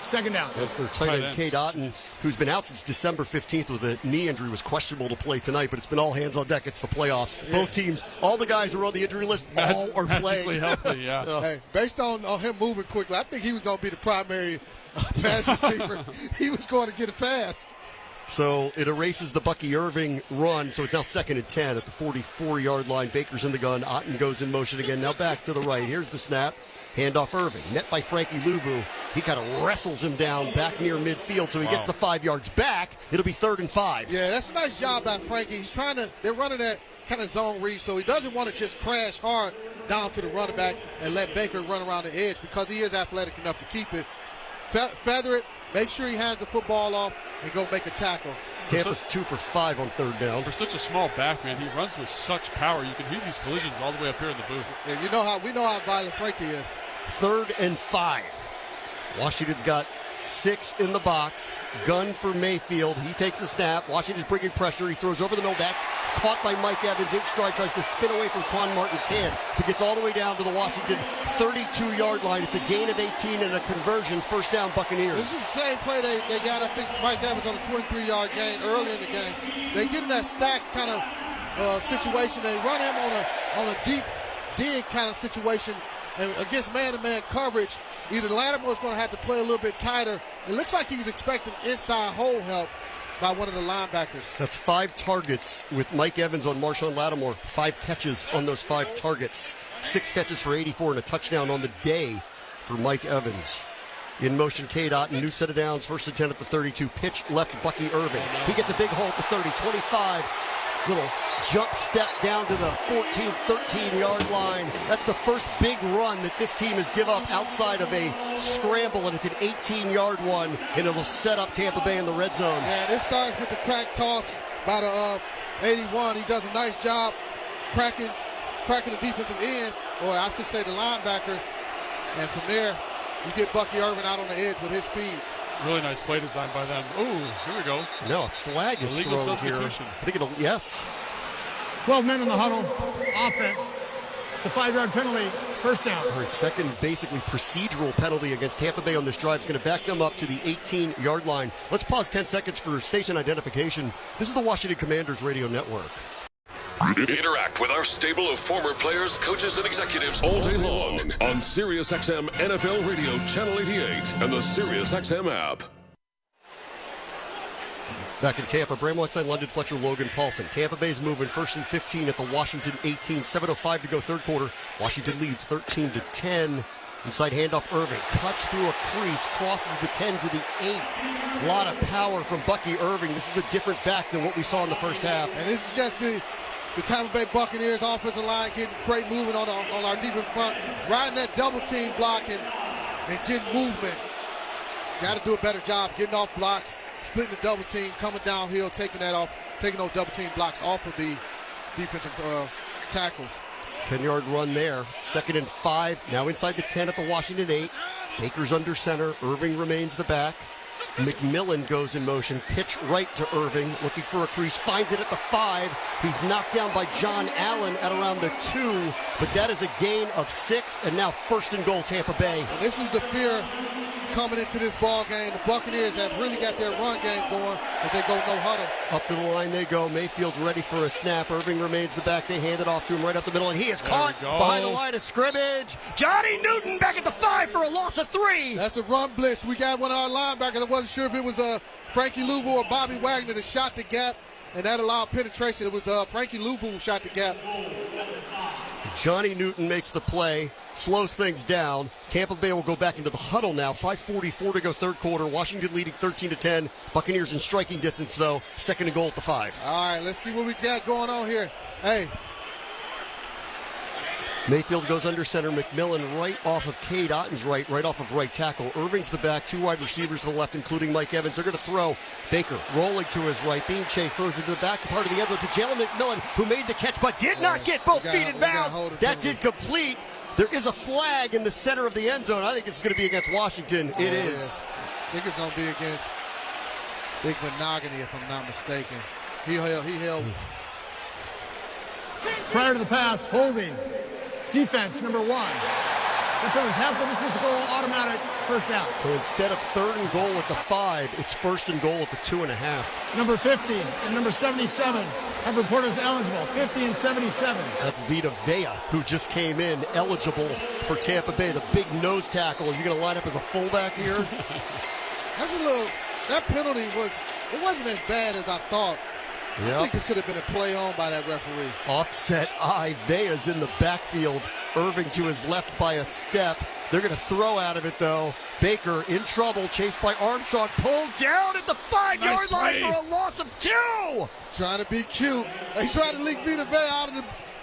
2nd down. That's their tight end, Cade Otton, who's been out since December 15th with a knee injury, was questionable to play tonight, but it's been all hands on deck. It's the playoffs. Yeah. Both teams, all the guys who are on the injury list, all are playing. Healthy, yeah. Hey, based on him moving quickly, I think he was going to be the primary pass receiver. He was going to get a pass. So it erases the Bucky Irving run, so it's now 2nd and 10 at the 44-yard line. Baker's in the gun. Otton goes in motion again. Now back to the right. Here's the snap. Handoff Irving. Net by Frankie Luvu. He kind of wrestles him down back near midfield, so he gets the 5 yards back. It'll be 3rd and 5. Yeah, that's a nice job by Frankie. They're running that kind of zone read, so he doesn't want to just crash hard down to the running back and let Baker run around the edge because he is athletic enough to keep it. Feather it, make sure he hands the football off, and go make a tackle. Tampa's 2 for 5 on 3rd down. For such a small back, man, he runs with such power. You can hear these collisions all the way up here in the booth. Yeah, we know how violent Frankie is. 3rd and 5. Washington's got 6 in the box. Gun for Mayfield. He takes the snap. Washington's bringing pressure. He throws over the middle. That's caught by Mike Evans. In stride, tries to spin away from Quan Martin. Can't. He gets all the way down to the Washington 32-yard line. It's a gain of 18 and a conversion. 1st down, Buccaneers. This is the same play they got, I think, Mike Evans on a 23-yard gain early in the game. They get in that stack kind of situation. They run him on a deep dig kind of situation. And against man-to-man coverage, either Lattimore's going to have to play a little bit tighter. It looks like he's expecting inside hole help by one of the linebackers. That's 5 targets with Mike Evans on Marshawn Lattimore. 5 catches on those 5 targets. 6 catches for 84 and a touchdown on the day for Mike Evans. In motion, Cade Otton, new set of downs, 1st and 10 at the 32. Pitch left, Bucky Irving. He gets a big hole at the 30, 25. Little jump step down to the 14, 13-yard line. That's the first big run that this team has given up outside of a scramble, and it's an 18-yard one, and it'll set up Tampa Bay in the red zone. Yeah, this starts with the crack toss by the 81. He does a nice job cracking the defensive end, or I should say the linebacker, and from there, you get Bucky Irving out on the edge with his speed. Really nice play design by them. Ooh, here we go. No, a flag is illegal thrown here. substitution. I think it'll, yes. 12 men in the huddle. Offense. It's a 5-yard penalty. 1st down. Her 2nd, basically procedural penalty against Tampa Bay on this drive is going to back them up to the 18-yard line. Let's pause 10 seconds for station identification. This is the Washington Commanders Radio Network. Interact with our stable of former players, coaches, and executives all day long on SiriusXM NFL Radio Channel 88 and the SiriusXM app. Back in Tampa, Bram Whiteside, London Fletcher, Logan Paulson. Tampa Bay's moving 1st and 15 at the Washington 18. 7:05 to go third quarter. Washington leads 13-10. Inside handoff, Irving cuts through a crease, crosses the 10 to the 8. A lot of power from Bucky Irving. This is a different back than what we saw in the first half. And this is just the Tampa Bay Buccaneers offensive line getting great movement on our defensive front, riding that double team block and getting movement. Got to do a better job getting off blocks, splitting the double team, coming downhill, taking those double team blocks off of the defensive tackles. 10-yard run there. 2nd and 5. Now inside the 10 at the Washington 8. Baker's under center. Irving remains the back. McMillan goes in motion. Pitch right to Irving. Looking for a crease. Finds it at the 5. He's knocked down by John Allen at around the 2. But that is a gain of 6. And now 1st and goal, Tampa Bay. And this is the fear coming into this ball game. The Buccaneers have really got their run game going as they go no huddle. Up to the line they go. Mayfield's ready for a snap. Irving remains the back. They hand it off to him right up the middle, and he is caught behind the line of scrimmage. Johnny Newton back at the 5 for a loss of 3. That's a run blitz. We got one of our linebackers. I wasn't sure if it was Frankie Louisville or Bobby Wagner that shot the gap, and that allowed penetration. It was Frankie Louisville who shot the gap. Johnny Newton makes the play, slows things down. Tampa Bay will go back into the huddle now. 5:44 to go third quarter. Washington leading 13-10. Buccaneers in striking distance, though. 2nd and goal at the 5. All right, let's see what we got going on here. Hey. Mayfield goes under center. McMillan right off of Cade Otton's right off of right tackle. Irving's the back. 2 wide receivers to the left, including Mike Evans. They're going to throw. Baker rolling to his right. Being chased, throws it to the back part of the end zone to Jalen McMillan, who made the catch but did not get both feet in bounds. That's incomplete. There is a flag in the center of the end zone. I think it's going to be against Washington. It is. I think it's going to be against Big Monogany, if I'm not mistaken. He held. Prior to the pass, holding. Defense, number 1. That goes half the distance to goal, automatic, first down. So instead of 3rd and goal at the 5, it's 1st and goal at the 2.5. Number 50 and number 77 have reported as eligible, 50 and 77. That's Vita Vea, who just came in eligible for Tampa Bay, the big nose tackle. Is he going to line up as a fullback here? That penalty wasn't as bad as I thought. Yep. I think it could have been a play on by that referee. Offset eye. Vea's in the backfield. Irving to his left by a step. They're going to throw out of it, though. Baker in trouble, chased by Armstrong. Pulled down at the 5-yard line for a loss of 2. Trying to be cute. He tried to leak Vita Vea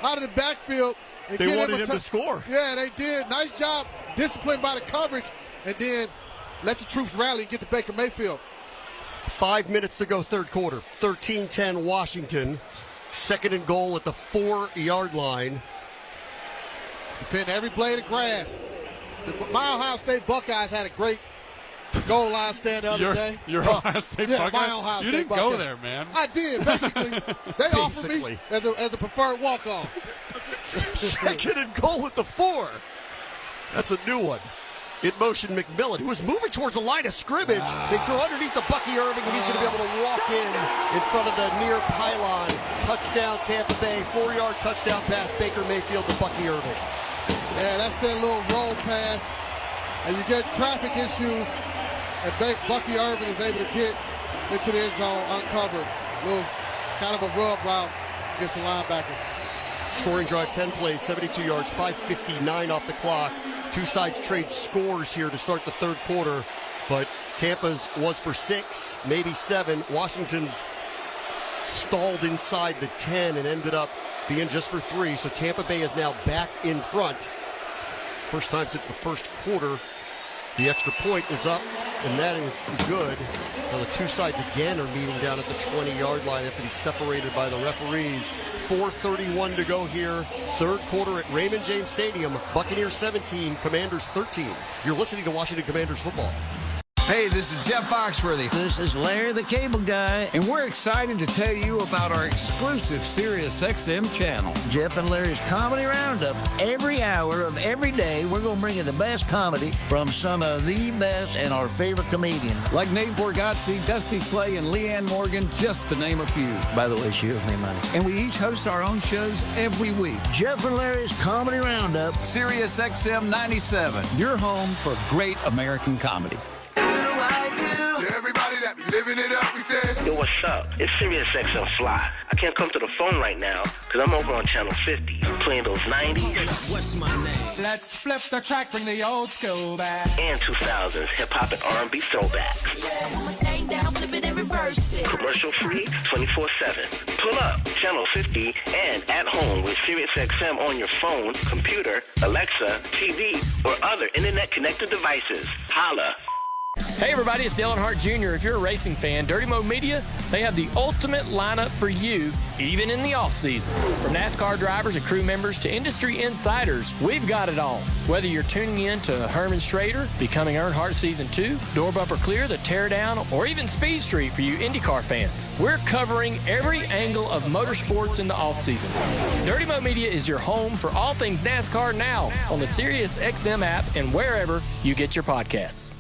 out of the backfield. And they wanted him to score. Yeah, they did. Nice job. Disciplined by the coverage. And then let the troops rally and get to Baker Mayfield. 5 minutes to go third quarter. 13-10 Washington. 2nd and goal at the 4-yard line. Defend every blade of grass. My Ohio State Buckeyes had a great goal line stand the other day. Your Ohio State Buckeyes? My Ohio State You didn't Buckeyes. go there, man. I did, basically. They offered me as a preferred walk-on. 2nd and goal at the 4. That's a new one. In motion, McMillan, who was moving towards the line of scrimmage. They throw underneath the Bucky Irving, and he's going to be able to walk in front of the near pylon. Touchdown, Tampa Bay. 4-yard touchdown pass, Baker Mayfield to Bucky Irving. Yeah, that's that little roll pass. And you get traffic issues, and Bucky Irving is able to get into the end zone uncovered. Little kind of a rub route against the linebacker. Scoring drive, 10 plays, 72 yards, 5:59 off the clock. Two sides trade scores here to start the third quarter, but Tampa's was for 6, maybe 7. Washington's stalled inside the 10 and ended up being just for 3, so Tampa Bay is now back in front. First time since the first quarter. The extra point is up, and that is good. Now the two sides again are meeting down at the 20-yard line after being separated by the referees. 4:31 to go here. Third quarter at Raymond James Stadium. Buccaneers 17, Commanders 13. You're listening to Washington Commanders football. Hey, this is Jeff Foxworthy. This is Larry the Cable Guy. And we're excited to tell you about our exclusive SiriusXM channel. Jeff and Larry's Comedy Roundup. Every hour of every day, we're going to bring you the best comedy from some of the best and our favorite comedians. Like Nate Borgazzi, Dusty Slay, and Leanne Morgan, just to name a few. By the way, she owes me money. And we each host our own shows every week. Jeff and Larry's Comedy Roundup. SiriusXM 97, your home for great American comedy. Everybody that be living it up, we said. Yo, what's up? It's SiriusXM Fly. I can't come to the phone right now because I'm over on Channel 50 playing those 90s. What's my name? Let's flip the track, bring the old school back. And 2000s hip-hop and R&B throwbacks. Down, flip it and reverse it. Commercial free, 24/7. Pull up Channel 50 and at home with SiriusXM on your phone, computer, Alexa, TV, or other internet-connected devices. Holla. Hey everybody, it's Dale Earnhardt Jr. If you're a racing fan, Dirty Mo Media, they have the ultimate lineup for you, even in the off-season. From NASCAR drivers and crew members to industry insiders, we've got it all. Whether you're tuning in to Herman Schrader, Becoming Earnhardt Season 2, Door Bumper Clear, The Teardown, or even Speed Street for you IndyCar fans. We're covering every angle of motorsports in the off-season. Dirty Mo Media is your home for all things NASCAR now on the SiriusXM app and wherever you get your podcasts.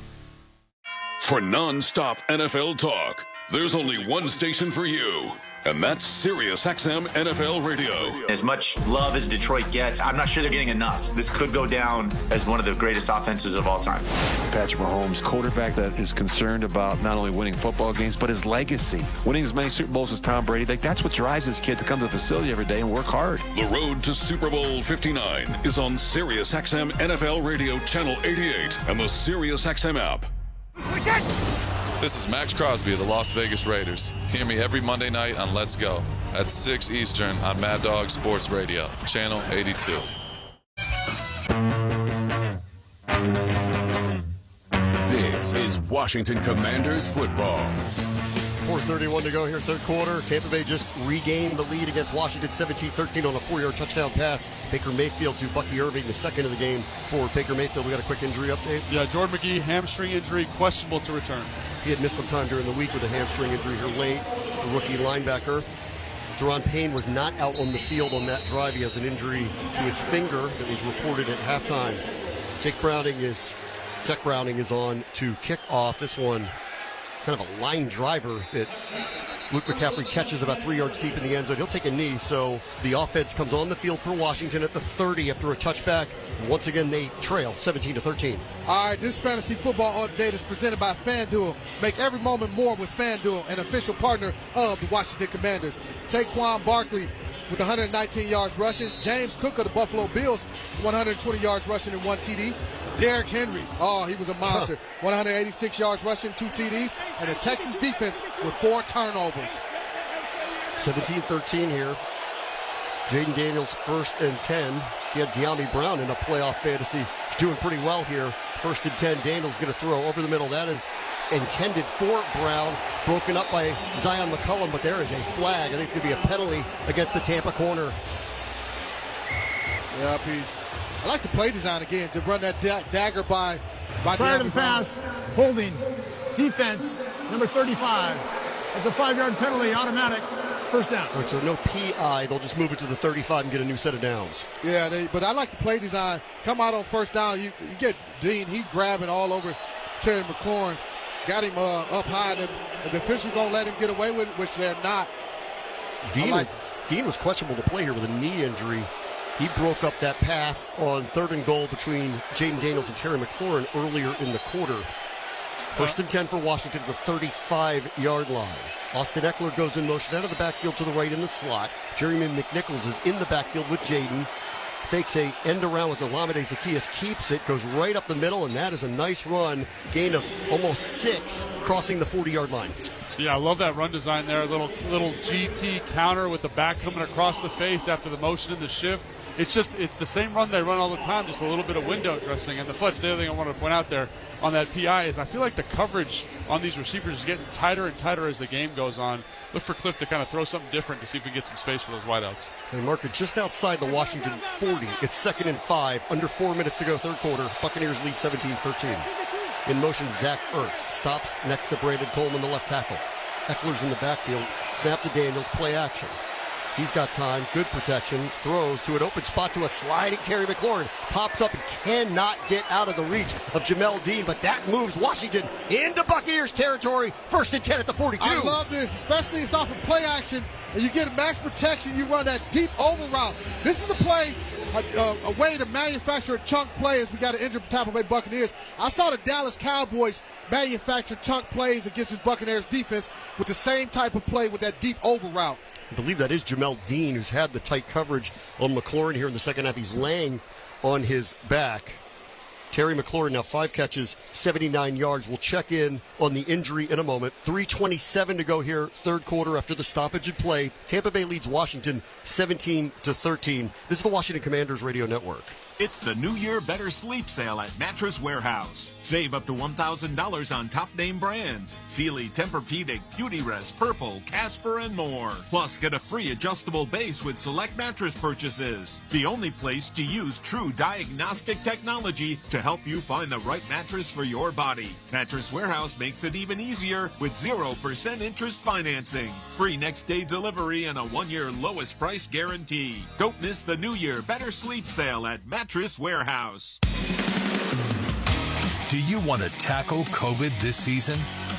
For non-stop NFL talk, there's only one station for you, and that's SiriusXM NFL Radio. As much love as Detroit gets, I'm not sure they're getting enough. This could go down as one of the greatest offenses of all time. Patrick Mahomes, quarterback that is concerned about not only winning football games, but his legacy. Winning as many Super Bowls as Tom Brady, that's what drives this kid to come to the facility every day and work hard. The road to Super Bowl 59 is on SiriusXM NFL Radio Channel 88 and the SiriusXM app. This is Max Crosby of the Las Vegas Raiders. Hear me every Monday night on Let's Go at 6 Eastern on Mad Dog Sports Radio, Channel 82. This is Washington Commanders football. 4:31 to go here, third quarter. Tampa Bay just regained the lead against Washington 17-13 on a 4-yard touchdown pass. Baker Mayfield to Bucky Irving, the second of the game for Baker Mayfield. We got a quick injury update. Yeah, Jordan McGee, hamstring injury, questionable to return. He had missed some time during the week with a hamstring injury here late. The rookie linebacker. Deron Payne was not out on the field on that drive. He has an injury to his finger that was reported at halftime. Jack Browning is on to kick off this one. Kind of a line driver that Luke McCaffrey catches about 3 yards deep in the end zone. He'll take a knee, so the offense comes on the field for Washington at the 30 after a touchback. Once again, they trail 17-13. All right, this fantasy football update is presented by FanDuel. Make every moment more with FanDuel, an official partner of the Washington Commanders. Saquon Barkley with 119 yards rushing. James Cook of the Buffalo Bills, 120 yards rushing and 1 TD. Derrick Henry, he was a monster. 186 yards rushing, 2 TDs. And the Texas defense with 4 turnovers. 17-13 here. Jaden Daniels, 1st and 10. He had De'Ami Brown in a playoff fantasy. He's doing pretty well here. 1st and 10. Daniels going to throw over the middle. That is intended for Brown. Broken up by Zion McCollum, but there is a flag. I think it's going to be a penalty against the Tampa corner. Yeah, I like the play design again to run that dagger by Prior to the pass, holding, defense, number 35. It's a 5-yard penalty, automatic, first down. All right, so no PI. They'll just move it to the 35 and get a new set of downs. Yeah, but I like the play design. Come out on first down. You get Dean. He's grabbing all over Terry McLaurin. Got him up high. The officials going to let him get away with it, which they're not. Dean was questionable to play here with a knee injury. He broke up that pass on 3rd and goal between Jaden Daniels and Terry McLaurin earlier in the quarter. 1st and 10 for Washington at the 35-yard line. Austin Eckler goes in motion out of the backfield to the right in the slot. Jeremy McNichols is in the backfield with Jaden. Fakes a end around with Olamide Zaccheaus, keeps it, goes right up the middle, and that is a nice run. Gain of almost 6, crossing the 40-yard line. Yeah, I love that run design there. A little GT counter with the back coming across the face after the motion and the shift. It's the same run they run all the time, just a little bit of window dressing. And the Fletch, the other thing I want to point out there on that PI is I feel like the coverage on these receivers is getting tighter and tighter as the game goes on. Look for Cliff to kind of throw something different to see if we can get some space for those wideouts. They mark it just outside the Washington 40. It's 2nd and 5, under 4 minutes to go, third quarter. Buccaneers lead 17-13. In motion, Zach Ertz stops next to Brandon Coleman, the left tackle. Eckler's in the backfield. Snap to Daniels, play action. He's got time, good protection, throws to an open spot to a sliding Terry McLaurin. Pops up and cannot get out of the reach of Jamel Dean, but that moves Washington into Buccaneers territory. 1st and 10 at the 42. I love this, especially it's off of play action, and you get max protection, you run that deep over route. This is a play, a way to manufacture a chunk play as we got to injure Tampa Bay Buccaneers. I saw the Dallas Cowboys manufacture chunk plays against this Buccaneers defense with the same type of play with that deep over route. I believe that is Jamel Dean, who's had the tight coverage on McLaurin here in the second half. He's laying on his back. Terry McLaurin now 5 catches, 79 yards. We'll check in on the injury in a moment. 3:27 to go here, third quarter after the stoppage in play. Tampa Bay leads Washington 17-13. This is the Washington Commanders Radio Network. It's the New Year Better Sleep Sale at Mattress Warehouse. Save up to $1,000 on top name brands: Sealy, Tempur-Pedic, Beautyrest, Purple, Casper, and more. Plus, get a free adjustable base with select mattress purchases. The only place to use true diagnostic technology to help you find the right mattress for your body. Mattress Warehouse makes it even easier with 0% interest financing, free next day delivery, and a 1-year lowest price guarantee. Don't miss the New Year Better Sleep Sale at Mattress Warehouse. Do you want to tackle COVID this season?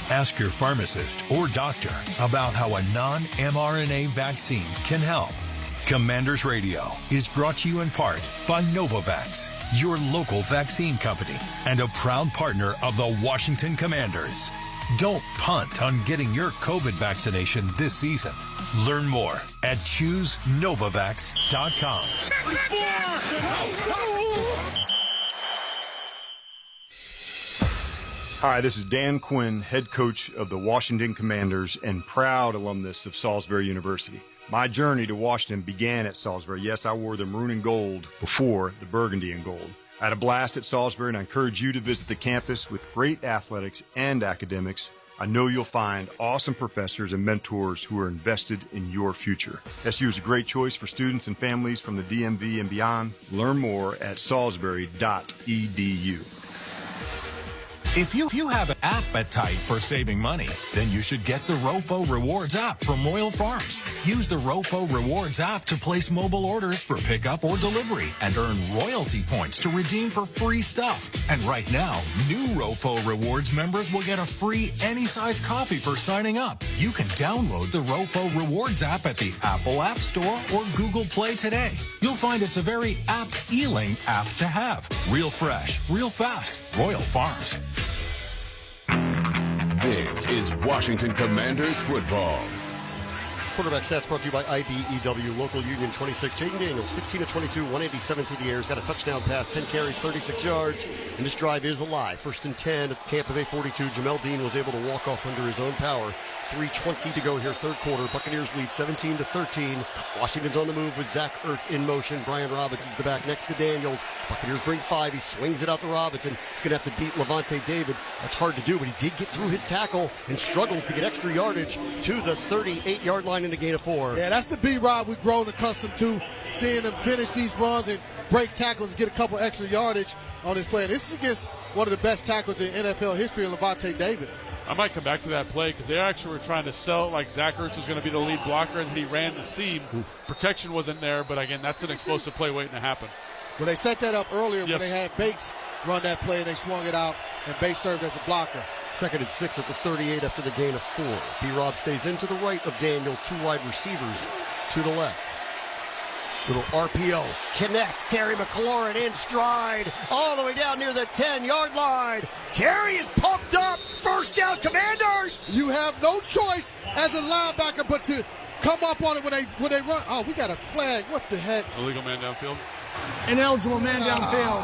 Ask your pharmacist or doctor about how a non-mRNA vaccine can help. Commanders Radio is brought to you in part by Novavax, your local vaccine company and a proud partner of the Washington Commanders. Don't punt on getting your COVID vaccination this season. Learn more at ChooseNovavax.com. Hi, this is Dan Quinn, head coach of the Washington Commanders and proud alumnus of Salisbury University. My journey to Washington began at Salisbury. Yes, I wore the maroon and gold before the burgundy and gold. I had a blast at Salisbury, and I encourage you to visit the campus with great athletics and academics. I know you'll find awesome professors and mentors who are invested in your future. SU is a great choice for students and families from the DMV and beyond. Learn more at salisbury.edu. If you have an appetite for saving money, then you should get the ROFO Rewards app from Royal Farms. Use the ROFO Rewards app to place mobile orders for pickup or delivery and earn royalty points to redeem for free stuff. And right now, new ROFO Rewards members will get a free any-size coffee for signing up. You can download the ROFO Rewards app at the Apple App Store or Google Play today. You'll find it's a very appealing app to have. Real fresh, real fast. Royal Farms. This is Washington Commanders football. Quarterback stats brought to you by IBEW, local union 26. Jaden Daniels, 15 of 22, 187 through the air. He's got a touchdown pass, 10 carries, 36 yards. And this drive is alive. 1st and 10 at Tampa Bay 42. Jamel Dean was able to walk off under his own power. 3:20 to go here, third quarter. Buccaneers lead 17-13. Washington's on the move with Zach Ertz in motion. Brian Robinson's the back next to Daniels. Buccaneers bring 5. He swings it out to Robinson. He's going to have to beat Levante David. That's hard to do, but he did get through his tackle and struggles to get extra yardage to the 38-yard line in a gain of 4. Yeah, that's the B-Rob we've grown accustomed to, seeing him finish these runs and break tackles and get a couple extra yardage on his play. This is against one of the best tackles in NFL history, Levante David. I might come back to that play because they actually were trying to sell it like Zach Ertz was going to be the lead blocker, and he ran the seam. Protection wasn't there, but again, that's an explosive play waiting to happen. Well, they set that up earlier when they had Bakes run that play, and they swung it out, and Bakes served as a blocker. 2nd and 6 at the 38 after the gain of 4. B-Rob stays into the right of Daniels, 2 wide receivers to the left. Little RPO, connects, Terry McLaurin in stride, all the way down near the 10-yard line. Terry is pumped up, 1st down, Commanders! You have no choice as a linebacker but to come up on it when they run. Oh, we got a flag, what the heck? Illegal man downfield. Ineligible man downfield.